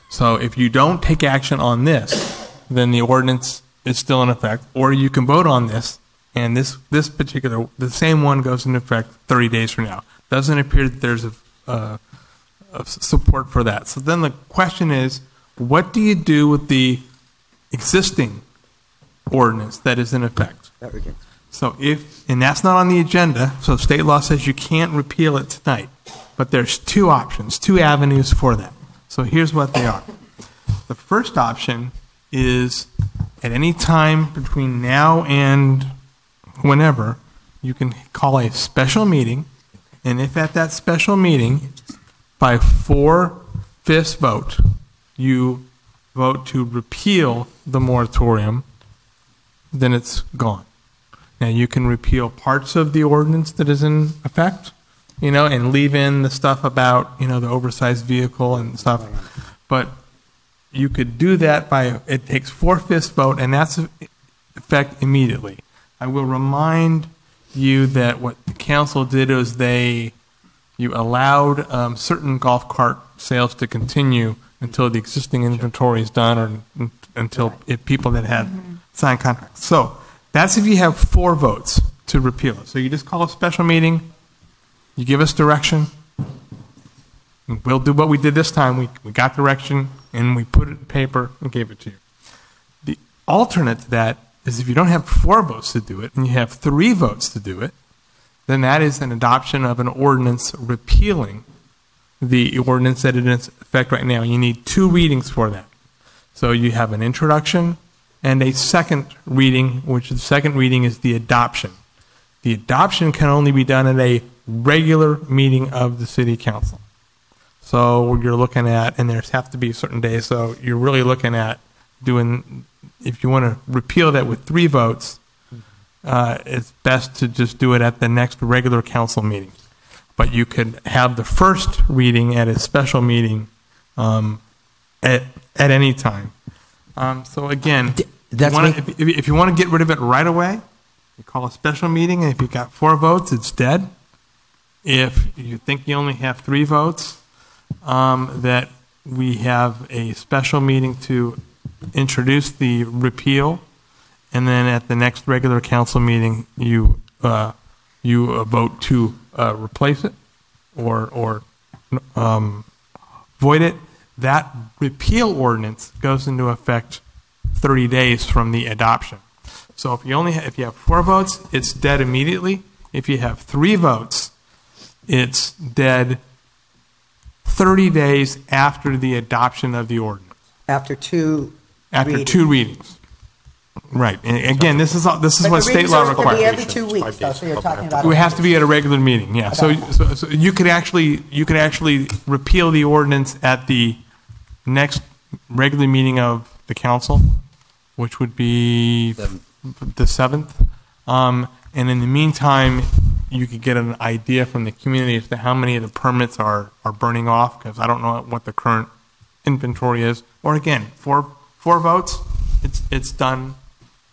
So if you don't take action on this, then the ordinance is still in effect, or you can vote on this, and the same one goes into effect 30 days from now. Doesn't appear that there's a support for that. So then the question is, What do you do with the existing ordinance that is in effect? So and that's not on the agenda, so state law says you can't repeal it tonight. But there's two options, two avenues for that. So here's what they are. The first option is at any time between now and whenever, you can call a special meeting, and if at that special meeting, by 4/5 vote, you vote to repeal the moratorium, then it's gone. Now, you can repeal parts of the ordinance that is in effect, and leave in the stuff about, the oversized vehicle and stuff. But you could do that it takes 4/5 vote, and that's effect immediately. I will remind you that what the council did is you allowed certain golf cart sales to continue until the existing inventory is done, or until people that had signed contracts. So that's if you have 4 votes to repeal it. So you just call a special meeting, you give us direction, and we'll do what we did this time. We got direction, and we put it in paper and gave it to you. The alternate to that is if you don't have 4 votes to do it, and you have 3 votes to do it, then that is an adoption of an ordinance repealing the ordinance that is in effect right now. You need 2 readings for that. So you have an introduction and a second reading, which the second reading is the adoption. The adoption can only be done at a regular meeting of the city council. So you're looking at, and there's have to be certain days, so you're really looking at doing, if you want to repeal that with 3 votes, it's best to just do it at the next regular council meeting. But you could have the first reading at a special meeting at any time. So again, if you want to get rid of it right away, you call a special meeting, and if you've got 4 votes, it's dead. If you think you only have 3 votes, that we have a special meeting to introduce the repeal, and then at the next regular council meeting, you vote to replace it or void it. That repeal ordinance goes into effect 30 days from the adoption. So if you have 4 votes, it's dead immediately. If you have 3 votes, it's dead 30 days after the adoption of the ordinance. After 2 readings. Right. And again, this is what state law requires. But every 2 weeks, though, so you're talking about. It has to be at a regular meeting. Yeah. Okay. So you could actually repeal the ordinance at the next regular meeting of the council, which would be the 7th. And in the meantime, you could get an idea from the community as to how many of the permits are burning off, because I don't know what the current inventory is. Or again, 4 votes, it's done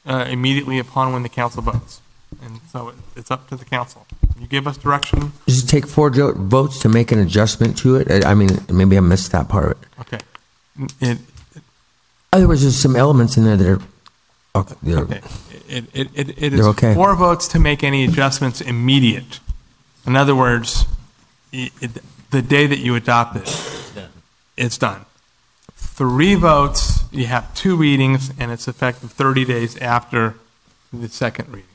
immediately upon when the council votes. And so it's up to the council. You give us direction. Does it take 4 votes to make an adjustment to it? I mean, maybe I missed that part of it. Okay. Otherwise, there's some elements in there that are okay. It is okay. 4 votes to make any adjustments immediate. In other words, the day that you adopt it, it's done. 3 votes, you have 2 readings, and it's effective 30 days after the second reading.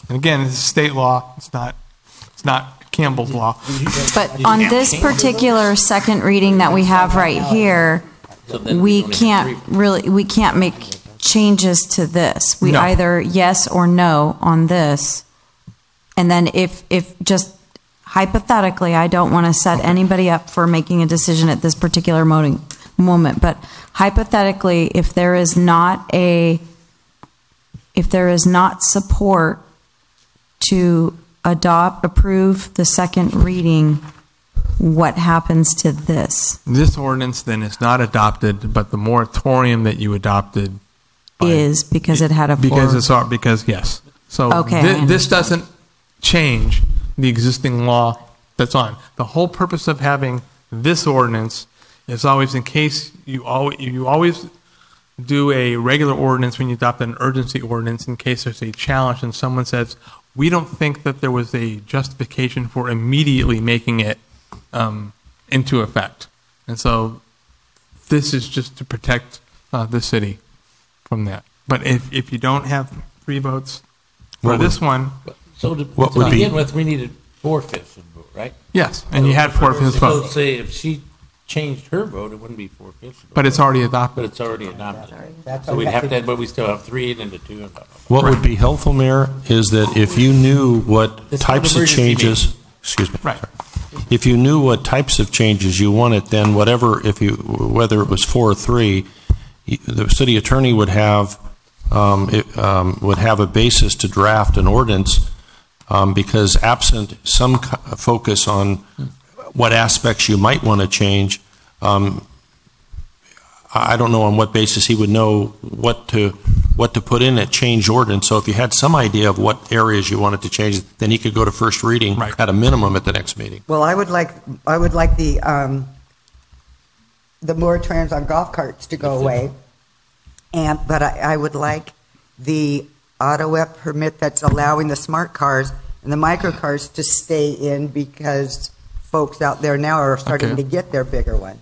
And again, this is state law. It's not Campbell's law. But on this particular second reading that we have right here, we can't make changes to this. We either yes or no on this. And then if just hypothetically, I don't want to set anybody up for making a decision at this particular moment, but hypothetically, if there is not support to approve the second reading, what happens to this? This ordinance then is not adopted, but the moratorium that you adopted is because it had a because yes. So okay, this doesn't change the existing law that's on. The whole purpose of having this ordinance is always in case you always do a regular ordinance when you adopt an urgency ordinance in case there's a challenge and someone says, we don't think that there was a justification for immediately making it into effect. And so This is just to protect the city from that. But if you don't have 3 votes for this one, So to What would be- begin with, we needed 4/5 of the vote, right? yes, and you had 4/5 So vote, say if she changed her vote, it wouldn't be 4/5. but it's already But adopted. it's already adopted. So we'd have to, but we still have 3 and then the 2 and blah, blah, What would be helpful, Mayor, is that if you knew what It's types not of emergency changes, excuse me. Right. If you knew what types of changes you wanted, then whatever, whether it was 4 or 3, the city attorney would have a basis to draft an ordinance, because absent some focus on what aspects you might want to change, I don't know on what basis he would know what to put in a change ordinance. So if you had some idea of what areas you wanted to change, then he could go to first reading at a minimum at the next meeting. Well, I would like the moratoriums on golf carts to go away, but I would like the Ottawa permit that's allowing the smart cars and the micro cars to stay in, because folks out there now are starting to get their bigger one.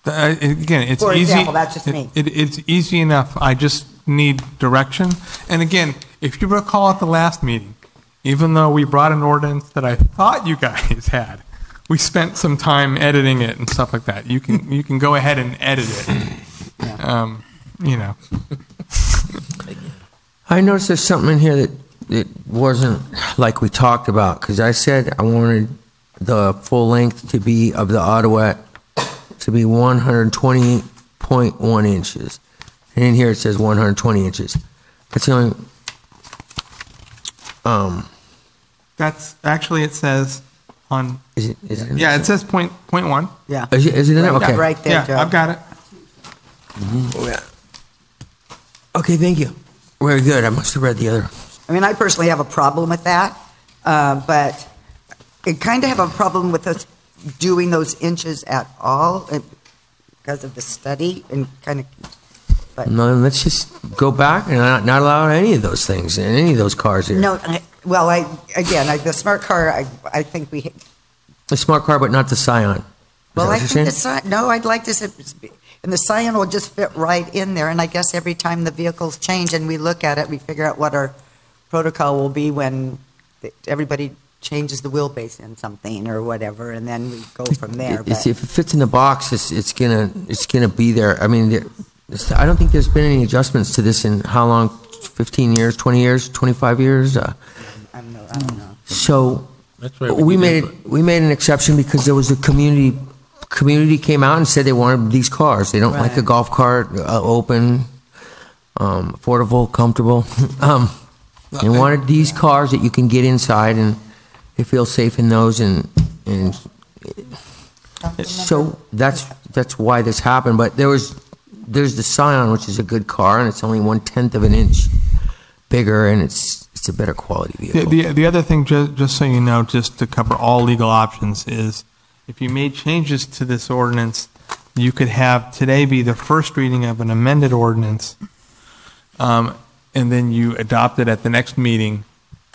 Again, it's For easy. example, that's just me. It's easy enough. I just need direction. And again, if you recall at the last meeting, even though we brought an ordinance that I thought you guys had, we spent some time editing it and stuff like that. You can go ahead and edit it. I noticed there's something in here that wasn't like we talked about, because I said I wanted the full length to be of the Ottawa to be 120.1 inches. And in here it says 120 inches. That's the only... That's actually, it says on... Is it in yeah, it says point 1. Yeah. Is it in there? Okay. Right there, Yeah, Joe. I've got it. Oh, yeah. Okay, thank you. Very good. I must have read the other. I mean, I personally have a problem with that, but I kind of have a problem with us doing those inches at all because of the study and kind of. But No, let's just go back and not allow any of those things in any of those cars here. no, the smart car. I think we. The smart car, but not the Scion. Is Well, that I what you're think saying? I'd like to say, and the Scion will just fit right in there. And I guess every time the vehicles change and we look at it, we figure out what our protocol will be when everybody changes the wheelbase in something or whatever, and then we go from there. If it fits in the box, it's gonna be there. I mean, I don't think there's been any adjustments to this in how long? 15 years, 20 years, 25 years. I don't know. So That's why we need made an exception because there was a community came out and said they wanted these cars. They don't like a golf cart, open, affordable, comfortable. They wanted these cars that you can get inside and they feel safe in those, and so that's why this happened. But there's the Scion, which is a good car, and it's only 1/10 of an inch bigger, and it's a better quality vehicle. The other thing, just so you know, just to cover all legal options, is if you made changes to this ordinance, you could have today be the first reading of an amended ordinance, and then you adopt it at the next meeting.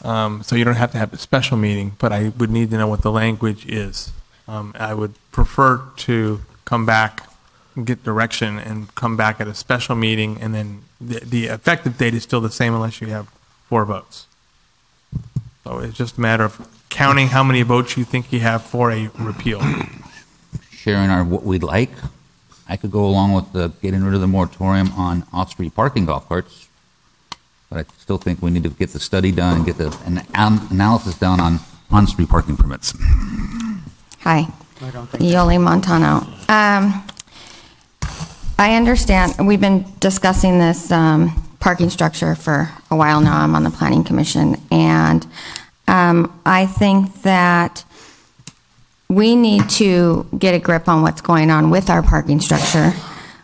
So you don't have to have a special meeting, but I would need to know what the language is. I would prefer to come back and get direction and come back at a special meeting, and then the effective date is still the same unless you have 4 votes. So it's just a matter of counting how many votes you think you have for a repeal. Sharing what we'd like, I could go along with getting rid of the moratorium on off-street parking golf carts, but I still think we need to get the study done and get an analysis done on on-street parking permits. Hi, Yoli Montano. I understand, we've been discussing this parking structure for a while now. I'm on the Planning Commission, and I think that we need to get a grip on what's going on with our parking structure.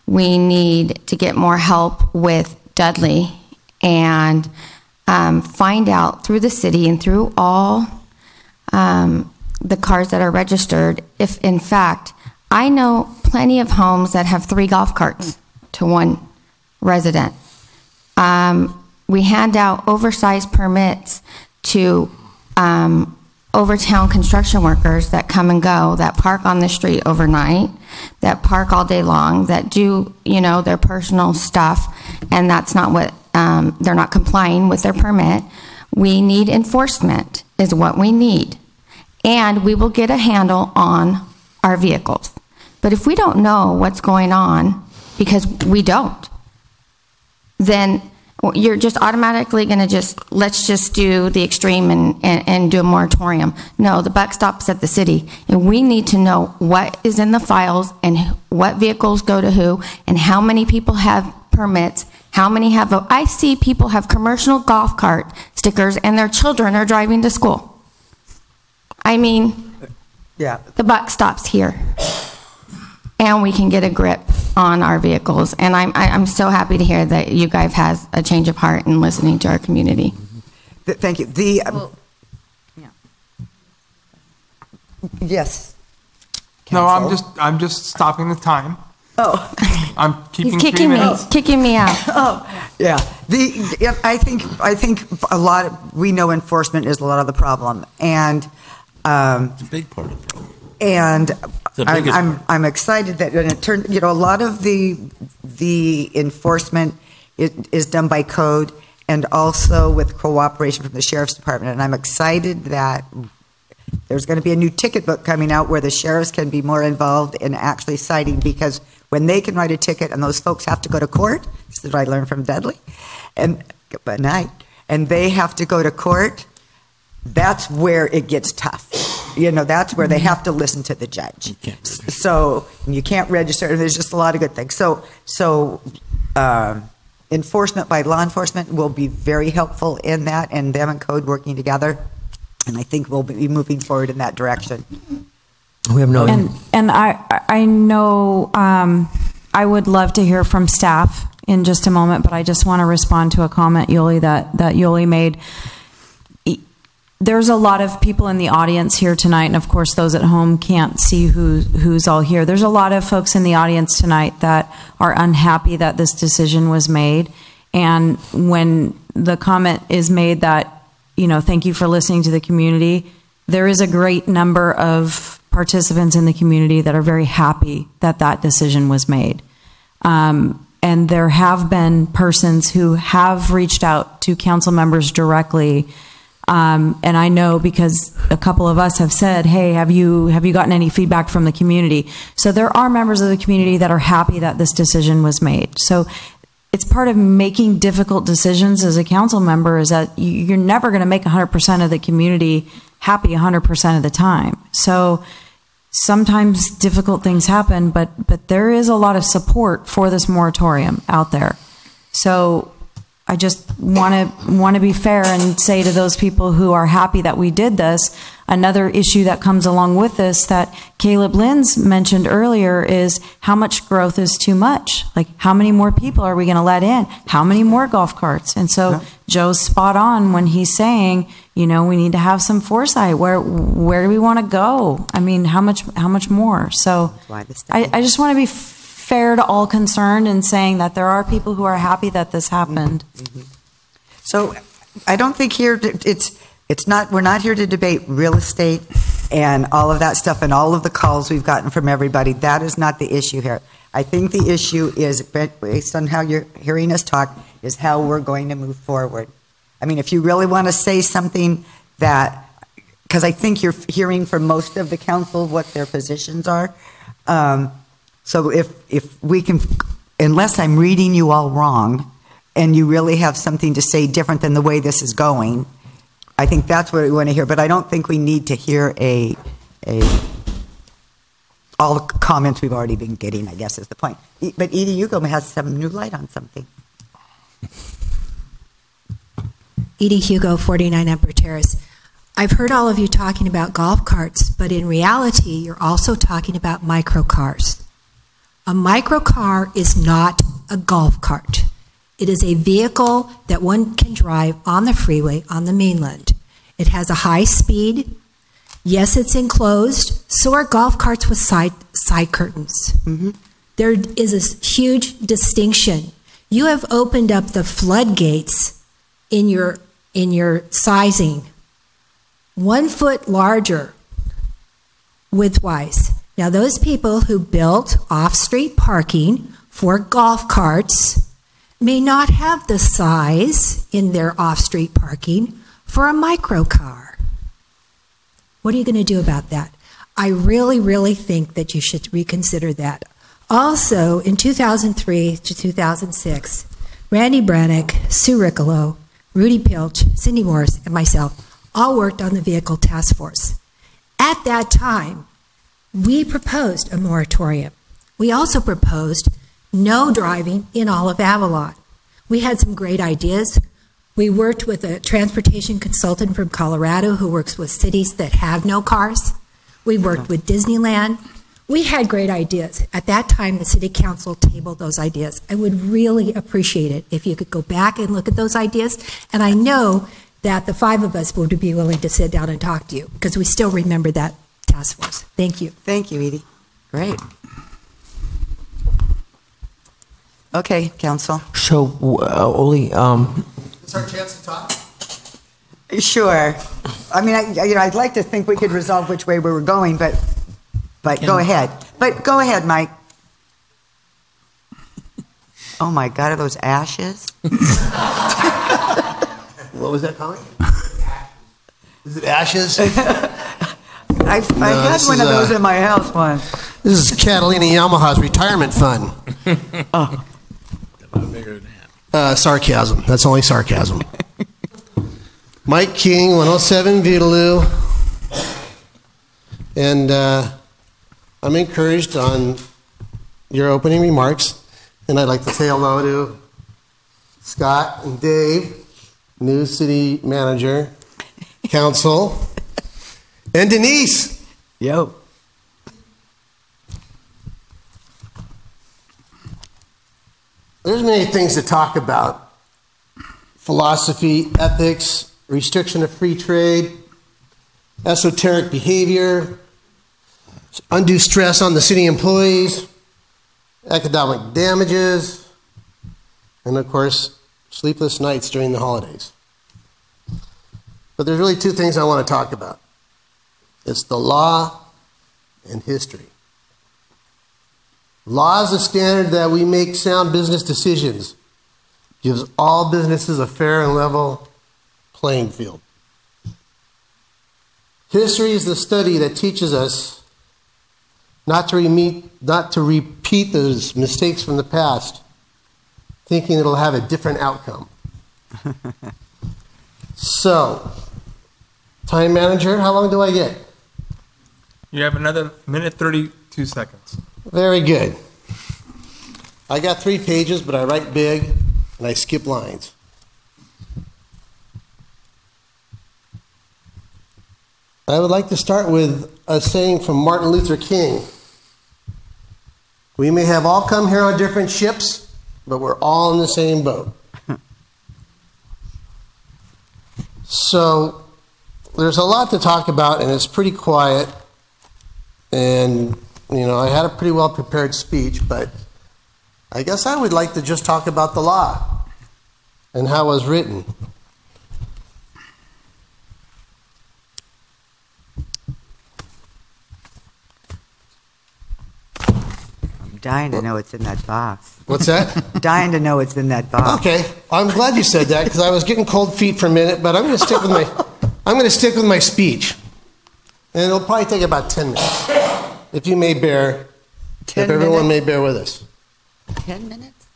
We need to get more help with Dudley and find out through the city and through all the cars that are registered if, in fact, I know plenty of homes that have 3 golf carts to 1 resident. We hand out oversized permits to overtown construction workers that come and go, that park on the street overnight, that park all day long, that do, their personal stuff, and that's not what, they're not complying with their permit. We need enforcement is what we need. And we will get a handle on our vehicles. But if we don't know what's going on, because we don't, then you're just automatically going to let's just do the extreme and do a moratorium. No, the buck stops at the city. And we need to know what is in the files and what vehicles go to who and how many people have permits, how many have, I see people have commercial golf cart stickers and their children are driving to school. I mean, yeah, the buck stops here. And we can get a grip on our vehicles. And I'm so happy to hear that you guys have a change of heart in listening to our community. Thank you. Yes. No, I'm just stopping the time. Oh, I'm keeping kicking 3 minutes. Kicking me out. Oh, yeah. I think we know enforcement is a lot of the problem, and it's a big part of the problem. And The biggest I'm excited that when it turned, a lot of the enforcement is done by code and also with cooperation from the sheriff's department. And I'm excited that there's going to be a new ticket book coming out where the sheriffs can be more involved in actually citing, because when they can write a ticket and those folks have to go to court, this is what I learned from Dudley, and they have to go to court, that's where it gets tough. That's where they have to listen to the judge. So you can't register. There's just a lot of good things. So enforcement by law enforcement will be very helpful in that, and them and code working together. And I think we'll be moving forward in that direction. We have no. And I know I would love to hear from staff in just a moment, but I just want to respond to a comment, Yoli, that Yoli made. There's a lot of people in the audience here tonight, and of course those at home can't see who's all here. There's a lot of folks in the audience tonight that are unhappy that this decision was made. And when the comment is made that, thank you for listening to the community, there is a great number of participants in the community that are very happy that that decision was made. And there have been persons who have reached out to council members directly. And I know because a couple of us have said, hey, have you gotten any feedback from the community? So there are members of the community that are happy that this decision was made. So it's part of making difficult decisions as a council member, is that you're never going to make 100% of the community happy 100% of the time. So sometimes difficult things happen, but there is a lot of support for this moratorium out there. So I just want to be fair and say to those people who are happy that we did this, another issue that comes along with this that Caleb Lins mentioned earlier is how much growth is too much? Like, how many more people are we going to let in? How many more golf carts? And so Joe's spot on when he's saying, we need to have some foresight. Where do we want to go? I mean, how much more? So I just want to be fair to all concerned in saying that there are people who are happy that this happened. Mm-hmm. So I don't think here we're not here to debate real estate and all of that stuff and all of the calls we've gotten from everybody. That is not the issue here. I think the issue is, based on how you're hearing us talk, is how we're going to move forward. I mean, if you really want to say something because I think you're hearing from most of the council what their positions are. So if we can, unless I'm reading you all wrong, and you really have something to say different than the way this is going, I think that's what we want to hear. But I don't think we need to hear all the comments we've already been getting, I guess is the point. But Edie Hugo has some new light on something. Edie Hugo, 49 Emperor Terrace. I've heard all of you talking about golf carts, but in reality, you're also talking about microcars. A microcar is not a golf cart. It is a vehicle that one can drive on the freeway on the mainland. It has a high speed. Yes, it's enclosed. So are golf carts with side curtains. Mm-hmm. There is a huge distinction. You have opened up the floodgates in your sizing. 1 foot larger width-wise Now, those people who built off-street parking for golf carts may not have the size in their off-street parking for a microcar. What are you going to do about that? I really, really think that you should reconsider that. Also, in 2003 to 2006, Randy Brannick, Sue Riccolo, Rudy Pilch, Cindy Morris, and myself all worked on the Vehicle Task Force. At that time, we proposed a moratorium. We also proposed no driving in all of Avalon. We had some great ideas. We worked with a transportation consultant from Colorado who works with cities that have no cars. We worked with Disneyland. We had great ideas. At that time, the City Council tabled those ideas. I would really appreciate it if you could go back and look at those ideas. And I know that the five of us would be willing to sit down and talk to you because we still remember that task force. Thank you. Thank you, Edie. Great. Okay, Council. So, Oli, Is our chance to talk? Sure. I mean, I'd like to think we could resolve which way we were going, but go ahead. But go ahead, Mike. Oh my God, are those ashes? What was that, Colin? Is it ashes? I had one of those in my house once. This is Catalina Yamaha's retirement fund. Oh. Sarcasm. That's only sarcasm. Mike King, 107 Beetaloo. And I'm encouraged on your opening remarks. And I'd like to say hello to Scott and Dave, new city manager, council, and Denise. Yo. There's many things to talk about. Philosophy, ethics, restriction of free trade, esoteric behavior, undue stress on the city employees, economic damages, and of course, sleepless nights during the holidays. But there's really two things I want to talk about. It's the law and history. Law is the standard that we make sound business decisions. Gives all businesses a fair and level playing field. History is the study that teaches us not to repeat those mistakes from the past, thinking it'll have a different outcome. So, time manager, how long do I get? You have another minute 32 seconds. Very good. I got 3 pages, but I write big and I skip lines. I would like to start with a saying from Martin Luther King. We may have all come here on different ships, but we're all in the same boat. So there's a lot to talk about, and it's pretty quiet. And, I had a pretty well prepared speech, but I guess I would like to just talk about the law and how it was written. I'm dying to know what's in that box. What's that? Dying to know what's in that box. Okay, I'm glad you said that because I was getting cold feet for a minute, but I'm going to stick with my speech, and it'll probably take about 10 minutes, if you may bear, 10 if everyone minutes? may bear with us. 10 minutes?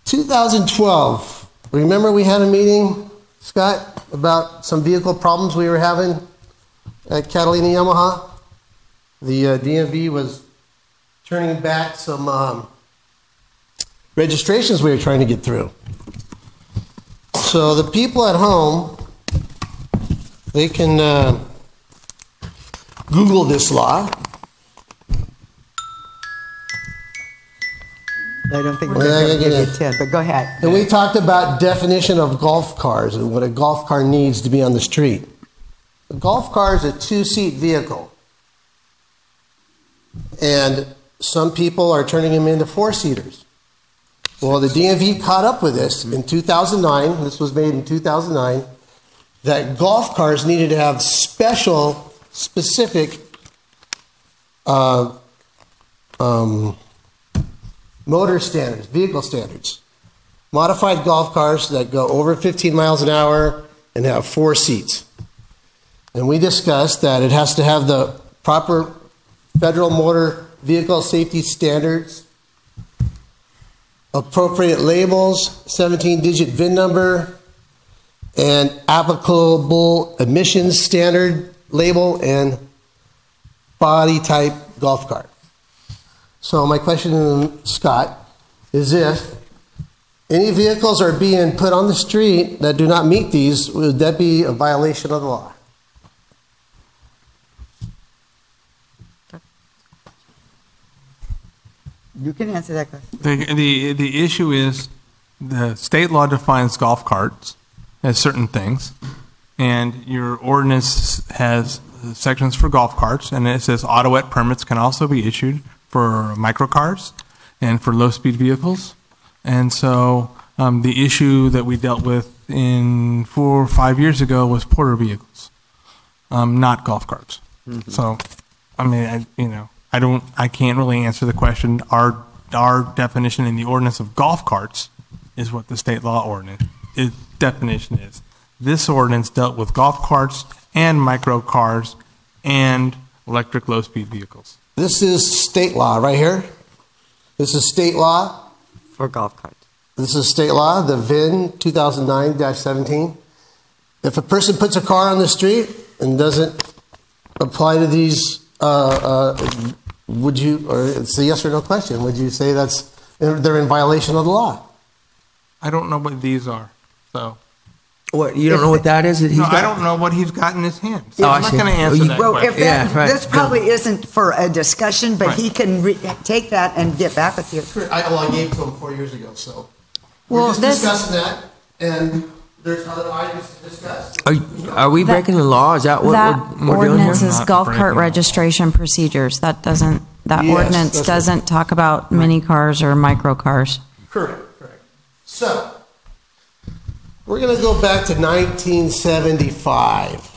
2012. Remember we had a meeting, Scott, about some vehicle problems we were having at Catalina Yamaha? The DMV was turning back some registrations we were trying to get through. So the people at home, they can Google this law. I don't think we're going to give you 10, but go ahead. And we talked about definition of golf cars and what a golf car needs to be on the street. A golf car is a 2-seat vehicle. And some people are turning them into 4-seaters. Well, the DMV caught up with this in 2009. This was made in 2009. That golf cars needed to have specific motor standards, vehicle standards. Modified golf carts that go over 15 miles an hour and have 4 seats. And we discussed that it has to have the proper federal motor vehicle safety standards, appropriate labels, 17-digit VIN number, and applicable emissions standard label and body type golf cart. So my question to Scott is, if any vehicles are being put on the street that do not meet these, would that be a violation of the law? You can answer that question. The issue is the state law defines golf carts as certain things, and your ordinance has sections for golf carts, and it says auto-wet permits can also be issued for microcars and for low-speed vehicles. And so the issue that we dealt with in 4 or 5 years ago was porter vehicles, not golf carts. Mm-hmm. So, I mean, I can't really answer the question. Our definition in the ordinance of golf carts is what the state law ordinance definition is. This ordinance dealt with golf carts and micro cars and electric low-speed vehicles. This is state law right here. This is state law. For golf carts. This is state law, the VIN 2009-17. If a person puts a car on the street and doesn't apply to these, would you, or it's a yes or no question, would you say they're in violation of the law? I don't know what these are, so. What, you don't know what that is? I don't know what he's got in his hand. So Oh, I'm I not see. going to answer that Well, question. if that, Yeah, right. this probably isn't for a discussion, but Right. he can take that and get back with you. I gave it to him 4 years ago, so. Well, We're just this- discussing that, and there's other items to discuss. Are we breaking the law? Is that what That we're doing here? ordinance is golf cart registration procedures. That Yes, ordinance that's doesn't talk about mini cars or micro cars. Correct. So, we're going to go back to 1975.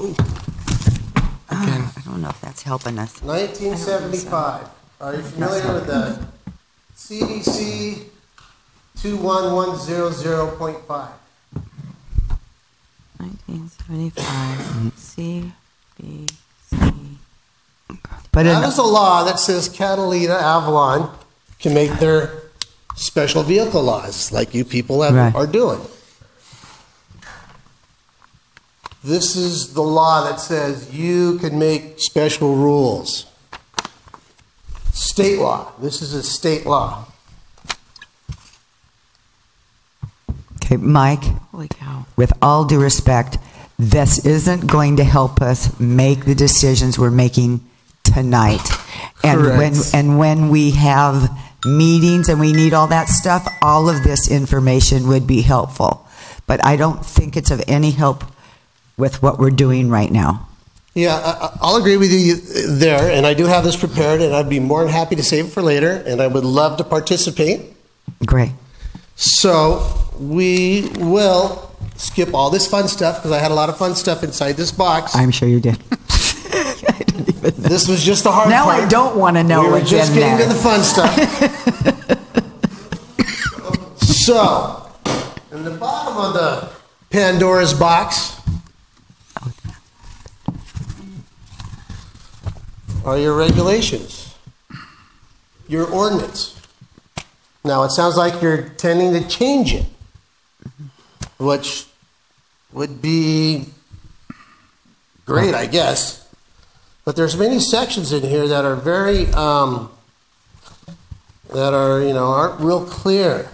I don't know if that's helping us. 1975. Are you familiar with the CDC 21100.5? 1975, CBC. But that is a law that says Catalina, Avalon can make their special vehicle laws, like you people are doing. This is the law that says you can make special rules. State law. This is a state law. Okay, Mike, Holy cow. with all due respect, this isn't going to help us make the decisions we're making tonight. Correct. And when we have meetings and we need all that stuff, all of this information would be helpful. But I don't think it's of any help with what we're doing right now. Yeah, I'll agree with you there, and I do have this prepared, and I'd be more than happy to save it for later, and I would love to participate. Great. So we will skip all this fun stuff, because I had a lot of fun stuff inside this box. I'm sure you did. This was just the hard Now part. I don't want to know We were what's just in getting there. to the fun stuff. So, in the bottom of the Pandora's box are your regulations, your ordinance. Now, it sounds like you're tending to change it, which would be great, I guess. But there's many sections in here that are very, aren't real clear.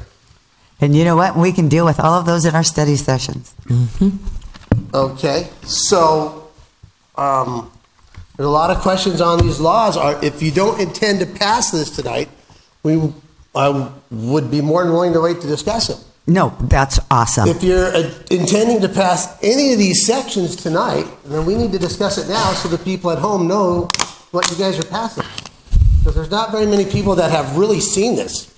And you know what? We can deal with all of those in our study sessions. Okay, so there's a lot of questions on these laws. If you don't intend to pass this tonight, I would be more than willing to wait to discuss them. No, that's awesome. If you're intending to pass any of these sections tonight, then we need to discuss it now so the people at home know what you guys are passing. Because there's not very many people that have really seen this.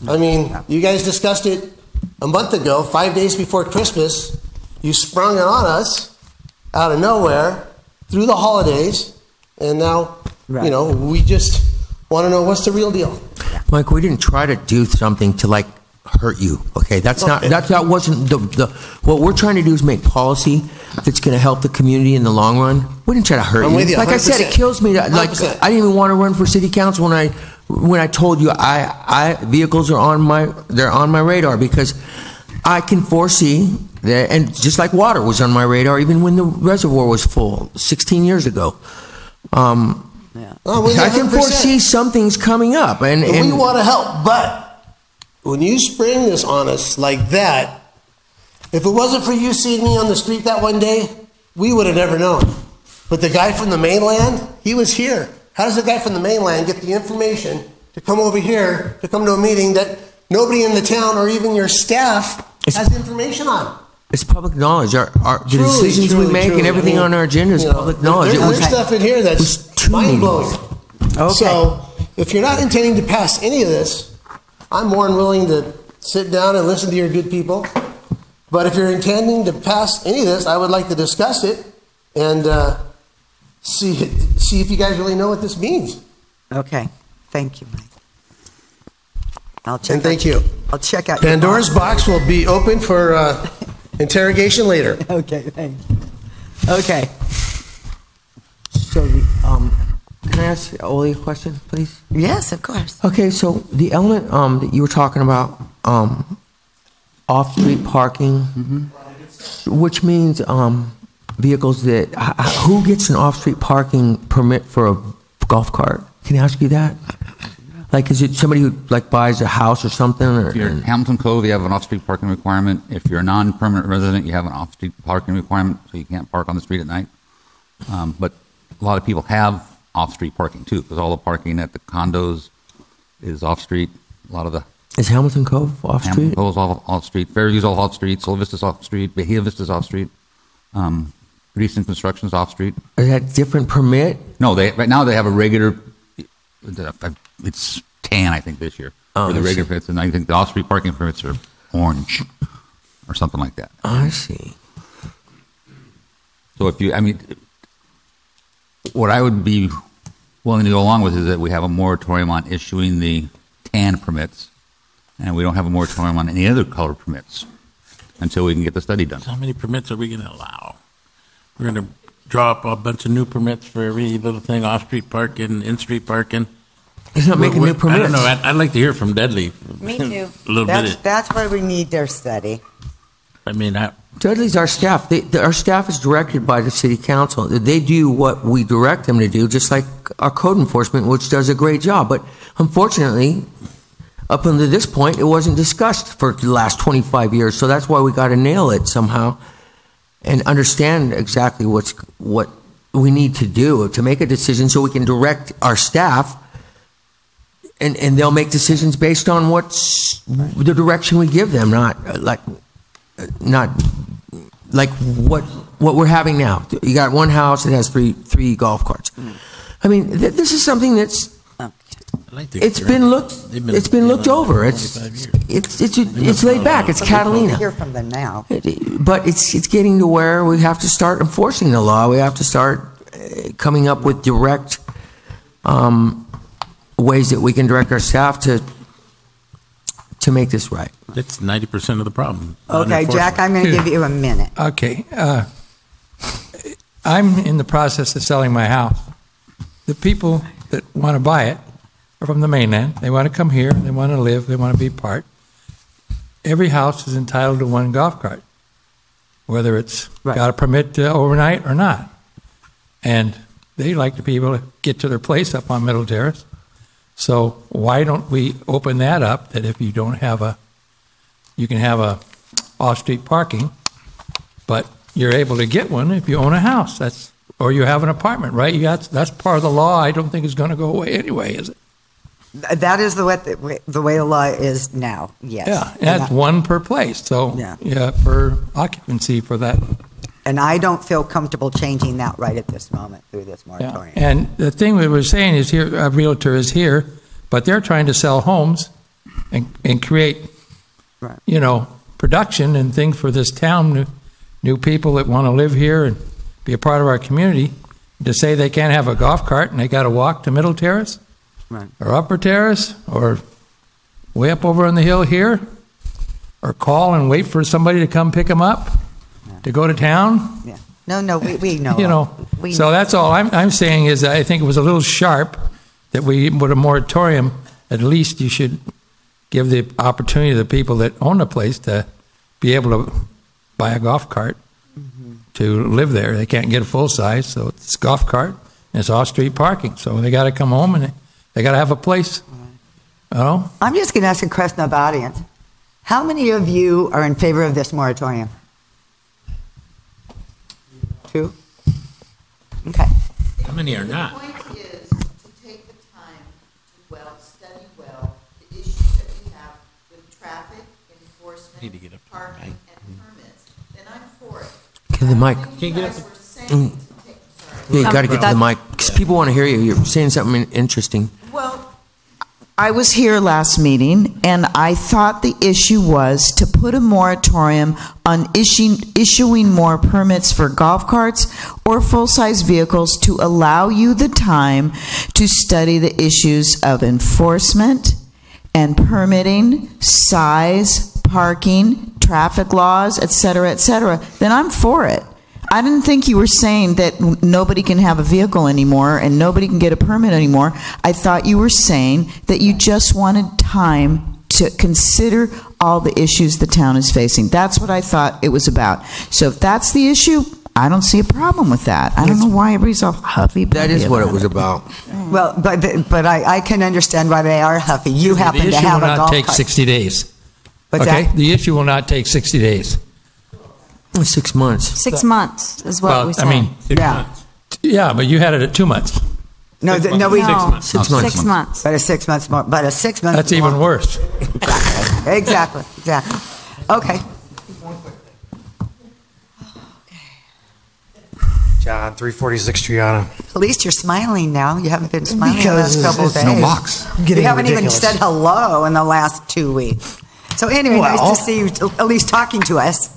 I mean, you guys discussed it a month ago, 5 days before Christmas. You sprung it on us out of nowhere through the holidays, and now, we just Want to know what's the real deal. Mike, we didn't try to do something to like hurt you. Okay, that wasn't the. What we're trying to do is make policy that's going to help the community in the long run. We didn't try to hurt I'm you. with you, Like I said, it 100%. kills me. That, like 100%. I didn't even want to run for city council when I told you vehicles are on my radar because I can foresee that, and just like water was on my radar even when the reservoir was full 16 years ago. I can foresee some things coming up, and we want to help, but when you spring this on us like that, if it wasn't for you seeing me on the street that one day, we would have never known. But the guy from the mainland, he was here. How does the guy from the mainland get the information to come over here, to come to a meeting that nobody in the town or even your staff has information on? It's public knowledge. The decisions we make and everything on our agenda is public knowledge. There's stuff in here that's mind-blowing. Okay. So if you're not intending to pass any of this, I'm more than willing to sit down and listen to your good people. But if you're intending to pass any of this, I would like to discuss it and see if you guys really know what this means. Okay. Thank you, Mike. I'll check. And thank you. I'll check out. Pandora's box will be open for interrogation later. Okay. Thanks. Okay. So, can I ask Oli a question, please? Yes, of course. Okay, so the element that you were talking about, off-street parking, which means vehicles that, who gets an off-street parking permit for a golf cart? Can I ask you that? Like, is it somebody who like buys a house or something? Or, If you're in Hamilton Cove, you have an off-street parking requirement. If you're a non-permanent resident, you have an off-street parking requirement, so you can't park on the street at night. But a lot of people have off-street parking too, because all the parking at the condos is off-street. A lot of the is Hamilton Cove off-street? Hamilton Cove's all off-street. Fairview's all off-street. Sola Vista's off-street. Bahia Vista's off-street. Recent Construction's off-street. Is that different permit? No, right now they have a regular. It's tan, I think, this year for the regular permits, and I think the off-street parking permits are orange or something like that. I see. So what I would be willing to go along with is that we have a moratorium on issuing the tan permits, and we don't have a moratorium on any other color permits until we can get the study done. How many permits are we going to allow? We're going to draw up a bunch of new permits for every little thing, off-street parking, in-street parking. He's not making new permits. I don't know. I'd like to hear from Dudley. Me too. A little bit. That's why we need their study. I mean, Dudley's our staff. Our staff is directed by the city council. They do what we direct them to do, just like our code enforcement, which does a great job. But unfortunately, up until this point, it wasn't discussed for the last 25 years. So that's why we got to nail it somehow and understand exactly what we need to do to make a decision so we can direct our staff. And they'll make decisions based on what's the direction we give them, not like what we're having now. You got one house that has three golf carts. I mean, this is something that's it's been looked over. It's laid back. It's Catalina. Hear from them now. But it's getting to where we have to start enforcing the law. We have to start coming up with direct ways that we can direct our staff to make this right. That's 90% of the problem. Okay, Jack, I'm going to give you a minute. Okay. I'm in the process of selling my house. The people that want to buy it are from the mainland. They want to come here. They want to live. They want to be part. Every house is entitled to one golf cart, whether it's got a permit to overnight or not. And they like to be able to get to their place up on Middle Terrace. So why don't we open that up, that if you don't have you can have a off-street parking, but you're able to get one if you own a house. Or you have an apartment, right? That's part of the law. I don't think it's going to go away anyway, is it? That is the way the law is now, yes. Yeah, that's one per place, so per occupancy for that. And I don't feel comfortable changing that right at this moment through this moratorium. Yeah. And the thing we were saying is here, a realtor is here, but they're trying to sell homes and create, production and things for this town, new people that want to live here and be a part of our community. To say they can't have a golf cart and they got to walk to Middle Terrace, Right. or Upper Terrace, or way up over on the hill here, or call and wait for somebody to come pick them up to go to town. Yeah. No, we know. You know, We so know. that's all I'm saying is I think it was a little sharp that we, with a moratorium, at least you should give the opportunity to the people that own the place to be able to buy a golf cart to live there. They can't get a full size, so it's a golf cart and it's off-street parking. So they got to come home and they got to have a place. You know? I'm just going to ask a question of the audience. How many of you are in favor of this moratorium? 2? Okay. How many are not? The point is to take the time to study the issues that we have with traffic, enforcement, parking, and permits. Then I'm for it. Give the mic. Can you get up? Yeah, you got to get to the mic because people want to hear you. You're saying something interesting. Well, I was here last meeting, and I thought the issue was to put a moratorium on issuing more permits for golf carts or full-size vehicles to allow you the time to study the issues of enforcement and permitting, size, parking, traffic laws, et cetera, then I'm for it. I didn't think you were saying that nobody can have a vehicle anymore and nobody can get a permit anymore. I thought you were saying that you just wanted time to consider all the issues the town is facing. That's what I thought it was about. So if that's the issue, I don't see a problem with that. I don't know why everybody's all huffy. That is what it was about. Well, but I can understand why they are huffy. You happen to have a golf cart. The issue will not take 60 days. What's okay? that? The issue will not take 60 days. 6 months. 6 months is what we said. I mean, yeah, but you had it at 2 months. No, we 6 months. 6 months. 6 months. But a 6 months more. But a 6 months. That's even worse. Exactly. Okay. John, 346 Triana. At least you're smiling now. You haven't been smiling the last couple of days. No box. You haven't even said hello in the last 2 weeks. So anyway, nice to see you at least talking to us.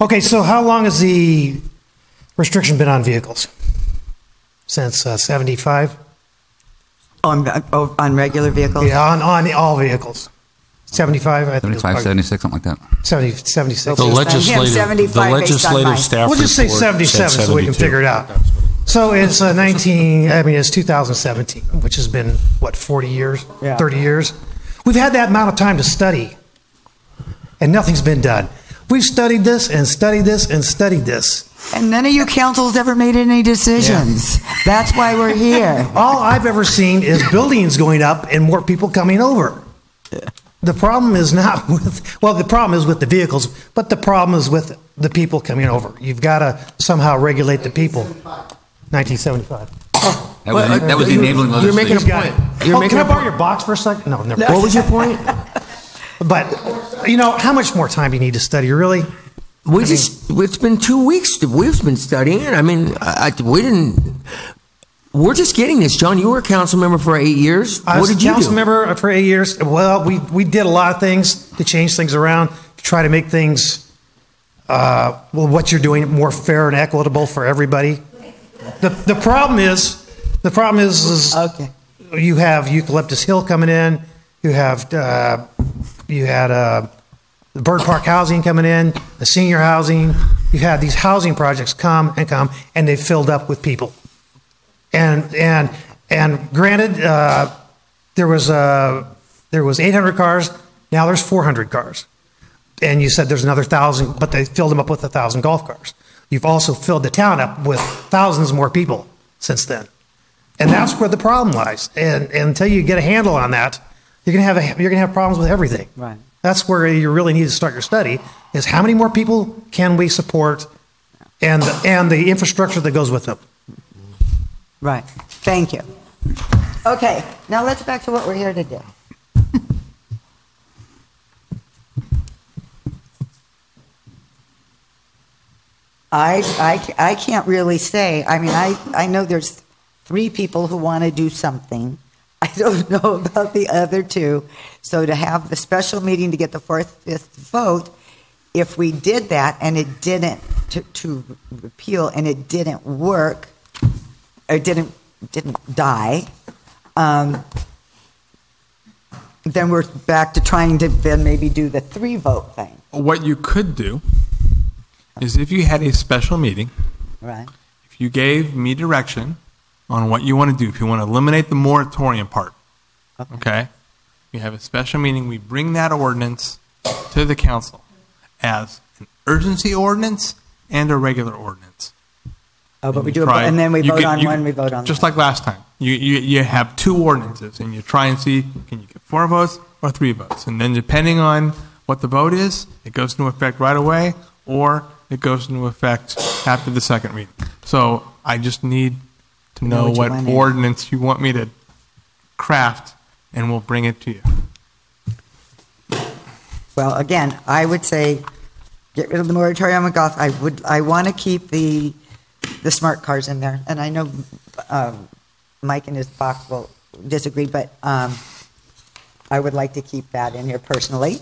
Okay, so how long has the restriction been on vehicles? Since 75? On regular vehicles? Yeah, on all vehicles. 75, I think. 75, 76, something like that. 76. The legislative staff We'll just say report 77 said so we can 72. figure it out. So it's it's 2017, which has been, 40 years? Yeah. 30 years? We've had that amount of time to study, and nothing's been done. We've studied this and studied this and studied this. And none of you councils ever made any decisions. Yeah. That's why we're here. All I've ever seen is buildings going up and more people coming over. The problem is not the problem is with the vehicles, but the problem is with the people coming over. You've got to somehow regulate the people. 1975. That was the enabling You're making a legislation. point. Can I borrow your box for a second? No, never. What was your point? But, how much more time do you need to study, really? It's been 2 weeks. We've been studying it. I mean, we're just getting this. John, you were a council member for 8 years. I was what did a you council do? member for 8 years. Well, we did a lot of things to change things around, to try to make things, what you're doing more fair and equitable for everybody. The problem is okay. You have Eucalyptus Hill coming in. You had the Bird Park housing coming in, the senior housing. You had these housing projects come, and they filled up with people. And granted, there was 800 cars. Now there's 400 cars. And you said there's another 1,000, but they filled them up with 1,000 golf cars. You've also filled the town up with thousands more people since then. And that's where the problem lies. And until you get a handle on that, you're gonna have problems with everything. Right. That's where you really need to start your study: is how many more people can we support, and the infrastructure that goes with them. Right. Thank you. Okay. Now let's back to what we're here to do. I can't really say. I mean, I know there's 3 people who want to do something. I don't know about the other 2. So to have the special meeting to get the 4th, 5th vote, if we did that and it didn't, to repeal and it didn't work, or didn't die, then we're back to trying to then maybe do the 3-vote thing. What you could do is if you had a special meeting, Right. if you gave me direction on what you want to do, if you want to eliminate the moratorium part, okay? We have a special meeting, we bring that ordinance to the council as an urgency ordinance and a regular ordinance. Oh, but we do, and then we vote on one, we vote on just like last time. You have 2 ordinances, and you try and see, can you get 4 votes or 3 votes? And then depending on what the vote is, it goes into effect right away, or it goes into effect after the second reading. So I just need to know what ordinance you want me to craft, and we'll bring it to you. Well, again, I would say get rid of the moratorium on golf. I want to keep the smart cars in there, and I know Mike and his box will disagree, but I would like to keep that in here personally.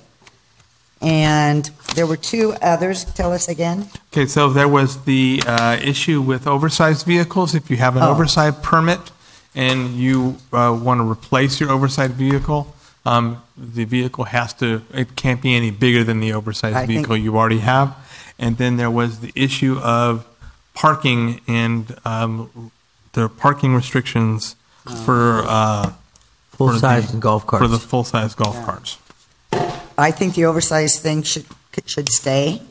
And there were 2 others. Tell us again. Okay, so there was the issue with oversized vehicles. If you have an oversized permit and you want to replace your oversized vehicle, the vehicle it can't be any bigger than the oversized vehicle you already have. And then there was the issue of parking and the parking restrictions for full-size golf carts. For the full-size golf carts. I think the oversized thing should stay,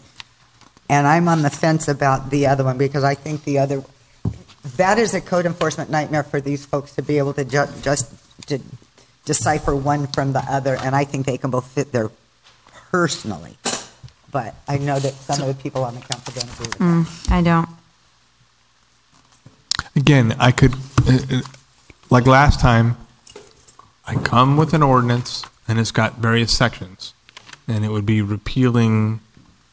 and I'm on the fence about the other one because I think that is a code enforcement nightmare for these folks to be able to just decipher one from the other, and I think they can both fit there personally. But I know that some of the people on the council don't agree with that. I don't. Again, I could, like last time, I come with an ordinance and it's got various sections, and it would be repealing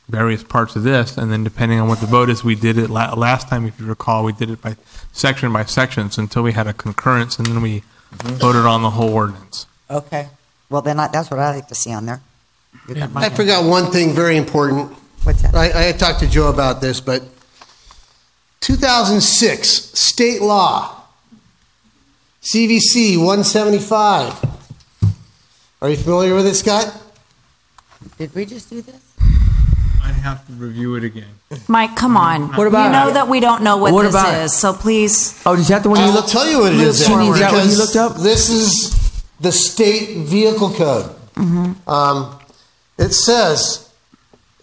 various parts of this, and then depending on what the vote is, we did it last time, if you recall, we did it by sections until we had a concurrence, and then we voted on the whole ordinance. Okay. Well, then that's what I like to see on there. I forgot one thing very important. What's that? I talked to Joe about this, but 2006, state law, CVC 175. Are you familiar with it, Scott? Did we just do this? I'd have to review it again. Mike, come on. What about you know that we don't know what this about is, so please. Oh, is that the one you looked? I'll tell you what it is. Is that what you looked up? This is the state vehicle code. It says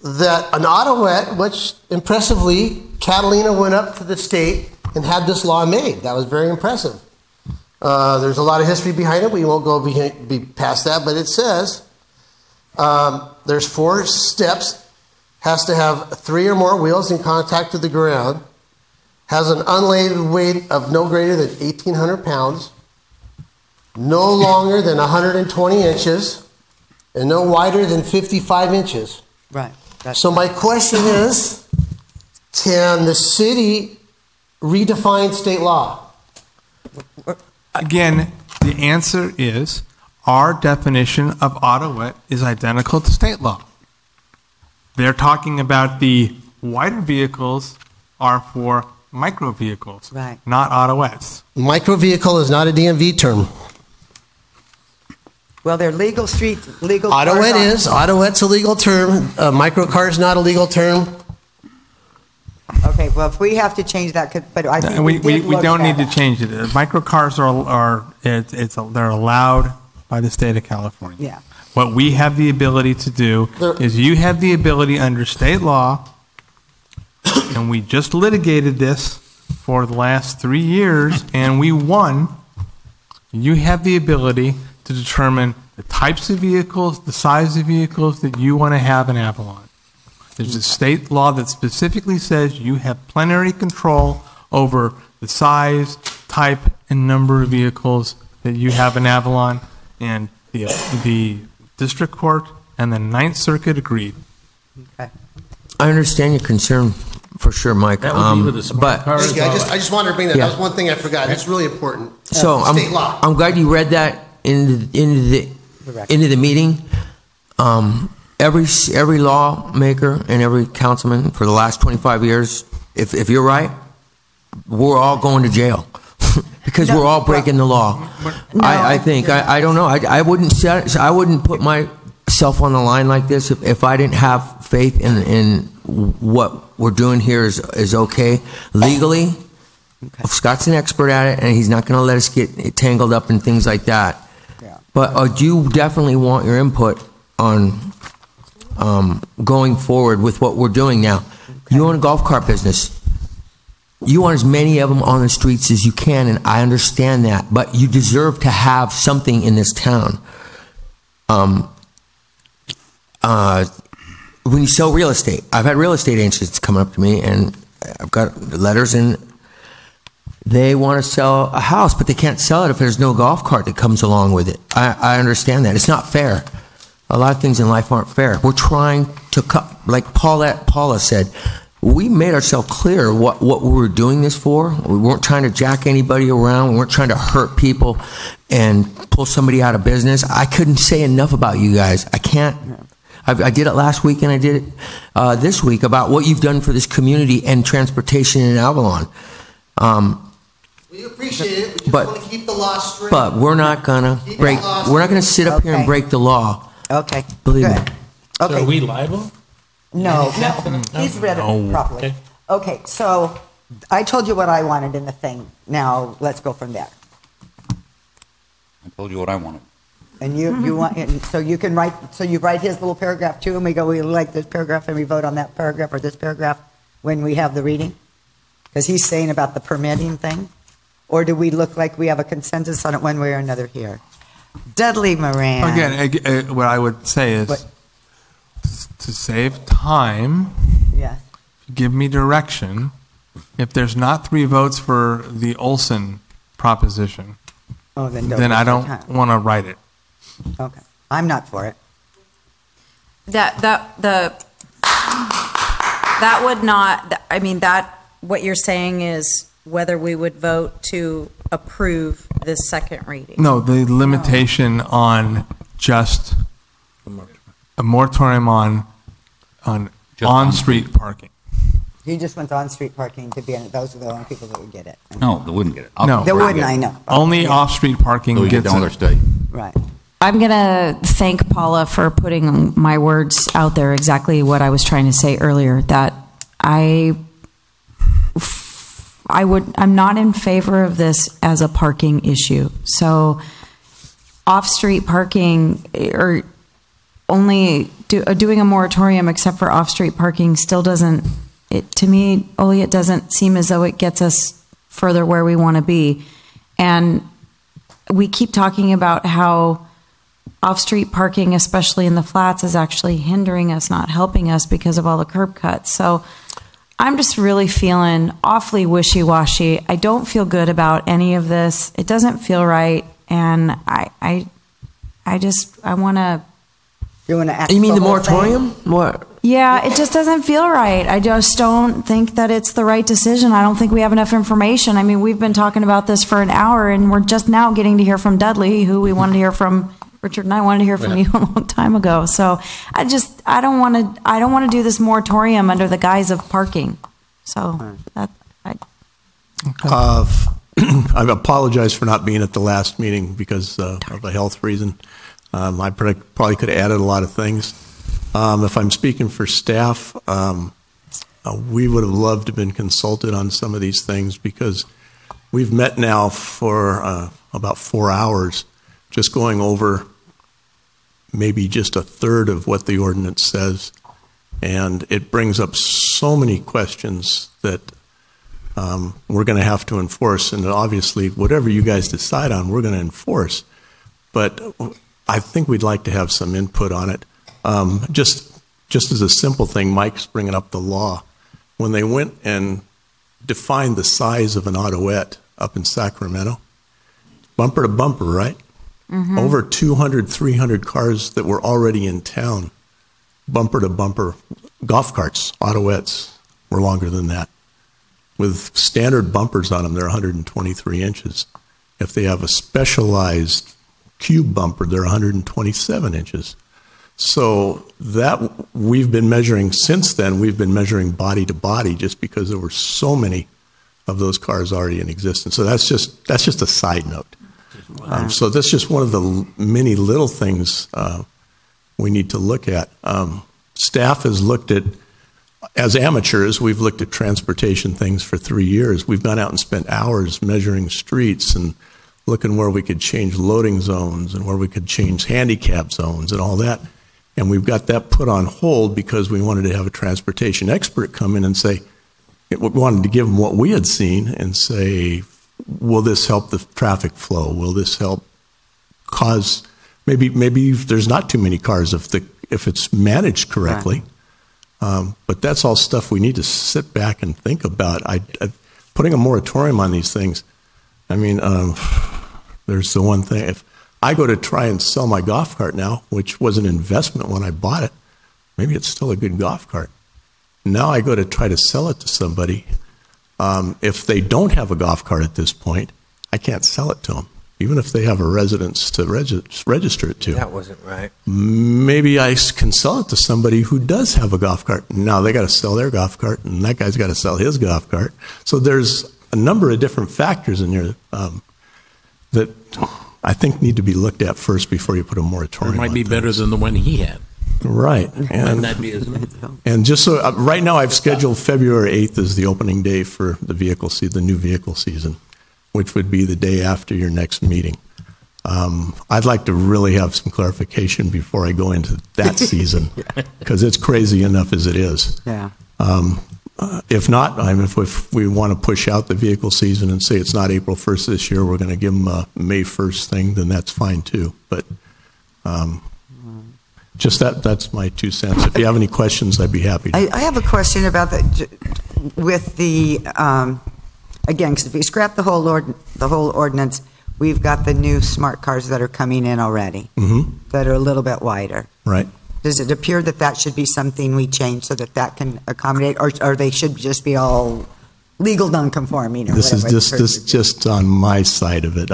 that an autoet, which impressively, Catalina went up to the state and had this law made. That was very impressive. There's a lot of history behind it. We won't go be past that, but it says there's 4 steps. Has to have 3 or more wheels in contact with the ground. Has an unladed weight of no greater than 1,800 pounds. No longer than 120 inches. And no wider than 55 inches. Right. So my question is, can the city redefine state law? Again, the answer is our definition of autoet is identical to state law. They're talking about the wider vehicles are for micro vehicles, right? Not autoets. Micro vehicle is not a DMV term. Well, they're legal legal. Autoet is. Autoet's a legal term. Micro car is not a legal term. Okay, well, if we have to change that, but I think we don't need to change it. Micro cars they're allowed by the state of California. Yeah. What we have the ability to do is you have the ability under state law, and we just litigated this for the last 3 years, and we won. You have the ability to determine the types of vehicles, the size of vehicles that you want to have in Avalon. There's a state law that specifically says you have plenary control over the size, type, and number of vehicles that you have in Avalon, and the district court and the Ninth Circuit agreed. Okay. I understand your concern for sure, Mike. That would be with the smart cars. I just wanted to bring that. That was one thing I forgot. It's really important. So state law. I'm glad you read that into the meeting. Every lawmaker and every councilman for the last 25 years, if you're right, we're all going to jail. because we're all breaking the law. I think. I don't know. I wouldn't put myself on the line like this if I didn't have faith in what we're doing here is okay legally. Scott's an expert at it, and he's not going to let us get tangled up in things like that. Yeah. But I do definitely want your input on going forward with what we're doing now. You own a golf cart business. You want as many of them on the streets as you can, and I understand that. But you deserve to have something in this town. When you sell real estate, I've had real estate agents come up to me, and I've got letters, and they want to sell a house, but they can't sell it if there's no golf cart that comes along with it. I understand that. It's not fair. A lot of things in life aren't fair. We're trying to cut, like Paula said, we made ourselves clear what we were doing this for. We weren't trying to jack anybody around. We weren't trying to hurt people and pull somebody out of business. I couldn't say enough about you guys. I can't. I did it last week, and I did it this week about what you've done for this community and transportation in Avalon. We appreciate it. We just want to keep the law straight. But we're not gonna break. We're not gonna sit up here and break the law. Okay. Believe me. Okay. So are we liable? No, he's read it properly. Okay. Okay, so I told you what I wanted in the thing. Now, let's go from there. I told you what I wanted. And you want, and so you can write, so you write his little paragraph too, and we go, we like this paragraph, and we vote on that paragraph or this paragraph when we have the reading? Because he's saying about the permitting thing? Or do we look like we have a consensus on it one way or another here? Dudley Moran. Again, what I would say is to save time, give me direction. If there's not 3 votes for the Olson proposition, then I don't want to write it. Okay. I'm not for it. That would not, I mean, what you're saying is whether we would vote to approve this second reading. No, the limitation on just a moratorium on on-street parking. He just wants on-street parking to be in it. Those are the only people that would get it. No, they wouldn't get it. No. They wouldn't, I know. Only off-street parking So we get gets down it. their study. Right. I'm going to thank Paula for putting my words out there, exactly what I was trying to say earlier, that I'm not in favor of this as a parking issue. So off-street parking, or only doing a moratorium except for off-street parking still doesn't, to me, Oli, it doesn't seem as though it gets us further where we want to be. And we keep talking about how off-street parking, especially in the flats, is actually hindering us, not helping us because of all the curb cuts. So I'm just really feeling awfully wishy-washy. I don't feel good about any of this. It doesn't feel right, and I want to. You want to act? You mean the moratorium? What? Yeah, it just doesn't feel right. I just don't think that it's the right decision. I don't think we have enough information. I mean, we've been talking about this for an hour, and we're just now getting to hear from Dudley, who we wanted to hear from. Richard and I wanted to hear from you a long time ago. So I don't want to do this moratorium under the guise of parking. So I apologize for not being at the last meeting because of a health reason. I probably could have added a lot of things. If I'm speaking for staff, we would have loved to have been consulted on some of these things because we've met now for about 4 hours just going over maybe just a third of what the ordinance says. And it brings up so many questions that we're going to have to enforce. And obviously, whatever you guys decide on, we're going to enforce. But I think we'd like to have some input on it. Just as a simple thing, Mike's bringing up the law. When they went and defined the size of an autoette up in Sacramento, bumper to bumper, right? Mm-hmm. Over 200, 300 cars that were already in town, bumper to bumper. Golf carts, autoettes, were longer than that. With standard bumpers on them, they're 123 inches. If they have a specialized cube bumper, they're 127 inches. So that we've been measuring since then, we've been measuring body to body just because there were so many of those cars already in existence. So that's just a side note. So that's just one of the many little things we need to look at. Staff has looked at, as amateurs, we've looked at transportation things for 3 years. We've gone out and spent hours measuring streets and looking where we could change loading zones and where we could change handicap zones and all that. And we've got that put on hold because we wanted to have a transportation expert come in and say, we wanted to give them what we had seen and say, will this help the traffic flow? Will this help cause, maybe there's not too many cars if it's managed correctly. Right. But that's all stuff we need to sit back and think about. Putting a moratorium on these things, I mean, there's the one thing. If I go to try and sell my golf cart now, which was an investment when I bought it, maybe it's still a good golf cart. Now I go to try to sell it to somebody. If they don't have a golf cart at this point, I can't sell it to them, even if they have a residence to register it to. That wasn't right. Maybe I can sell it to somebody who does have a golf cart. Now they got to sell their golf cart, and that guy's got to sell his golf cart. So there's a number of different factors in here that I think need to be looked at first before you put a moratorium. It might on be things. better than the one he had. Right. And that'd be And just so, right now I've scheduled February 8th as the opening day for the the new vehicle season, which would be the day after your next meeting. I'd like to really have some clarification before I go into that season, because it's crazy enough as it is. Yeah. If not, if we want to push out the vehicle season and say it's not April 1st this year, we're going to give them a May 1st thing, then that's fine too. But just that's my 2 cents. If you have any questions, I'd be happy to. I have a question about that with the, again, because if we scrap the whole ordinance, we've got the new smart cars that are coming in already that are a little bit wider. Right. Does it appear that should be something we change so that can accommodate, or they should just be all legal non-conforming? Or This whatever is just on my side of it.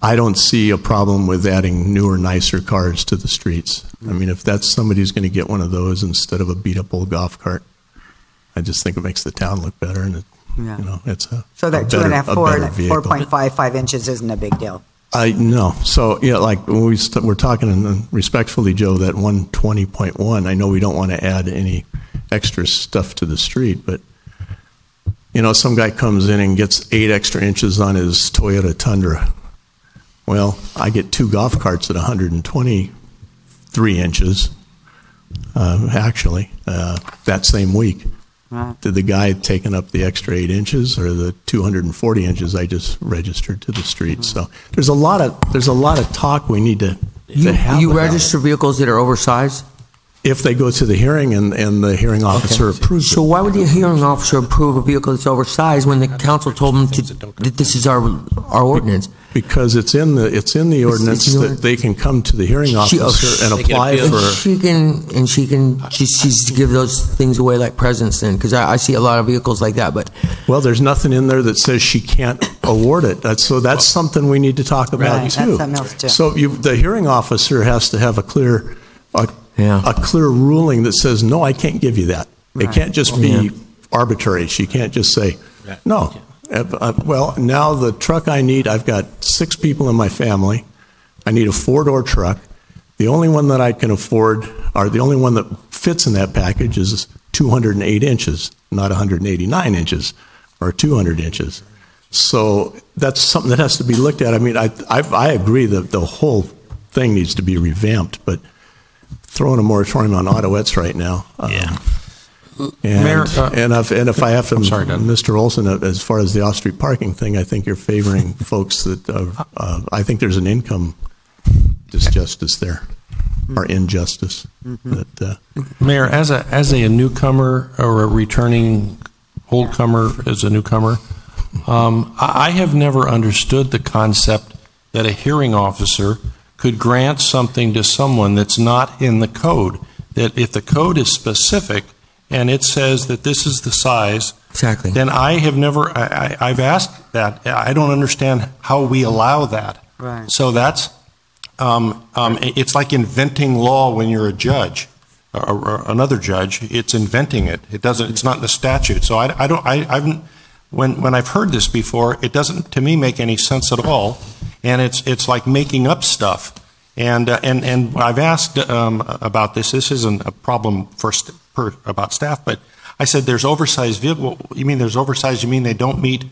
I don't see a problem with adding newer, nicer cars to the streets. I mean, if that's somebody who's going to get one of those instead of a beat-up old golf cart, I just think it makes the town look better, and it's a so that a better, 2.5, a better vehicle. 4.55 inches isn't a big deal. No. So, yeah, like when we're talking respectfully, Joe, that 120.1, I know we don't want to add any extra stuff to the street, but, some guy comes in and gets 8 extra inches on his Toyota Tundra. Well, I get 2 golf carts at 123 inches, actually, that same week. Right. Did the guy taking up the extra 8 inches or the 240 inches I just registered to the street? So there's a lot of talk we need to have. You about register vehicles that are oversized? if they go to the hearing and the hearing officer approves it. So why would the hearing officer approve a vehicle that's oversized when the council told them that this is our ordinance? Because it's in the ordinance that they can come to the hearing officer and apply for. She can give those things away like presents then, because I see a lot of vehicles like that. But well, there's nothing in there that says she can't award it. That's something we need to talk about Right, too. that's something else, too. So the hearing officer has to have a clear ruling that says no, I can't give you that. It Right. can't just be arbitrary. She can't just say no. Well, now the truck I need, I've got 6 people in my family. I need a 4-door truck. The only one that I can afford, or the only one that fits in that package, is 208 inches, not 189 inches or 200 inches. So that's something that has to be looked at. I mean, I agree that the whole thing needs to be revamped, but throwing a moratorium on autoettes right now. And, Mayor, and if I have to, sorry, Mr. Olson, as far as the off-street parking thing, I think you're favoring folks that, I think there's an income disjustice there, or injustice. That, Mayor, as a newcomer or a returning oldcomer as a newcomer, I have never understood the concept that a hearing officer could grant something to someone that's not in the code. That if the code is specific and it says that this is the size, exactly, then I have never, I've asked that. I don't understand how we allow that. Right. So that's, it's like inventing law when you're a judge or another judge. It's inventing it. It doesn't. It's not in the statute. So when I've heard this before, it doesn't, to me, make any sense at all, and it's like making up stuff. And I've asked about this. This isn't a problem about staff, but I said there's oversized vehicle. You mean there's oversized? You mean they don't meet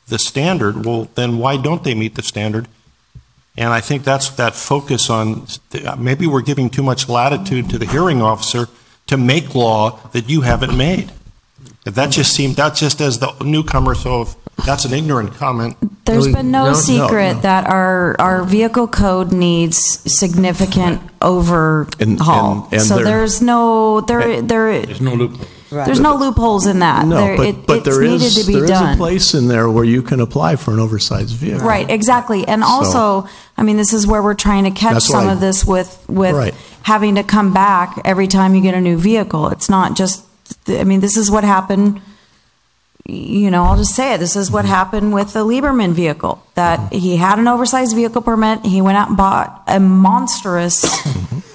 the standard? Well, then why don't they meet the standard? And I think that's that focus on maybe we're giving too much latitude to the hearing officer to make law that you haven't made. That just as the newcomer, so that's an ignorant comment. There's been no secret that our vehicle code needs significant overhaul. And so there's no loophole. Right. There's no loopholes in that. No, but it's there needed to be is done. a place in there where you can apply for an oversized vehicle. Right, exactly. And also, I mean, this is where we're trying to catch That's some why- of this with Right. having to come back every time you get a new vehicle. It's not just, I mean, this is what happened, I'll just say it. This is what happened with the Lieberman vehicle, that he had an oversized vehicle permit. He went out and bought a monstrous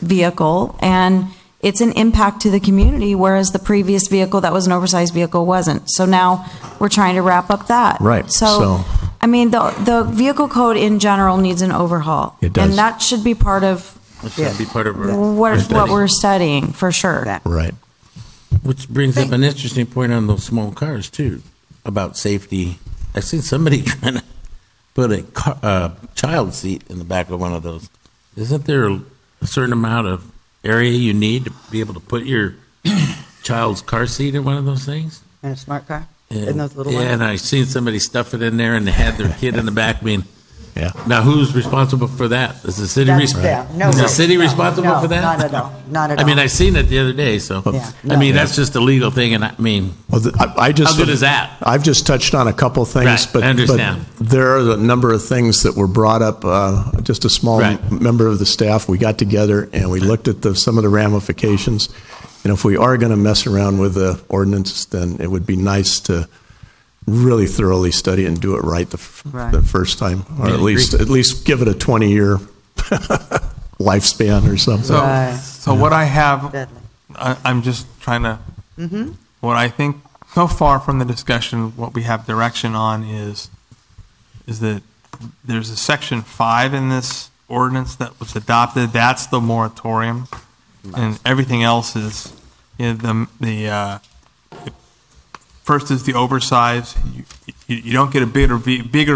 vehicle, and it's an impact to the community, whereas the previous vehicle that was an oversized vehicle wasn't. So now we're trying to wrap up that. Right. So I mean, the vehicle code in general needs an overhaul. It does. And that should be part of what we're studying, for sure. Right. Which brings up an interesting point on those small cars, too, about safety. I seen somebody trying to put a child seat in the back of one of those. Isn't there a certain amount of area you need to be able to put your child's car seat in one of those things? In a smart car? Yeah, In those little ones? and I seen somebody stuff it in there and they had their kid in the back. Yeah. Now, who's responsible for that? Is the city Is the city responsible for that? Not at all. Not at all. I mean, I seen it the other day, so Yeah. I mean that's just a legal thing, and I mean, I just, how good is that? I've just touched on a couple things, Right, but I understand. But there are a number of things that were brought up. Just a small member of the staff, we got together and we looked at some of the ramifications. And if we are going to mess around with the ordinance, then it would be nice to really thoroughly study it and do it right the first time, or at least give it a 20-year lifespan or something. So what I have, I'm just trying to, what I think so far from the discussion, what we have direction on is that there's a section 5 in this ordinance that was adopted. That's the moratorium, and everything else is the first is the oversize. You don't get a bigger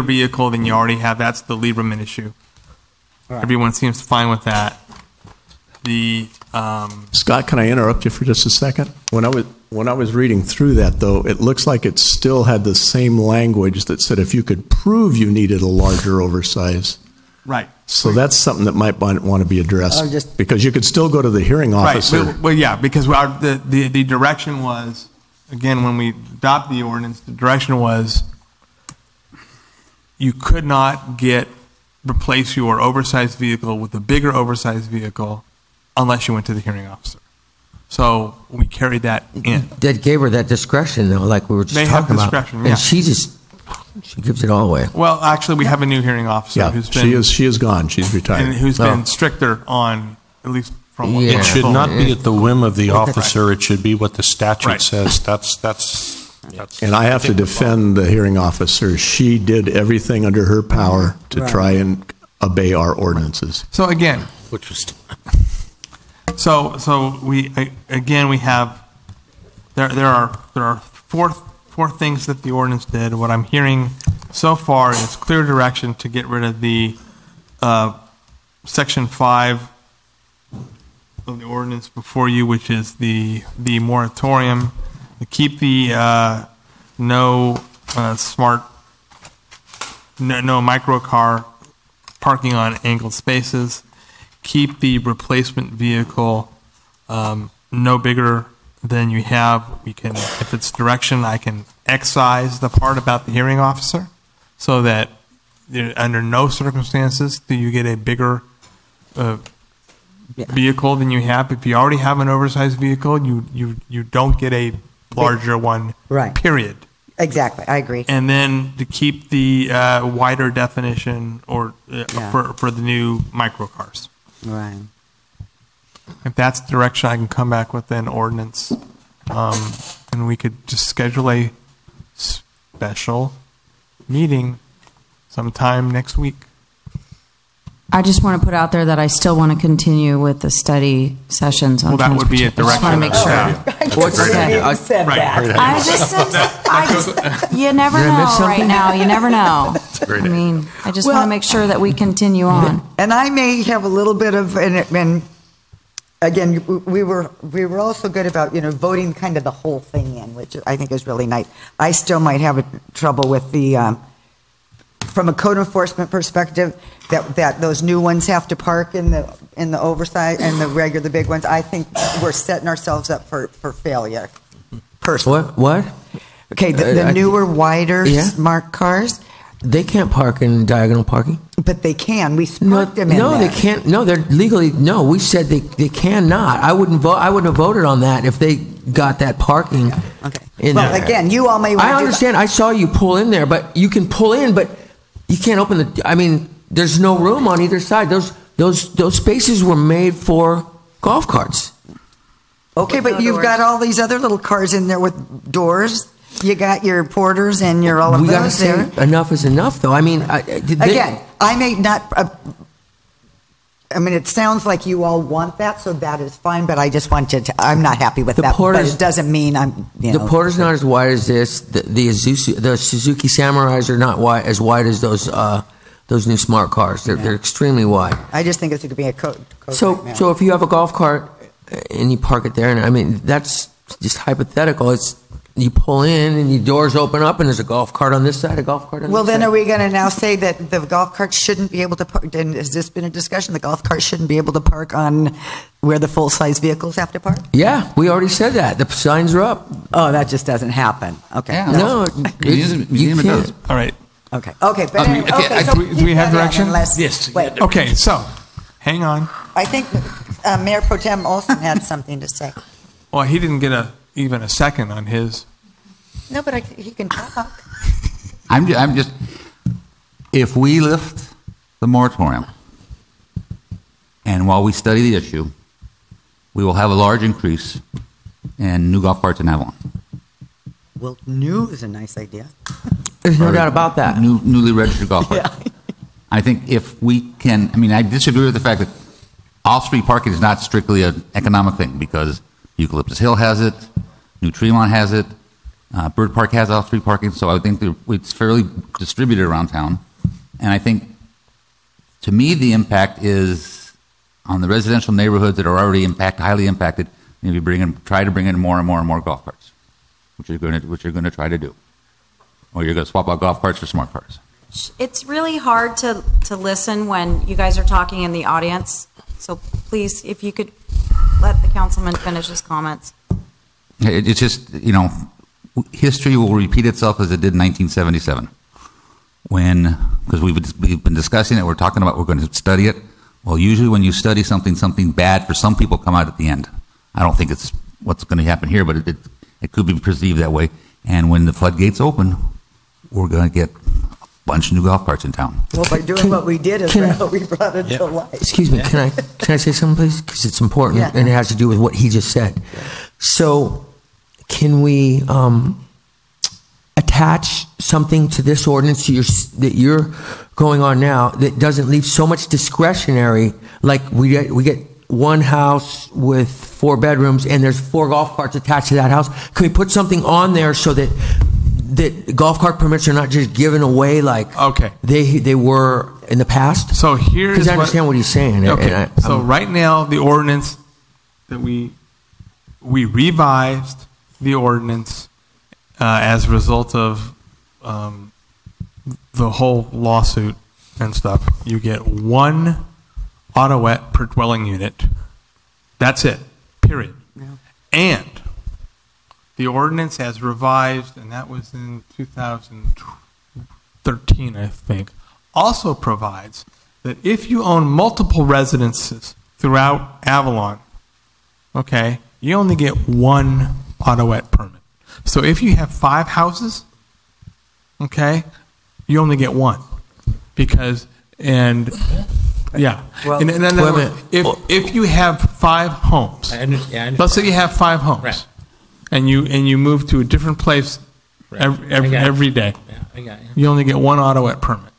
vehicle than you already have. That's the Lieberman issue. Right. Everyone seems fine with that. Scott, can I interrupt you for just a second? When I was reading through that, though, it looks like it still had the same language that said if you could prove you needed a larger oversize. Right. So that's something that might want to be addressed, because you could still go to the hearing officer. Right. Well, yeah, because the direction was, again, when we adopt the ordinance, the direction was you could not replace your oversized vehicle with a bigger oversized vehicle unless you went to the hearing officer. So we carried that in. That gave her that discretion, though, like we were just talking about. Discretion, and she gives it all away. Well, actually, we have a new hearing officer who's been. She is gone. She's retired. And who's been stricter on, at least from what It should not be at the whim of the officer. It should be what the statute says. That's. And I have to defend the hearing officer. She did everything under her power to try and obey our ordinances. So again, which was. So we have there are four things that the ordinance did. What I'm hearing so far is clear direction to get rid of the section 5 of the ordinance before you, which is the moratorium. To keep the no micro car parking on angled spaces. Keep the replacement vehicle no bigger than you have. We can, if it's direction, I can excise the part about the hearing officer, so that under no circumstances do you get a bigger vehicle than you have. If you already have an oversized vehicle, you don't get a larger one. Right. Period. Exactly. I agree. And then to keep the wider definition for the new microcars. Right. If that's the direction, I can come back with an ordinance, and we could just schedule a special meeting sometime next week. I just want to put out there that I still want to continue with the study sessions on Well, that would be at transportation. direction I just want to make sure. What's Okay. said that? I just, you never Did I know miss right something? now. You never know. great I mean, I just want Well- to make sure that we continue on. And I may have a little bit of, and again, we were also good about, voting kind of the whole thing in, which I think is really nice. I still might have trouble with the, from a code enforcement perspective, that those new ones have to park in the oversight and the big ones. I think we're setting ourselves up for failure. Personally. What? Okay, the newer, wider, Yeah. smart cars. They can't park in diagonal parking. But they can. We parked them in No, there. they can't. No, they're legally. No, we said they cannot. I wouldn't vote. I wouldn't have voted on that if they got that parking. Okay. In Well, there. again, you all may want I to understand. I saw you pull in there, but you can pull in, but you can't open the. I mean, there's no room on either side. Those spaces were made for golf carts. Okay, but you've got all these other little cars in there with doors. You got your porters and your all of We got to those say there. enough is enough, though. I mean, Again, I may not. I mean, it sounds like you all want that, so that is fine. But I just want you to. I'm not happy with that. But porters- it doesn't mean I'm. The Porter's not as wide as this. The Suzuki Samurais are not as wide as those new smart cars. They're extremely wide. I just think it's going to be a code. So if you have a golf cart and you park it there, and I mean that's just hypothetical. It's you pull in and your doors open up and there's a golf cart on this side, a golf cart on Well, this then side. are we going to now say that the golf cart shouldn't be able to park? And has this been a discussion? The golf cart shouldn't be able to park on where the full-size vehicles have to park? Yeah, we already said that. The signs are up. Oh, that just doesn't happen. Okay. Yeah. No, museum it does. All right. Okay. Okay. But Do we have direction? Yes. Wait. Okay, so hang on. I think Mayor Pro Tem Olson had something to say. Well, he didn't get even a second on his. No, but he can talk. I'm just, if we lift the moratorium, and while we study the issue, we will have a large increase in new golf carts in Avalon. Well, new is a nice idea. There's no doubt about that. Newly registered golf carts. I think if we can, I mean, I disagree with the fact that off-street parking is not strictly an economic thing, because Eucalyptus Hill has it, New Tremont has it, Bird Park has off-street parking, so I think that it's fairly distributed around town. And I think, to me, the impact is on the residential neighborhoods that are already highly impacted. Maybe try to bring in more and more and more golf carts, which you're going to try to do, or you're going to swap out golf carts for smart cars. It's really hard to listen when you guys are talking in the audience. So please, if you could let the councilman finish his comments. It's just, history will repeat itself as it did in 1977. Because we've been discussing it, we're talking about we're going to study it. Well, usually when you study something bad for some people come out at the end. I don't think it's what's going to happen here, but it could be perceived that way. And when the floodgates open, we're going to get a bunch of new golf carts in town. Well, by doing what we did is how we brought it to life. Excuse me, can I say something, please? Because it's important, Yeah. and it has to do with what he just said. So, can we attach something to this ordinance that you're going on now that doesn't leave so much discretionary? Like we get one house with 4 bedrooms, and there's 4 golf carts attached to that house. Can we put something on there so that golf cart permits are not just given away like they were in the past? So here's because I understand what he's saying. Okay. So right now, the ordinance that we revised the ordinance as a result of the whole lawsuit and stuff. You get 1 autoet per dwelling unit. That's it. Period. Yeah. And the ordinance as revised, and that was in 2013, I think, also provides that if you own multiple residences throughout Avalon, okay, you only get 1 autoet permit. So if you have 5 houses, okay, you only get 1. Because, yeah. Well, in other words, if you have 5 homes, I understand. let's say you have 5 homes, Right. and you move to a different place every day. Yeah, I got you. You only get one Autoet permit.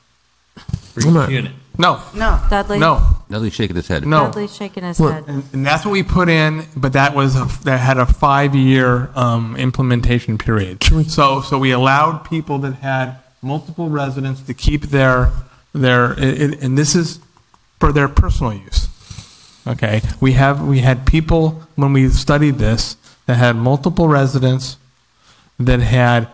For each unit. No. No. Dudley? No. Dudley's shaking his head. No. Dudley's shaking his head. And that's what we put in, but that had a 5-year implementation period. So we allowed people that had multiple residents to keep their and this is for their personal use. Okay, we had people when we studied this that had multiple residents that had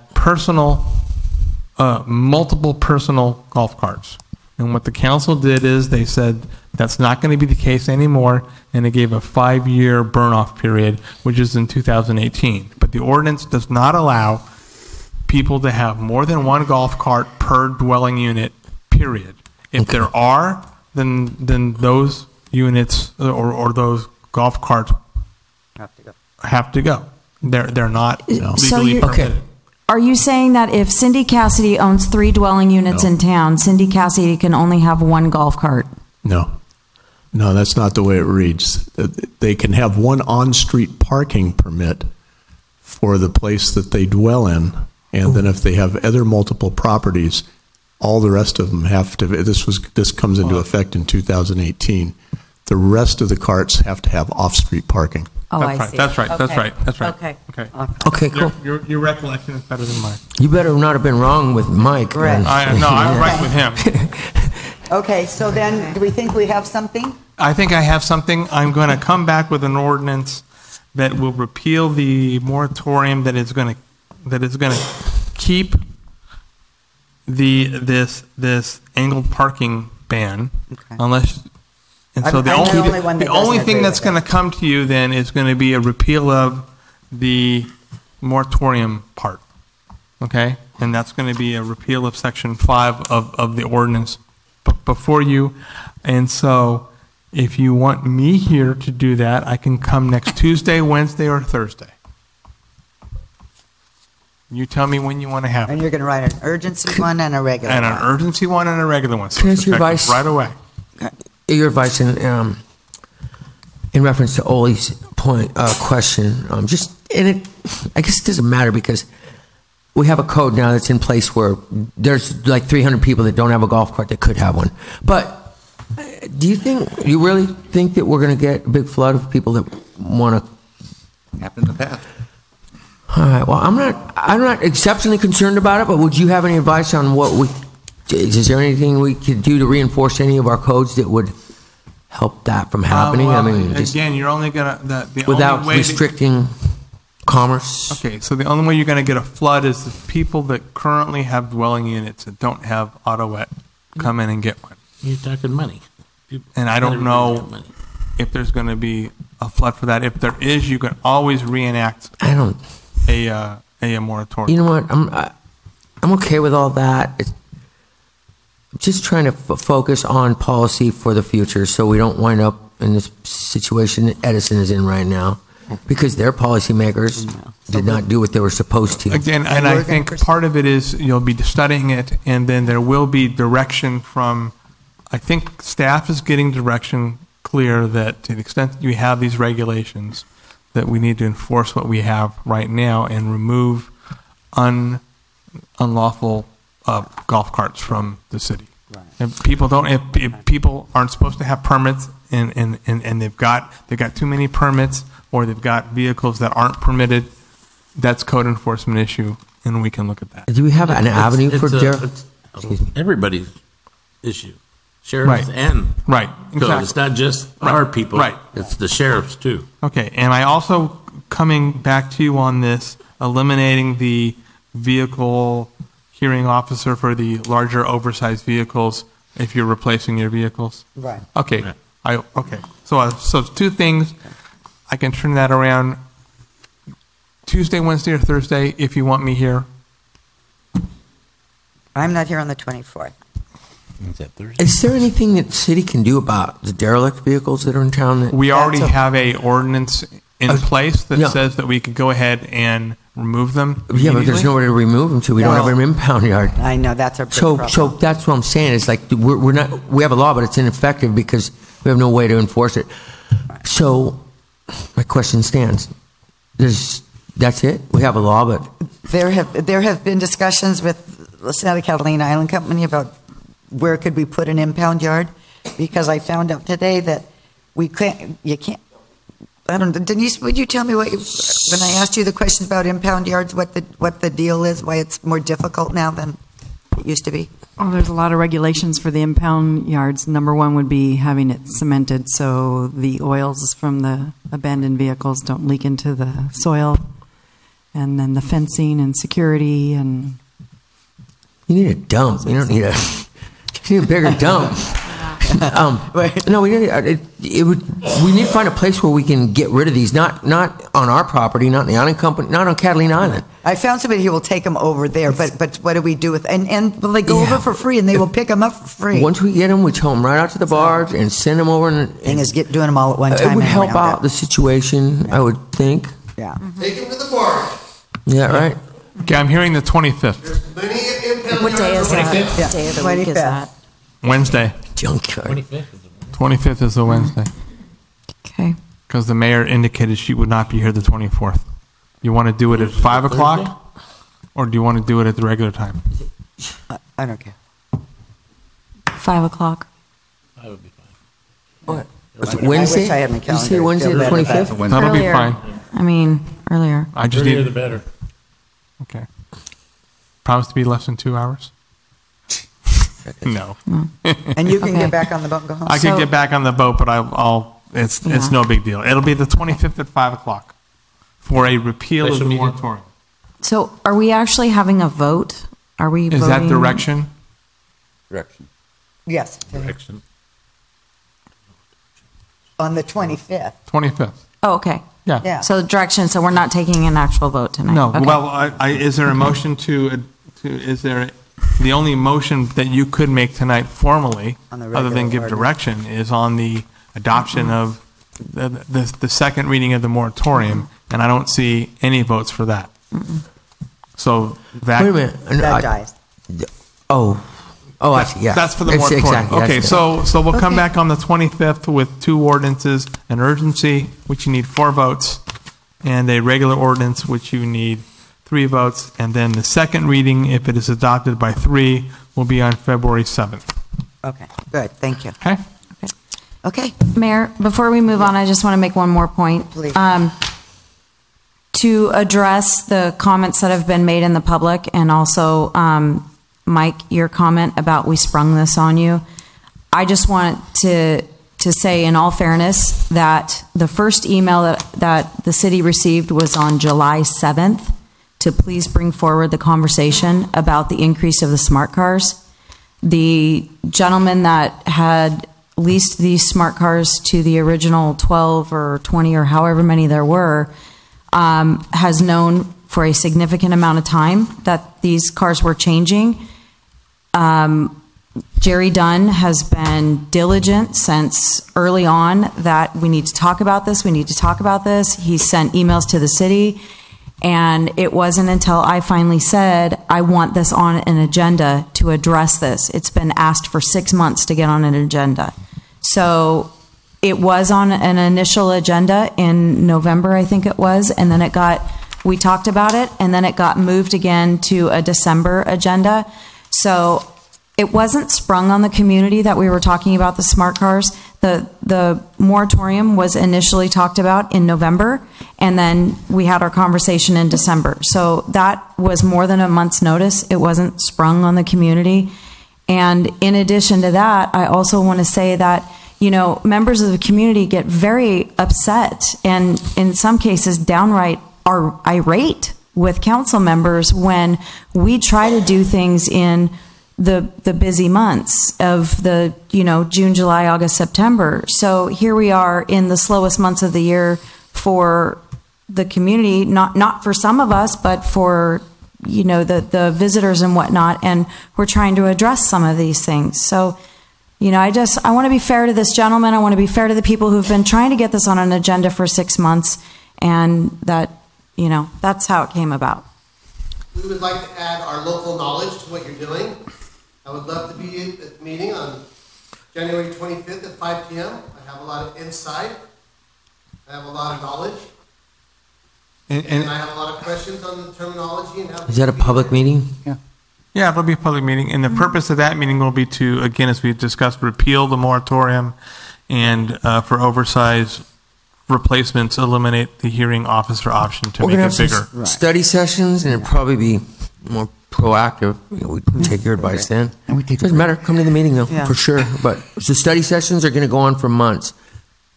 multiple personal golf carts. And what the council did is they said that's not going to be the case anymore, and they gave a 5-year burn-off period, which is in 2018. But the ordinance does not allow people to have more than one golf cart per dwelling unit, period. If there are, then those units or those golf carts have to go. They're not legally permitted. Are you saying that if Cindy Cassidy owns 3 dwelling units in town, Cindy Cassidy can only have one golf cart? No, that's not the way it reads. They can have one on-street parking permit for the place that they dwell in, and then if they have other multiple properties, all the rest of them have to. This comes into effect in 2018. The rest of the carts have to have off-street parking. Oh, I see. That's right. Okay. Okay, cool. Your recollection is better than mine. You better not have been wrong with Mike. Right. I'm right with him. Okay, so then, do we think we have something? I think I have something. I'm going to come back with an ordinance that will repeal the moratorium that is going to keep this angled parking ban, unless. And so the only thing that's going to come to you then is going to be a repeal of the moratorium part, okay? And that's going to be a repeal of Section 5 of the ordinance before you. And so if you want me here to do that, I can come next Tuesday, Wednesday, or Thursday. You tell me when you want to have it. And you're going to write an urgency one and a regular one. And an urgency one and a regular one. So Can I it's ask your effective advice? right away. Your advice in reference to Oli's point question, I guess it doesn't matter because we have a code now that's in place where there's like 300 people that don't have a golf cart that could have one. But do you really think that we're going to get a big flood of people that want to? Happened in the past. All right. Well, I'm not exceptionally concerned about it. But would you have any advice on is there anything we could do to reinforce any of our codes that would help that from happening? Well, I mean, again, you're only going to without restricting commerce. Okay, so the only way you're going to get a flood is the people that currently have dwelling units that don't have Autoet come in and get one. You're talking money. And I don't know if there's going to be a flood for that. If there is, you can always reenact a moratorium. You know what? I'm okay with all that. I'm just trying to focus on policy for the future so we don't wind up in this situation that Edison is in right now because their policymakers did not do what they were supposed to. Again, and I think part of it is you'll be studying it, and then there will be direction from, I think staff is getting direction clear that to the extent that you have these regulations, that we need to enforce what we have right now and remove unlawful golf carts from the city. Right. If people aren't supposed to have permits and they've got too many permits or they've got vehicles that aren't permitted, that's code enforcement issue, and we can look at that. Do we have an avenue for everybody's issue? Sheriffs and exactly. It's not just our people. Right. It's the sheriffs too. Okay, and I also coming back to you on this, eliminating the vehicle hearing officer for the larger oversized vehicles if you're replacing your vehicles. Right. Okay. Right. So 2 things. I can turn that around Tuesday, Wednesday, or Thursday if you want me here. I'm not here on the 24th. Is that Thursday? Is there anything that the city can do about the derelict vehicles that are in town? We already have a ordinance in place that says that we could go ahead and remove them. Yeah, but there's nowhere to remove them to. We don't have an impound yard. I know, that's our big problem. So that's what I'm saying. It's like we have a law, but it's ineffective because we have no way to enforce it. So my question stands. Does That's it? We have a law, but There have been discussions with the Santa Catalina Island Company about where could we put an impound yard, because I found out today that you can't, I don't know, Denise, would you tell me when I asked you the question about impound yards, what the deal is, why it's more difficult now than it used to be? Oh, there's a lot of regulations for the impound yards. Number one would be having it cemented so the oils from the abandoned vehicles don't leak into the soil. And then the fencing and security and... You need a dump. You don't need a... You need a bigger dump. No, we need we need to find a place where we can get rid of these. Not on our property, not in the island company, not on Catalina Island. I found somebody who will take them over there, but what do we do with and will they go over for free and they will pick them up for free? Once we get them, we tow them right out to the barge and send them over. And thing is, doing them all at one time. It would help out the situation, I would think. Yeah. Take them to the barge. Yeah, right. Okay, I'm hearing the 25th. What day is that? What day of the week is that? Wednesday. Junkyard. 25th is a Wednesday. Okay. Because the mayor indicated she would not be here the 24th. You want to do it at 5 o'clock? Or do you want to do it at the regular time? I don't care. 5 o'clock. I would be fine. What? It's Wednesday? I wish I had my Did you say calendar. Wednesday the 25th? That'll be Earlier. fine. I mean, earlier. I just Earlier need... the better. Okay. Promise to be less than 2 hours? No. And you can get back on the boat and go home? I can get back on the boat, but it's no big deal. It'll be the 25th at 5 o'clock for a repeal of the Special meeting. moratorium. So are we actually having a vote? Are we Is voting? that direction? Direction. Yes. Direction. On the 25th. 25th. Oh, okay. Yeah. So direction, so we're not taking an actual vote tonight? No. Okay. Well, is there a motion is there the only motion that you could make tonight formally, On the other than regular give ordinance. direction, is on the adoption of the second reading of the moratorium, and I don't see any votes for that. So that... Wait a minute. That dies. Oh, I see, yeah. That's for the It's moratorium. exactly, Okay, that's so we'll come Okay. back on the 25th with two ordinances, an urgency, which you need 4 votes, and a regular ordinance, which you need 3 votes, and then the second reading, if it is adopted by 3, will be on February 7th. Okay, good, thank you. Okay? Okay. Mayor, before we move on, I just want to make one more point. Please. To address the comments that have been made in the public, and also, Mike, your comment about we sprung this on you, I just want to say in all fairness that the first email that the city received was on July 7th to please bring forward the conversation about the increase of the smart cars. The gentleman that had leased these smart cars to the original 12 or 20 or however many there were has known for a significant amount of time that these cars were changing. Jerry Dunn has been diligent since early on that we need to talk about this, we need to talk about this. He sent emails to the city, and it wasn't until I finally said, I want this on an agenda to address this. It's been asked for 6 months to get on an agenda. So it was on an initial agenda in November, I think it was, and then we talked about it, and then it got moved again to a December agenda. So it wasn't sprung on the community that we were talking about the smart cars. The moratorium was initially talked about in November, and then we had our conversation in December. So that was more than a month's notice. It wasn't sprung on the community. And in addition to that, I also want to say that, members of the community get very upset and in some cases downright are irate with council members when we try to do things in the busy months of the June, July, August, September. So here we are in the slowest months of the year for the community, not for some of us, but for the visitors and whatnot, and we're trying to address some of these things. So I want to be fair to this gentleman. I want to be fair to the people who've been trying to get this on an agenda for 6 months, and that's how it came about. We would like to add our local knowledge to what you're doing. I would love to be at the meeting on January 25th at 5 p.m. I have a lot of insight. I have a lot of knowledge. And I have a lot of questions on the terminology and how. Is that a public meeting? Yeah, it'll be a public meeting, and the purpose of that meeting will be to, again, as we discussed, repeal the moratorium and for oversized replacements, eliminate the hearing officer option to We're make gonna it have bigger. some study sessions, and it'd probably be more proactive. We can take your advice then. Doesn't matter. Come to the meeting though, Yeah. for sure. But the study sessions are going to go on for months,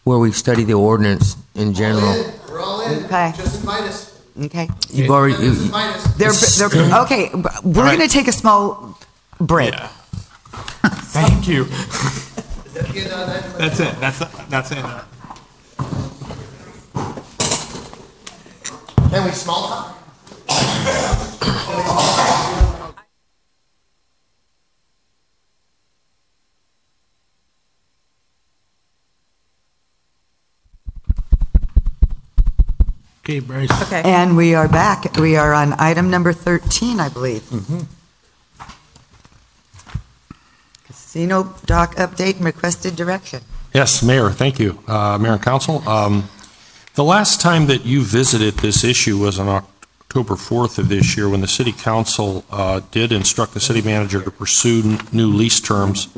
where we study the ordinance in general. We're all in. Okay. Just invite us. Okay. You've already. Okay, we're going to take a small break. Thank you. That's it. That's it. Can we small talk? Okay, Bryce. Okay. And we are back. We are on item number 13, I believe. Casino dock update and requested direction. Yes, Mayor, thank you. Mayor and Council, the last time that you visited this issue was on October 4th of this year when the City Council did instruct the City Manager to pursue new lease terms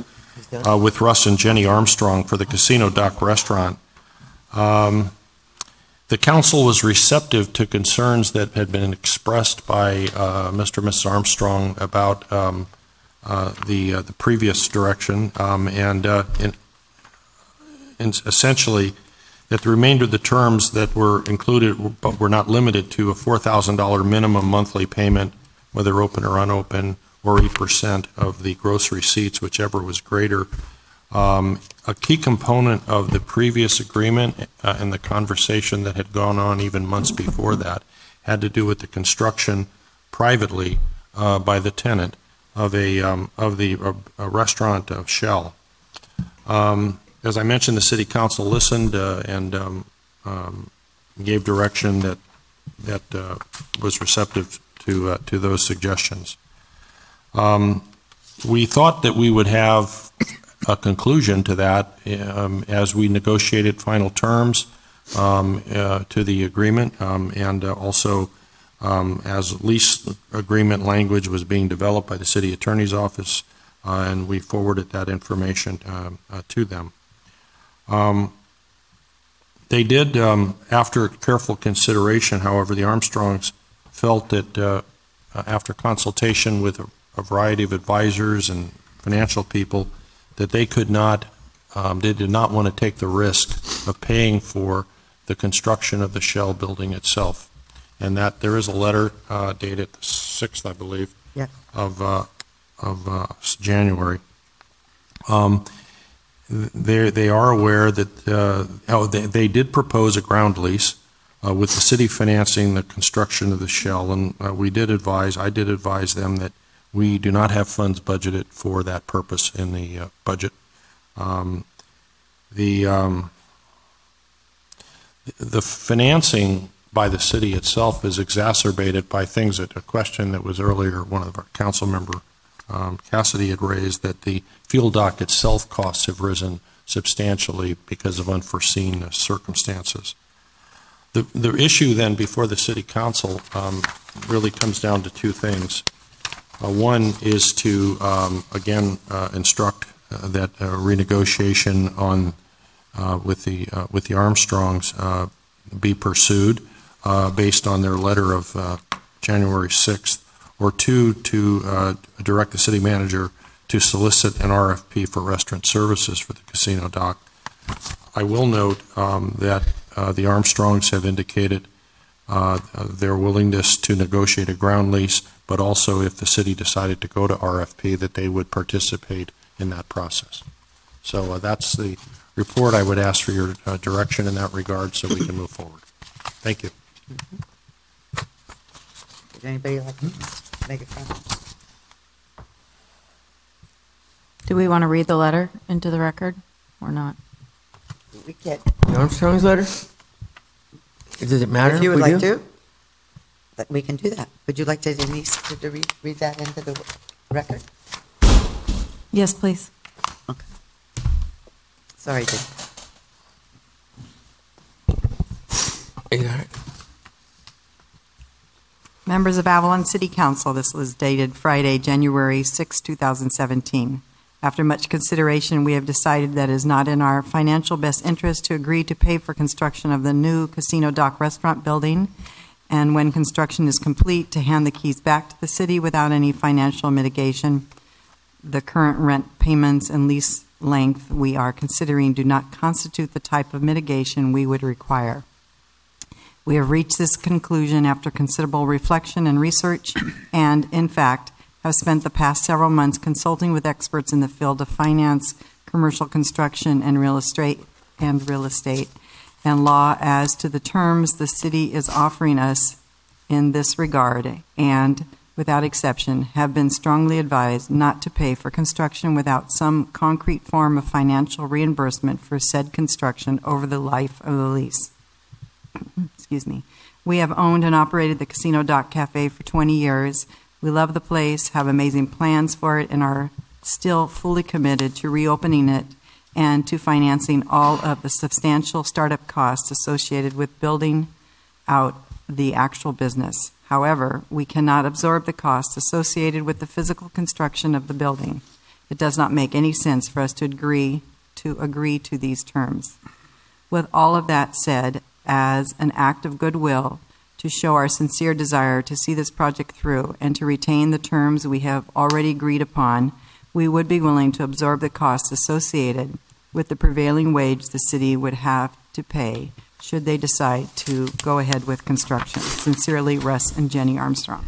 with Russ and Jenny Armstrong for the Casino Dock Restaurant. The Council was receptive to concerns that had been expressed by Mr. and Mrs. Armstrong about the previous direction, and essentially that the remainder of the terms that were included but were not limited to a $4,000 minimum monthly payment, whether open or unopened, or 8% of the gross receipts, whichever was greater. A key component of the previous agreement and the conversation that had gone on even months before that had to do with the construction privately by the tenant of a restaurant shell. As I mentioned, the City Council listened and gave direction that was receptive to those suggestions. We thought that we would have a conclusion to that as we negotiated final terms to the agreement, and also as lease agreement language was being developed by the City Attorney's Office, and we forwarded that information to them. They did, after careful consideration, however, the Armstrongs felt that after consultation with a variety of advisors and financial people, that they could not, they did not want to take the risk of paying for the construction of the shell building itself. And that there is a letter dated the 6th, I believe, of January. They are aware that they did propose a ground lease with the city financing the construction of the shell, and I did advise them that we do not have funds budgeted for that purpose in the budget. The financing by the city itself is exacerbated by things that a question that was earlier, one of our council member, Cassidy, had raised, that the field dock itself costs have risen substantially because of unforeseen circumstances. The issue then before the City Council really comes down to two things. One is to, again, instruct that renegotiation on with the Armstrongs be pursued based on their letter of January 6th, or two, to direct the city manager to solicit an RFP for restaurant services for the casino dock. I will note that the Armstrongs have indicated their willingness to negotiate a ground lease, but also if the city decided to go to RFP, that they would participate in that process. So that's the report. I would ask for your direction in that regard so we can move forward. Thank you. Would anybody like to make a comment? Do we want to read the letter into the record or not? We can. The Armstrong's letter? Does it matter? If you would we like do? to, that we can do that. Would you like to, Denise, to read that into the record? Yes, please. Okay. Sorry, Jim. You got it? Members of Avalon City Council, this was dated Friday, January 6, 2017. After much consideration, we have decided that it is not in our financial best interest to agree to pay for construction of the new Casino Dock Restaurant building, and when construction is complete, to hand the keys back to the city without any financial mitigation. The current rent payments and lease length we are considering do not constitute the type of mitigation we would require. We have reached this conclusion after considerable reflection and research, and, in fact, have spent the past several months consulting with experts in the field of finance, commercial construction, and real estate, and law as to the terms the city is offering us in this regard, and, without exception, have been strongly advised not to pay for construction without some concrete form of financial reimbursement for said construction over the life of the lease. Excuse me. We have owned and operated the Casino Dock Cafe for 20 years. We love the place, have amazing plans for it, and are still fully committed to reopening it and to financing all of the substantial startup costs associated with building out the actual business. However, we cannot absorb the costs associated with the physical construction of the building. It does not make any sense for us to agree to these terms. With all of that said, as an act of goodwill to show our sincere desire to see this project through and to retain the terms we have already agreed upon, we would be willing to absorb the costs associated with the prevailing wage the city would have to pay should they decide to go ahead with construction. Sincerely, Russ and Jenny Armstrong.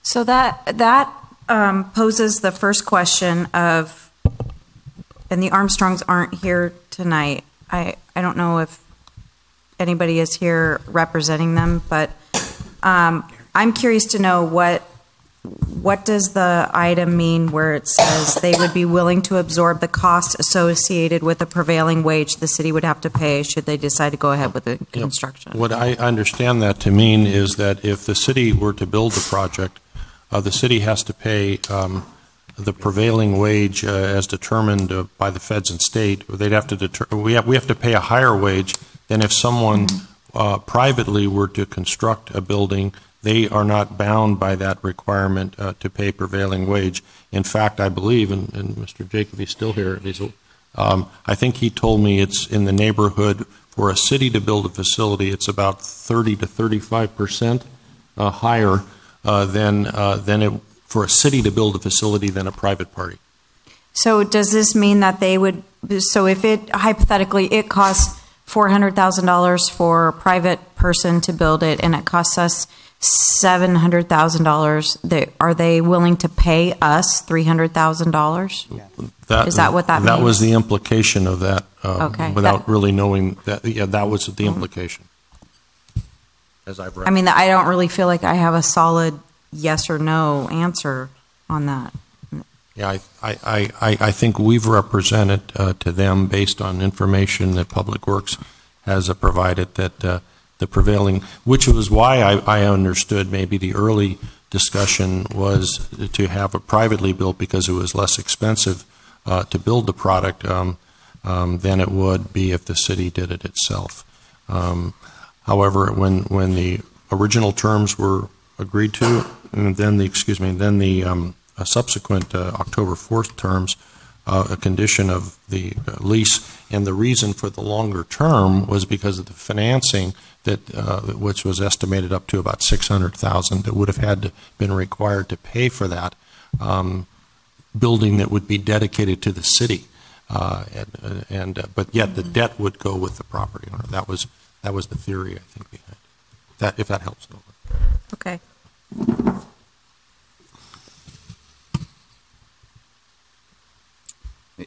So that poses the first question of, and the Armstrongs aren't here tonight. I don't know if anybody is here representing them, but I'm curious to know what does the item mean where it says they would be willing to absorb the costs associated with the prevailing wage the city would have to pay should they decide to go ahead with the construction? What I understand that to mean is that if the city were to build the project, the city has to pay the prevailing wage as determined by the feds and state. They'd have to we have to pay a higher wage than if someone privately were to construct a building. They are not bound by that requirement to pay prevailing wage. In fact, I believe, and Mr. Jacob, he's still here, I think he told me it's in the neighborhood for a city to build a facility, it's about 30 to 35% higher than it for a city to build a facility than a private party. So does this mean that they would, so if it, hypothetically, it costs $400,000 for a private person to build it and it costs us $700,000, are they willing to pay us $300,000? Is that what that means? That was the implication of that, okay. Without really knowing that. Yeah, that was the implication. As I've read. I mean, I don't really feel like I have a solid yes or no answer on that. Yeah, I think we've represented to them based on information that Public Works has provided that the prevailing, which was why I understood maybe the early discussion was to have it privately built because it was less expensive to build the product than it would be if the city did it itself. However, when the original terms were agreed to, and then the subsequent October 4th terms, a condition of the lease, and the reason for the longer term was because of the financing that which was estimated up to about $600,000 that would have had to been required to pay for that building that would be dedicated to the city, but yet the debt would go with the property owner. That was the theory, I think, behind that. If that helps. Okay.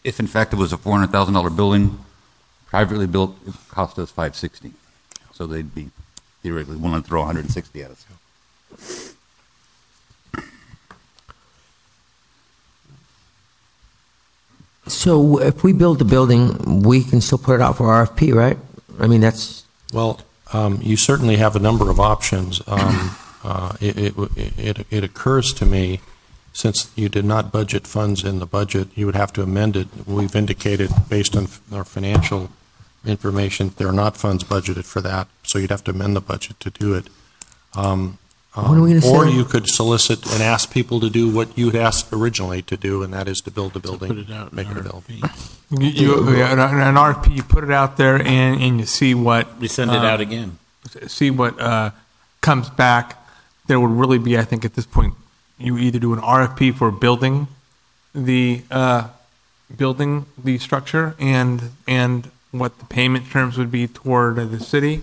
If in fact it was a $400,000 building, privately built, it cost us $560,000. So they'd be theoretically willing to throw $160,000 at us. So if we build the building, we can still put it out for RFP, right? I mean, that's... Well, you certainly have a number of options. It occurs to me, since you did not budget funds in the budget, you would have to amend it. We've indicated, based on our financial information. There are not funds budgeted for that, so you'd have to amend the budget to do it. When are we gonna Or say- you could solicit and ask people to do what you'd asked originally to do, and that is to build the building, put it out in make it available. An RFP, you put it out there and you see what. We send it out again. See what comes back. There would really be, I think, at this point, you either do an RFP for building the structure and what the payment terms would be toward the city.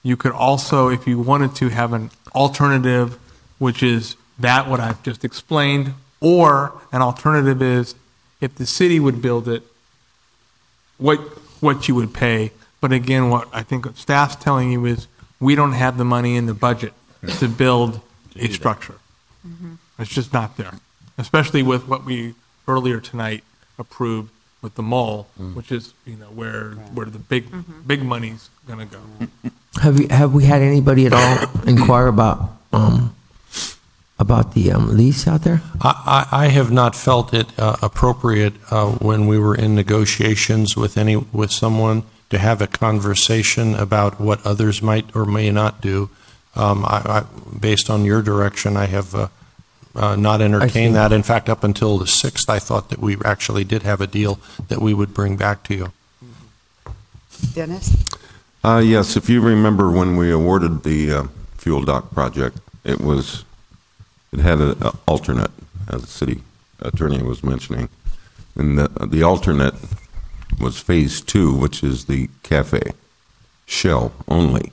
You could also, if you wanted to, have an alternative, which is that what I've just explained, or an alternative is if the city would build it, what you would pay. But again, what I think what staff's telling you is we don't have the money in the budget to build a structure. It's just not there, especially with what we earlier tonight approved with the mall, which is where the big money's going to go. Have we had anybody at all inquire about the lease out there? I have not felt it appropriate when we were in negotiations with someone to have a conversation about what others might or may not do. Based on your direction, I have not entertained that. In fact, up until the 6th, I thought that we actually did have a deal that we would bring back to you. Dennis? Yes, if you remember when we awarded the fuel dock project, it had an alternate, as the city attorney was mentioning, and the alternate was phase 2, which is the cafe, shell only.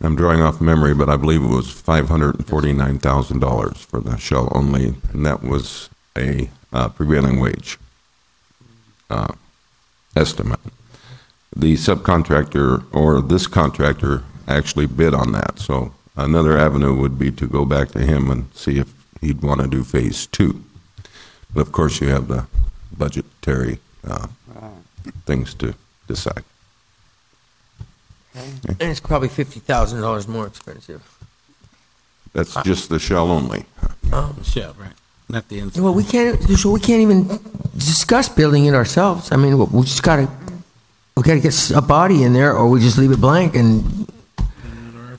I'm drawing off memory, but I believe it was $549,000 for the shell only, and that was a prevailing wage estimate. The subcontractor or this contractor actually bid on that, so another avenue would be to go back to him and see if he'd want to do phase 2. But of course, you have the budgetary things to decide. And it's probably $50,000 more expensive. That's just the shell only. The shell, right? Not the inside. Well, we can't even discuss building it ourselves. I mean, we just gotta get a body in there, or we just leave it blank and.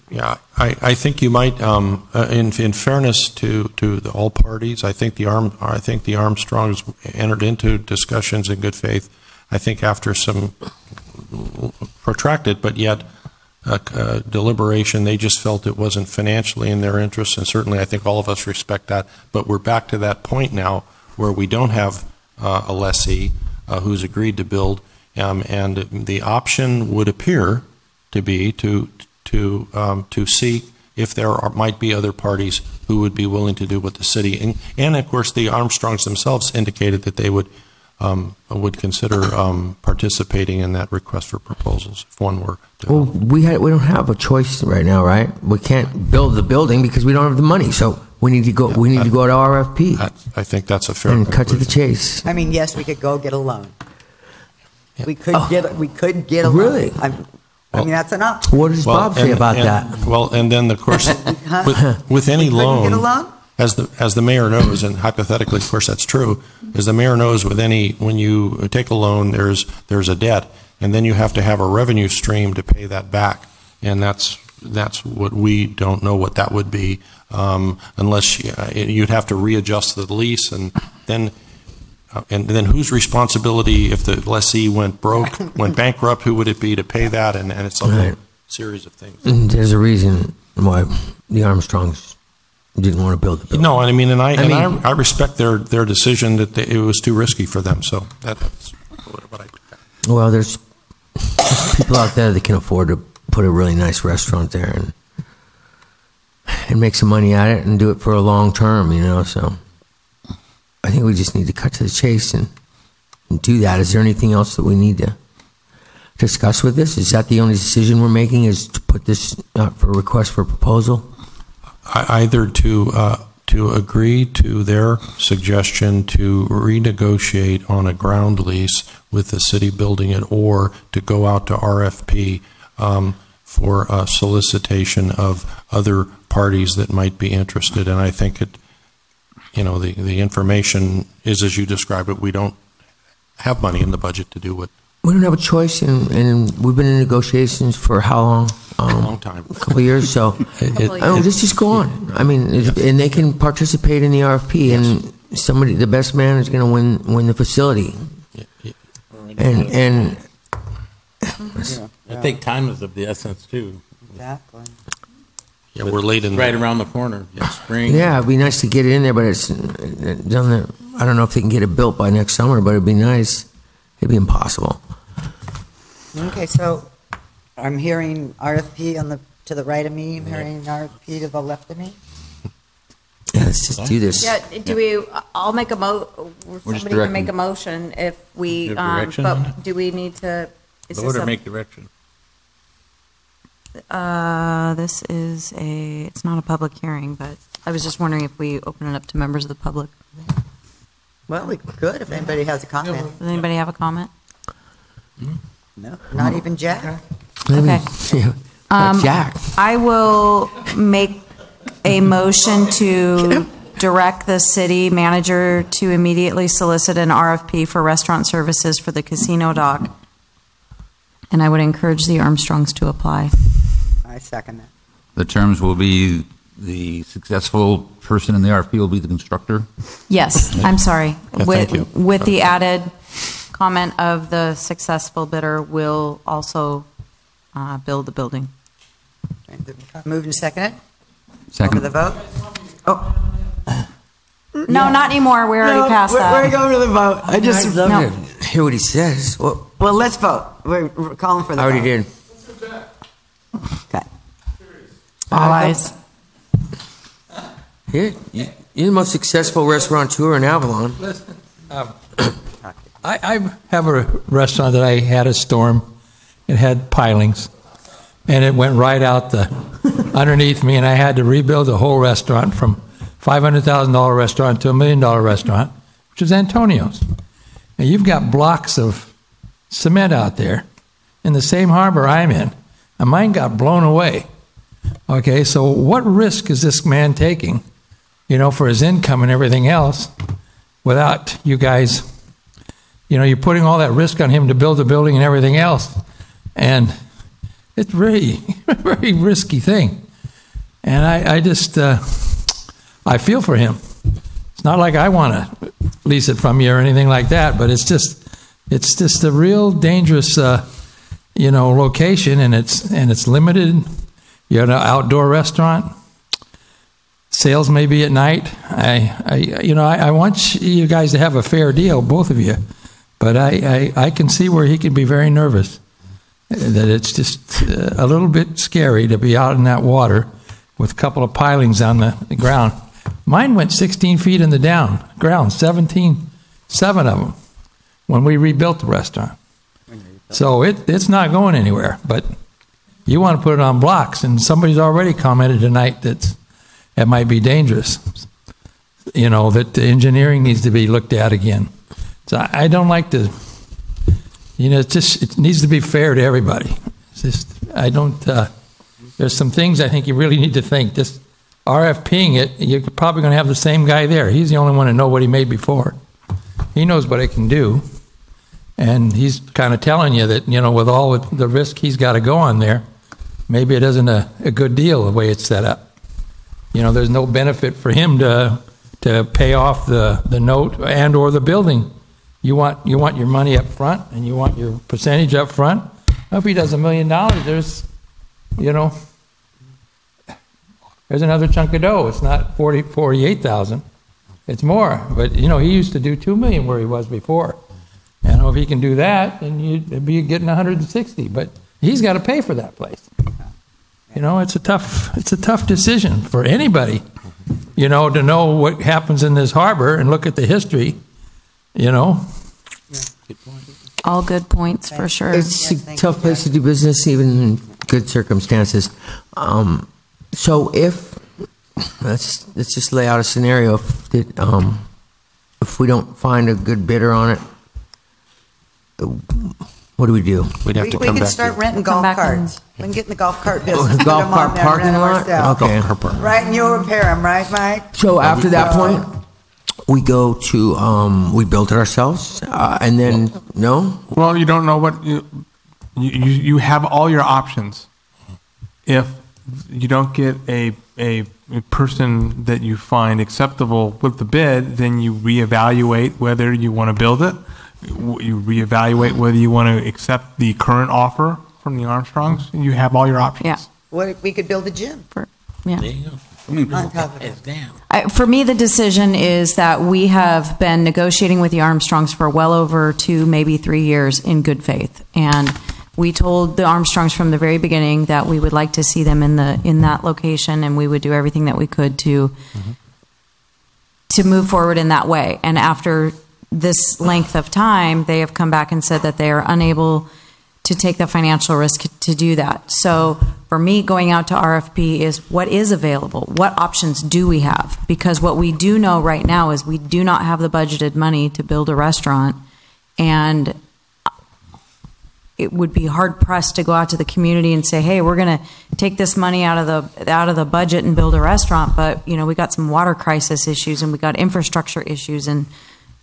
Yeah, I think you might, in fairness to all parties, I think the Armstrongs entered into discussions in good faith. I think after some protracted but yet deliberation, they just felt it wasn't financially in their interest, and certainly I think all of us respect that. But we're back to that point now where we don't have a lessee who's agreed to build, and the option would appear to be to see if there might be other parties who would be willing to do what the city and of course the Armstrongs themselves indicated that they would consider participating in that request for proposals if one were to. Well, we don't have a choice right now, right? We can't build the building because we don't have the money. So we need to go. We need to go to RFP. I think that's a fair. And cut to the chase. I mean, yes, we could go get a loan. We could get a loan. Really? I mean, that's an option. What does Bob say about that? Well, and then of course, with any loan, get a loan? as the mayor knows, and hypothetically, of course, that's true. As the mayor knows, when you take a loan, there's a debt, and then you have to have a revenue stream to pay that back, and that's what we don't know what that would be, unless you'd have to readjust the lease, and then whose responsibility if the lessee went bankrupt? Who would it be to pay that? And it's a whole series of things. And there's a reason why the Armstrongs didn't want to build the building. No, I mean, and I respect their decision that it was too risky for them. So that's what I. Well, there's people out there that can afford to put a really nice restaurant there and make some money at it and do it for a long term, So I think we just need to cut to the chase and do that. Is there anything else that we need to discuss with this? Is that the only decision we're making, is to put this out for a request for proposal? Either to agree to their suggestion to renegotiate on a ground lease with the city building it, or to go out to RFP for a solicitation of other parties that might be interested. And I think the information is as you describe it. We don't have money in the budget to do what We don't have a choice, and we've been in negotiations for how long? A long time. A couple of years, so let's just go on. I mean, and they can participate in the RFP, and the best man is going to win the facility. And I think time is of the essence too. Exactly. Yeah, we're late in right around the corner. Spring. Yeah, it'd be nice to get it in there, but it's done there. I don't know if they can get it built by next summer, but it'd be nice. It'd be impossible. Okay, so I'm hearing RFP to the right of me. I'm hearing RFP to the left of me. Yeah, let's just do this. Yeah, I'll make somebody directing. can make a motion if we, Give direction? but do we need to? Vote or make direction. This is it's not a public hearing, but I was just wondering if we open it up to members of the public. Well, we could if anybody has a comment. Does anybody have a comment? No, not even Jack. Okay. Jack. I will make a motion to direct the city manager to immediately solicit an RFP for restaurant services for the casino dock. And I would encourage the Armstrongs to apply. I second that. The terms will be the successful person in the RFP will be the constructor. Yes, I'm sorry. Yeah, thank you. With the added comment of the successful bidder will also build the building. Moved and seconded. Second. Over the vote. Oh. No, not anymore. We already passed that. We're going to the vote. I'd love to hear what he says. Well, let's vote. We're calling for the I already vote. did. Okay. All ayes. You're the most successful restaurateur in Avalon. Listen, I have a restaurant that I had a storm. It had pilings, and it went right out underneath me, and I had to rebuild the whole restaurant from $500,000 restaurant to $1 million restaurant, which is Antonio's. And you've got blocks of cement out there in the same harbor I'm in, and mine got blown away. Okay, so what risk is this man taking, for his income and everything else without you guys, you're putting all that risk on him to build the building and everything else. And it's very, very risky thing. And I just, I feel for him. It's not like I want to lease it from you or anything like that, but it's just a real dangerous, location, and it's limited. You're at an outdoor restaurant. Sales may be at night. I want you guys to have a fair deal, both of you, but I can see where he can be very nervous. That it's just a little bit scary to be out in that water with a couple of pilings on the ground. Mine went 16 feet in the ground, 7 of them, when we rebuilt the restaurant. So it's not going anywhere, but you want to put it on blocks, and somebody's already commented tonight that it might be dangerous, that the engineering needs to be looked at again. So I don't like to, it needs to be fair to everybody. It's just, there's some things I think you really need to think. Just RFPing it, you're probably going to have the same guy there. He's the only one to know what he made before. He knows what it can do. And he's kind of telling you that, with all the risk he's got to go on there, maybe it isn't a good deal the way it's set up. There's no benefit for him to pay off the note and or the building. You want your money up front, and you want your percentage up front. Well, if he does $1 million, there's another chunk of dough. It's not 48,000. It's more. But he used to do $2 million where he was before. If he can do that, then you'd be getting 160. But he's got to pay for that place. It's a tough decision for anybody. To know what happens in this harbor and look at the history. All good points for sure. It's a tough place to do business, even in good circumstances. So if let's just lay out a scenario. If we don't find a good bidder on it, what do we do? We can start renting golf carts. We can get in the golf cart business. The golf cart parking lot? Okay. Right, and you'll repair them, right, Mike? So after that point, We go to, we build it ourselves, and then, no? Well, you don't know what, you have all your options. If you don't get a person that you find acceptable with the bid, then you reevaluate whether you want to build it. You reevaluate whether you want to accept the current offer from the Armstrongs. You have all your options. Yeah. What if we could build a gym? Yeah. There you go. On top of it. Damn. For me, the decision is that we have been negotiating with the Armstrongs for well over 2, maybe 3 years in good faith. And we told the Armstrongs from the very beginning that we would like to see them in that location, and we would do everything that we could to move forward in that way. And after this length of time, they have come back and said that they are unable to take the financial risk to do that. So for me, going out to RFP is what is available? What options do we have? Because what we do know right now is we do not have the budgeted money to build a restaurant, and it would be hard pressed to go out to the community and say, "Hey, we're going to take this money out of the budget and build a restaurant." But we got some water crisis issues, and we got infrastructure issues, and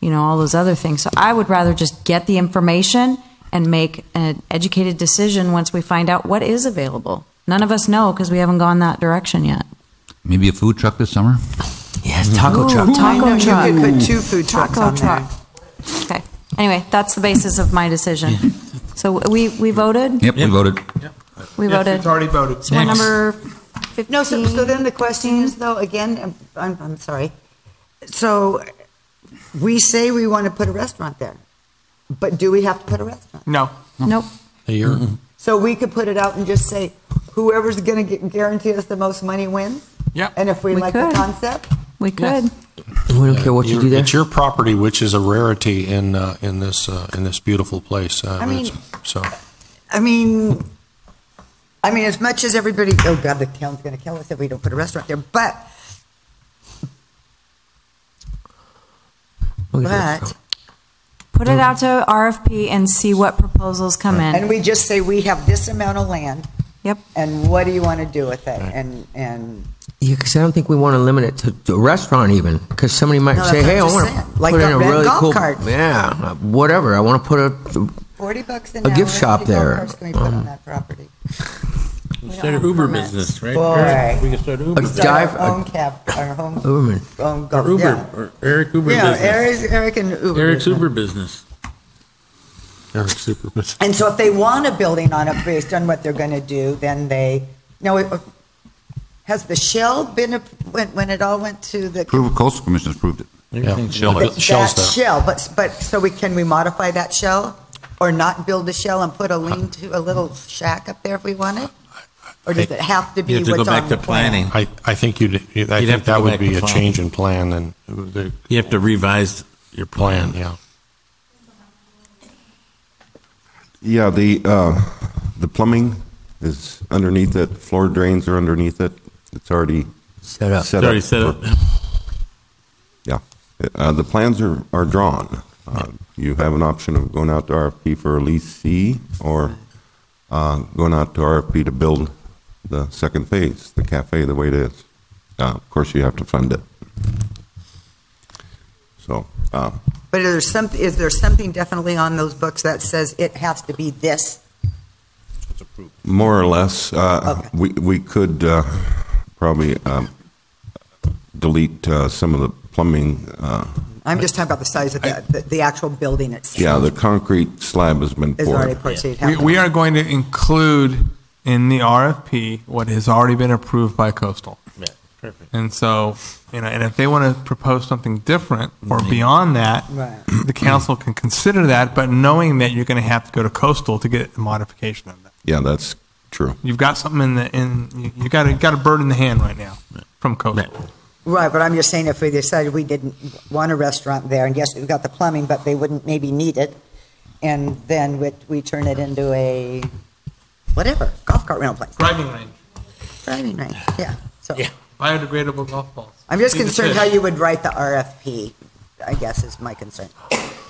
all those other things. So I would rather just get the information and make an educated decision once we find out what is available. None of us know because we haven't gone that direction yet. Maybe a food truck this summer? Yes, taco truck. Taco truck. You could put 2 food trucks Taco on truck. Okay. Anyway, that's the basis of my decision. So we voted? Yep, we voted. We Yes, voted. it's already voted. So we're number 15. No, so then the question is, though, again, I'm sorry. So we say we want to put a restaurant there, but do we have to put a restaurant? No. Nope. So we could put it out and just say, whoever's going to guarantee us the most money wins? Yeah. And if we like the could. concept? We could. We don't care what you do there. It's your property, which is a rarity in this beautiful place. I mean, as much as everybody, oh God, the town's going to kill us if we don't put a restaurant there, but Put it out to RFP and see what proposals come in. And we just say, we have this amount of land. Yep. And what do you want to do with it? And Yeah, because I don't think we want to limit it to a restaurant even, because somebody might No, say, that's "Hey, I what I'm want just to saying. Like put in a a red really golf cool, cart. yeah, whatever. I want to put $40 an a hour. gift shop how many golf there." carts can we put on that property? We start an Uber business, right? Boy. Eric? We can start Uber. Our own cab, our home. Uberman. Own Or golf, Uber, yeah. or Eric Uber Yeah, business. Eric and Uber. Eric's business. Uber business. Eric's super business. And so if they want a building on it based on what they're going to do, then they, has the Shell been, when it all went to the. Coastal Commission approved it. Everything's That shell, but so can we modify that shell? Or not build a shell and put a little shack up there if we want it? Or does it have to be You have to what's go back on to the plan? planning. I think have that to go would back be to a planning. change in plan, and You have to revise your plan. yeah. Yeah, the plumbing is underneath it, floor drains are underneath it. It's already Set up. It's already set up. Yeah. The plans are drawn. You have an option of going out to RFP for a lease C or going out to RFP to build the second phase, the cafe the way it is. Of course, you have to fund it. So, But is there something definitely on those books that says it has to be this? more or less, we could probably delete some of the plumbing. I'm just talking about the size of the actual building itself. Yeah, the concrete slab has been Is poured. already poured, so you'd have to- We are going to include in the RFP what has already been approved by Coastal. Yeah, perfect. And so, and if they want to propose something different or beyond that, Right. the council can consider that, but knowing that you're going to have to go to Coastal to get a modification of that. Yeah, that's true. You've got something you got a bird in the hand right now from Coastal. Right, but I'm just saying if we decided we didn't want a restaurant there, and yes, we've got the plumbing, but they wouldn't maybe need it, and then we turn it into a, whatever, golf cart rental place. Driving range. Driving range, yeah. So Biodegradable golf balls. I'm just Feed the concerned fish. how you would write the RFP, I guess is my concern.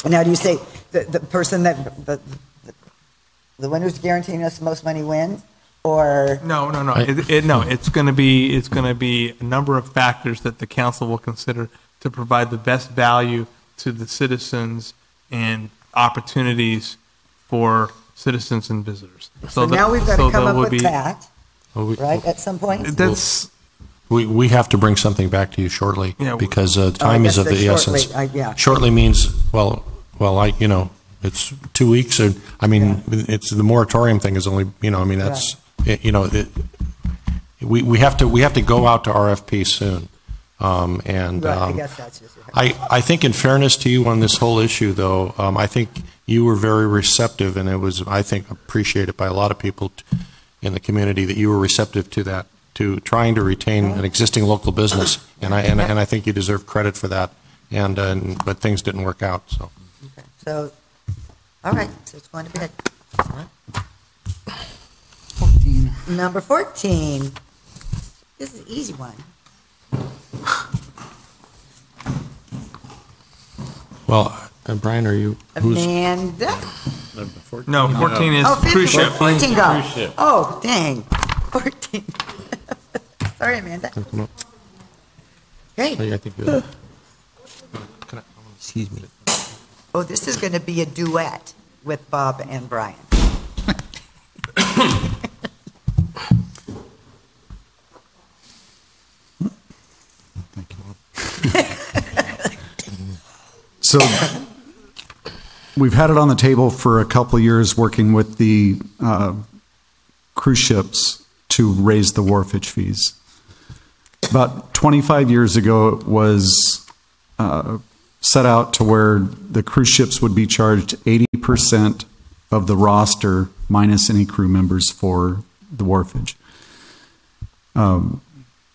And how do you say, the person that, the one who's guaranteeing us the most money wins? Or No. It's going to be a number of factors that the council will consider to provide the best value to the citizens and opportunities for citizens and visitors. So now we've got to come up with that, Well, right, at some point? That's, We have to bring something back to you shortly, because time is of the essence. Yeah. Shortly means, it's 2 weeks, or, it's the moratorium thing is only, that's, we have to go out to RFP soon. I guess that's just I think in fairness to you on this whole issue, though, I think you were very receptive, and it was, I think, appreciated by a lot of people in the community that you were receptive to that, to trying to retain an existing local business, and I think you deserve credit for that. But things didn't work out. So, okay. So, all right. So it's going to bed. 14. Number 14. This is an easy one. Well, Brian, are you? Amanda? No, 14 is cruise ship. 14 go. Oh, dang. 14. Sorry, Amanda. Okay. I think you're. Excuse me. Oh, this is going to be a duet with Bob and Brian. So we've had it on the table for a couple of years, working with the cruise ships to raise the wharfage fees. About 25 years ago, it was set out to where the cruise ships would be charged 80% of the roster minus any crew members for the wharfage. And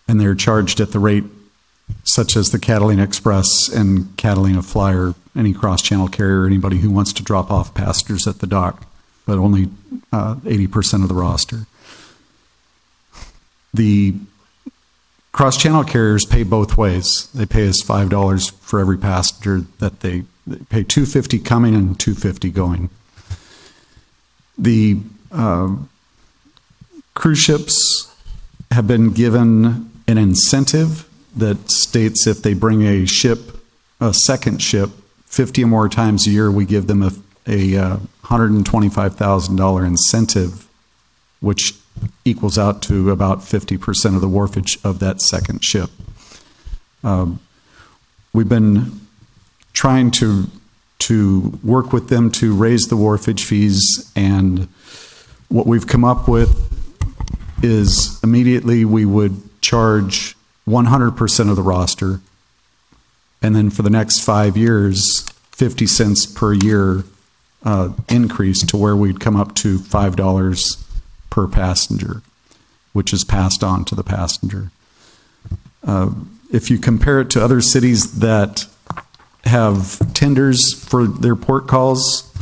they're charged at the rate such as the Catalina Express and Catalina Flyer, any cross-channel carrier, anybody who wants to drop off passengers at the dock, but only 80% of the roster. The cross-channel carriers pay both ways. They pay us $5 for every passenger that they pay $2.50 coming and $2.50 going. The cruise ships have been given an incentive that states if they bring a second ship, 50 or more times a year, we give them a $125,000 incentive, which equals out to about 50% of the wharfage of that second ship. We've been trying to work with them to raise the wharfage fees, and what we've come up with is immediately we would charge 100% of the roster, and then for the next 5 years, 50 cents per year increase to where we'd come up to $5 per passenger, which is passed on to the passenger. If you compare it to other cities that have tenders for their port calls,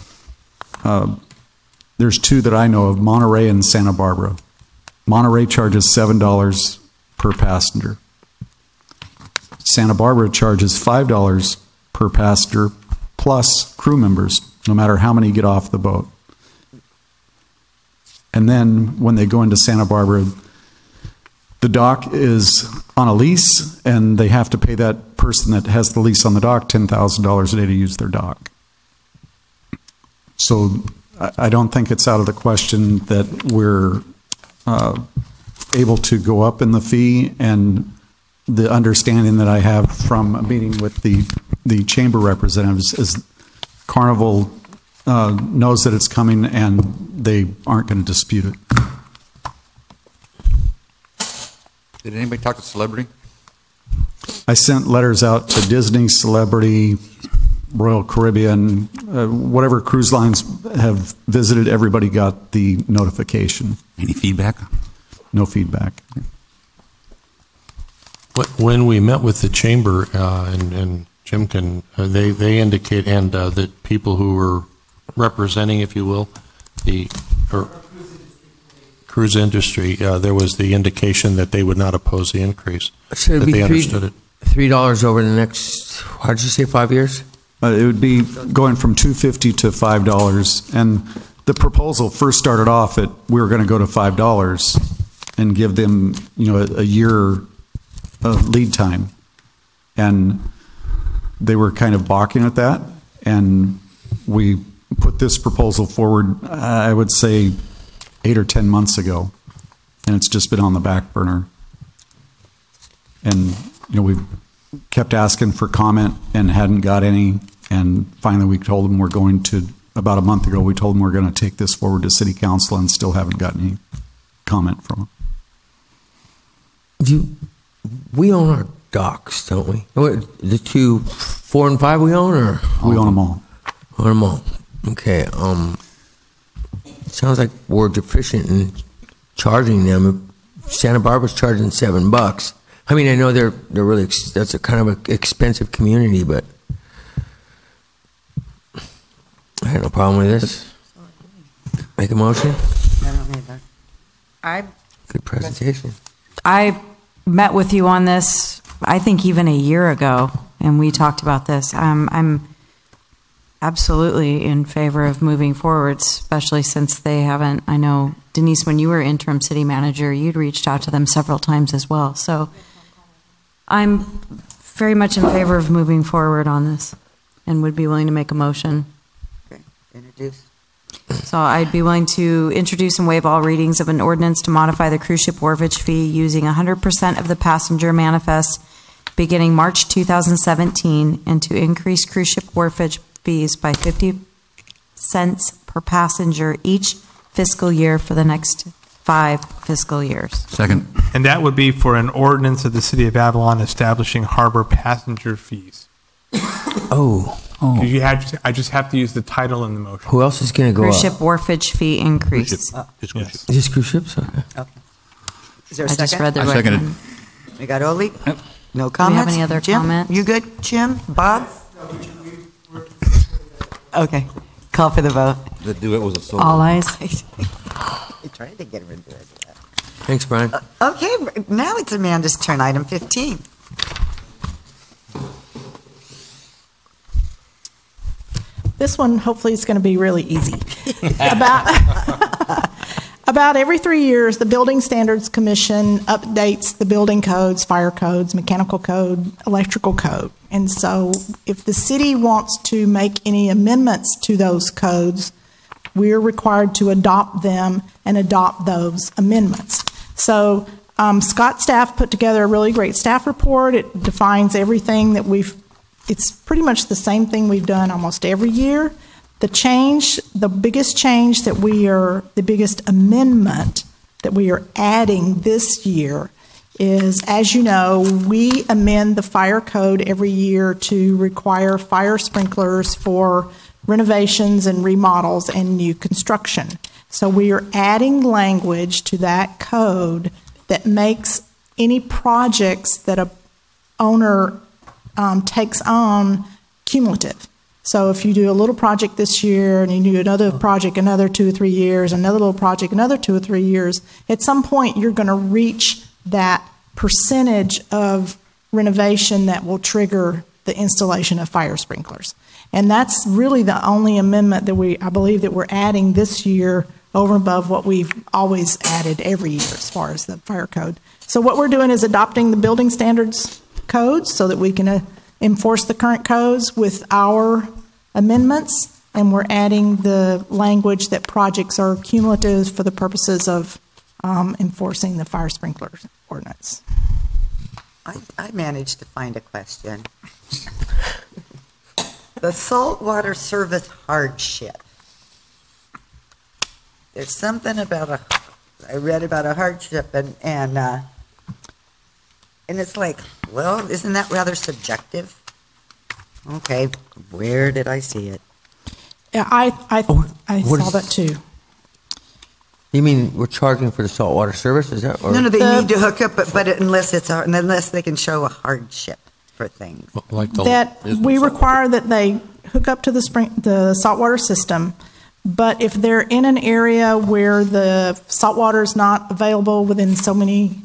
there's two that I know of, Monterey and Santa Barbara. Monterey charges $7 per passenger. Santa Barbara charges $5 per passenger plus crew members, no matter how many get off the boat. And then when they go into Santa Barbara, the dock is on a lease, and they have to pay that person that has the lease on the dock $10,000 a day to use their dock. So I don't think it's out of the question that we're able to go up in the fee, and the understanding that I have from a meeting with the chamber representatives is Carnival knows that it's coming, and they aren't going to dispute it. Did anybody talk to Celebrity? I sent letters out to Disney, Celebrity, Royal Caribbean, whatever cruise lines have visited, everybody got the notification. Any feedback? No feedback. When we met with the chamber, and Jim can, they indicate, and the people who were representing, if you will, the cruise industry, there was the indication that they would not oppose the increase. So it'd that be they understood it. $3 over the next, how did you say, 5 years? It would be going from $2.50 to $5, and the proposal first started off at we were going to go to $5 and give them, a year of lead time, and they were kind of balking at that, and we put this proposal forward, I would say 8 or 10 months ago, and it's just been on the back burner. And, we kept asking for comment and hadn't got any, and finally we told them about a month ago, we told them we're going to take this forward to City Council and still haven't gotten any comment from them. We own our docks, don't we? The 2, 4, and 5 we own, or? We own them all. Own them all. Okay. Sounds like we're deficient in charging them. Santa Barbara's charging $7. I mean, I know they're really that's a kind of an expensive community, but I have no problem with this. Make a motion. I don't need that. Good presentation. I met with you on this, I think even a year ago, and we talked about this. I'm absolutely in favor of moving forward, especially since they haven't. I know, Denise, when you were interim city manager, you'd reached out to them several times as well. So I'm very much in favor of moving forward on this and would be willing to make a motion. Okay, introduce. So I'd be willing to introduce and waive all readings of an ordinance to modify the cruise ship wharfage fee using 100% of the passenger manifest beginning March 2017 and to increase cruise ship wharfage fees by 50 cents per passenger each fiscal year for the next 5 fiscal years. Second. And that would be for an ordinance of the City of Avalon establishing harbor passenger fees. Oh. I just have to use the title in the motion. Who else is going to go Cruise up? ship wharfage fee increase. Just cruise ships? Okay. Is there a I second? just read the I seconded. recommend. We got Oli? Yep. No Do we comments? have any other Jim, comments? You good, Jim? Bob? Okay, call for the vote. The duet was a solo. All eyes. I tried to get him into it. Thanks, Brian. Okay, now it's Amanda's turn, item 15. This one hopefully is going to be really easy. About every 3 years, the Building Standards Commission updates the building codes, fire codes, mechanical code, electrical code. And so if the city wants to make any amendments to those codes, we're required to adopt them and adopt those amendments. So Scott's staff put together a really great staff report. It defines everything that it's pretty much the same thing we've done almost every year. The biggest amendment that we are adding this year is, as you know, we amend the fire code every year to require fire sprinklers for renovations and remodels and new construction. So we are adding language to that code that makes any projects that a owner takes on cumulative. So if you do a little project this year and you do another project another 2 or 3 years, another little project another 2 or 3 years, at some point you're going to reach that percentage of renovation that will trigger the installation of fire sprinklers. And that's really the only amendment that I believe that we're adding this year over and above what we've always added every year as far as the fire code. So what we're doing is adopting the building standards codes so that we can enforce the current codes with our amendments, and we're adding the language that projects are cumulative for the purposes of enforcing the fire sprinkler ordinance. I managed to find a question. The saltwater service hardship. There's something about I read about a hardship, and it's like, well, isn't that rather subjective? Okay, where did I see it? Yeah, I saw that too. You mean we're charging for the saltwater service? Is that? Or? No, they need to hook up, but unless they can show a hardship for things. We require that they hook up to the saltwater system, but if they're in an area where the saltwater is not available within so many,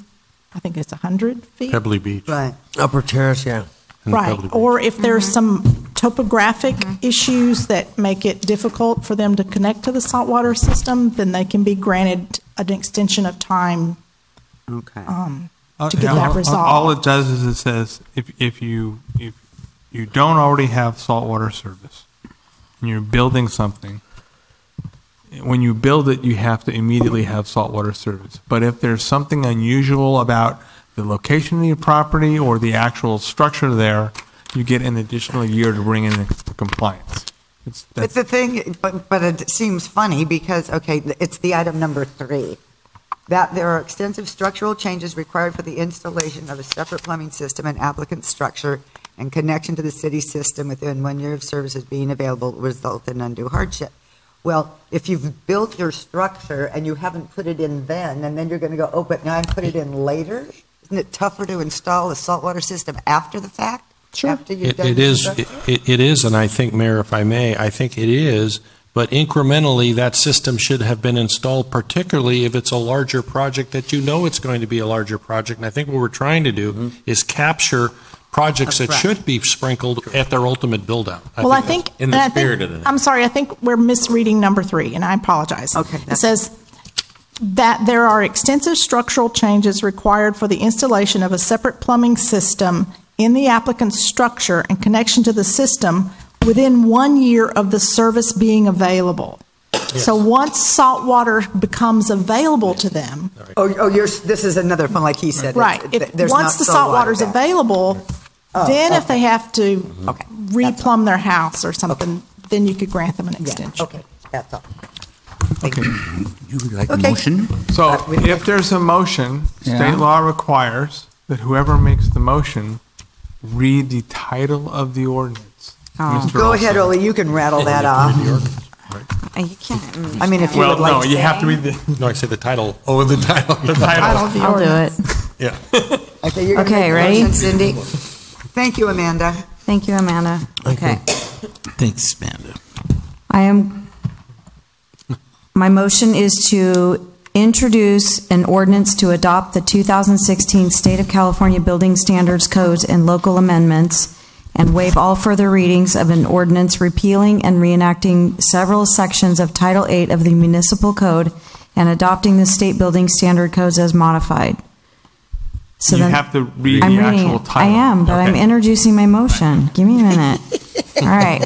I think it's 100 feet. Pebbly Beach. Right. Upper Terrace, yeah. Right, or if there's some topographic issues that make it difficult for them to connect to the saltwater system, then they can be granted an extension of time to get that resolved. All it does is it says if you you don't already have saltwater service and you're building something, when you build it, you have to immediately have saltwater service. But if there's something unusual about the location of your property or the actual structure there, you get an additional year to bring in compliance. But the thing, but it seems funny because, okay, it's the item number 3, that there are extensive structural changes required for the installation of a separate plumbing system and applicant structure and connection to the city system within 1 year of services being available will result in undue hardship. Well, if you've built your structure and you haven't put it in then, and then you're going to go, oh, but now I put it in later, isn't it tougher to install a saltwater system after the fact? Sure. After you've done It is, and I think, Mayor, if I may, I think it is, but incrementally that system should have been installed, particularly if it's a larger project that you know it's going to be a larger project. And I think what we're trying to do is capture projects that should be sprinkled at their ultimate build-out. I think in the spirit of it. I'm sorry, I think we're misreading number 3, and I apologize. Okay. It says that there are extensive structural changes required for the installation of a separate plumbing system in the applicant's structure and connection to the system within 1 year of the service being available. Yes. So once salt water becomes available to them. This is another one, like he said. Right. Once the salt water's available, then if they have to replumb their house or something, then you could grant them an extension. Okay, that's all. Okay. You would like a motion? So if there's a motion, state law requires that whoever makes the motion read the title of the ordinance. Go ahead, Ole, you can rattle that off. You can't. I mean, if you would like to you have to read the... No, I said the title. Oh, the title. The title of the I'll ordinance. do it. Yeah. Okay, you're going to make the ready? motion, Cindy? Thank you, Amanda. Thank you, Amanda. Okay. Thanks, Amanda. My motion is to introduce an ordinance to adopt the 2016 State of California Building Standards Codes and local amendments and waive all further readings of an ordinance repealing and reenacting several sections of Title 8 of the Municipal Code and adopting the state building standard codes as modified. So you then have to read I'm the reading actual it. title. I am, but I'm introducing my motion. Give me a minute. All right.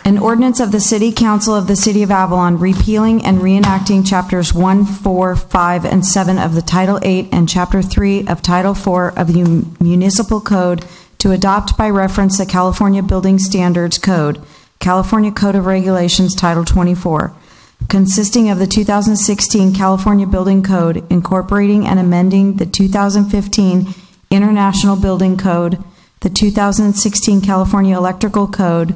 An ordinance of the City Council of the City of Avalon repealing and reenacting Chapters 1, 4, 5, and 7 of the Title 8 and Chapter 3 of Title 4 of the Municipal Code to adopt by reference the California Building Standards Code, California Code of Regulations, Title 24, consisting of the 2016 California Building Code, incorporating and amending the 2015 International Building Code, the 2016 California Electrical Code,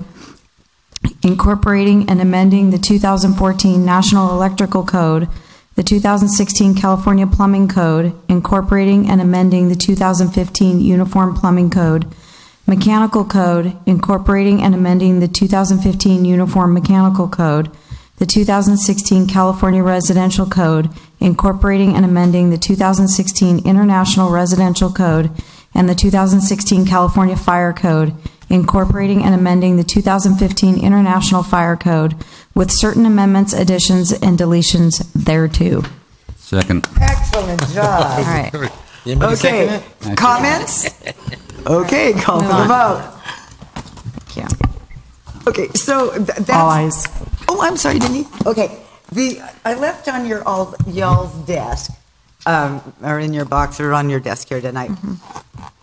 incorporating and amending the 2014 National Electrical Code, the 2016 California Plumbing Code, incorporating and amending the 2015 Uniform Plumbing Code, Mechanical Code, incorporating and amending the 2015 Uniform Mechanical Code, the 2016 California Residential Code, incorporating and amending the 2016 International Residential Code, and the 2016 California Fire Code, incorporating and amending the 2015 International Fire Code with certain amendments, additions, and deletions thereto. Second. Excellent job. All right. Okay, comments? Okay, call for the vote. Thank you. Okay, so that's... All ayes. Oh, I'm sorry, Denise. Okay, I left on your y'all's desk, or in your box, or on your desk here tonight.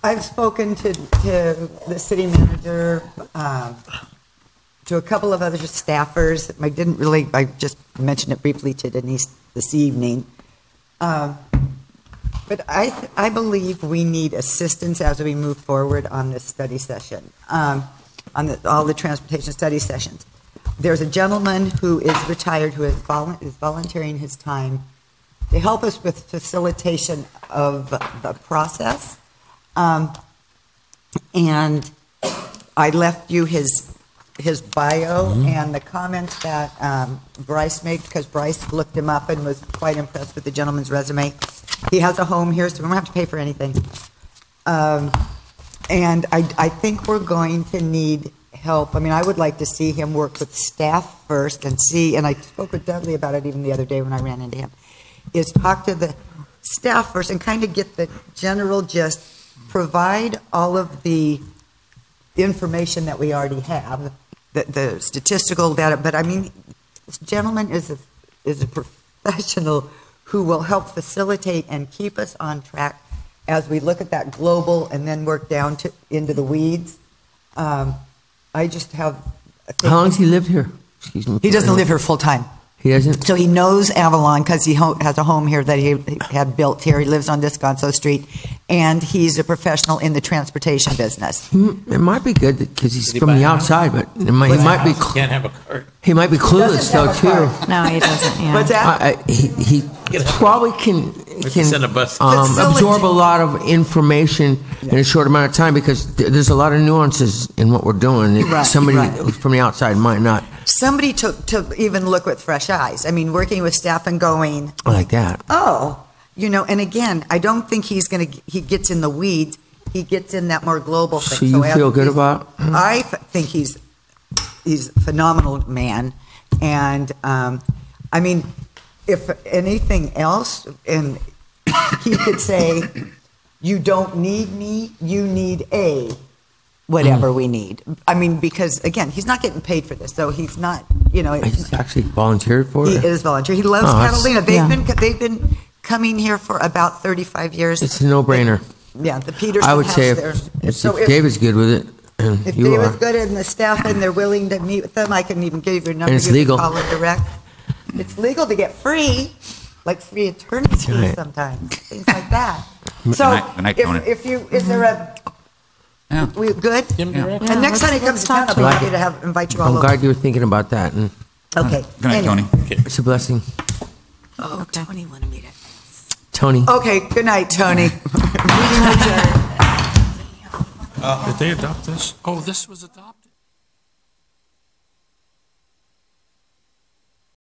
I've spoken to the city manager, to a couple of other staffers. I just mentioned it briefly to Denise this evening. But I believe we need assistance as we move forward on this study session, on all the transportation study sessions. There's a gentleman who is retired who is volunteering his time to help us with facilitation of the process. And I left you his bio and the comments that Bryce made, because Bryce looked him up and was quite impressed with the gentleman's resume. He has a home here, so we don't have to pay for anything. And I think we're going to need help. I mean, I would like to see him work with staff first and I spoke with Dudley about it even the other day when I ran into him, is talk to the staff first and kind of get the general gist. provide all of the information that we already have, the statistical data, but I mean, this gentleman is a professional who will help facilitate and keep us on track as we look at that global and then work down into the weeds. I just have... How long has he lived here? Excuse me. He doesn't live here full time. He doesn't? So he knows Avalon because he has a home here that he had built here. He lives on Descanso Street, and he's a professional in the transportation business. It might be good because he's from the outside, but he might be... Can't have a cart. He might be clueless, though, too. No, he doesn't, yeah. What's that? He probably can send a bus. absorb a lot of information in a short amount of time because there's a lot of nuances in what we're doing that somebody from the outside might not. Somebody to even look with fresh eyes. I mean, working with staff and going, like that. Oh, and again, I don't think he gets in the weeds. He gets in that more global thing. So you feel good about? I think he's a phenomenal man. And, I mean, if anything else, and he could say, you don't need me, you need whatever we need. I mean, because, again, he's not getting paid for this, so he's not, He's actually volunteered for it? He is volunteer. He loves Catalina. They've been coming here for about 35 years. It's a no-brainer. Yeah, the Peterson I would house say there. if David's good with it, and If you David's are. good and the staff and they're willing to meet with them, I can even give you their number. And it's you can legal. Call them direct. It's legal to get free, like free attorney's fees Right. sometimes, things like that. So, Good night, Tony. is there a, we good? Yeah. And next time he comes to town, I'll be Like happy it. to invite you all I'm over. glad you were thinking about that. And Okay. Good night, Tony. It's a blessing. Oh, Tony wanted me to. Tony. Okay, good night, Tony. Meeting adjourned. Did they adopt this? Oh, this was adopted.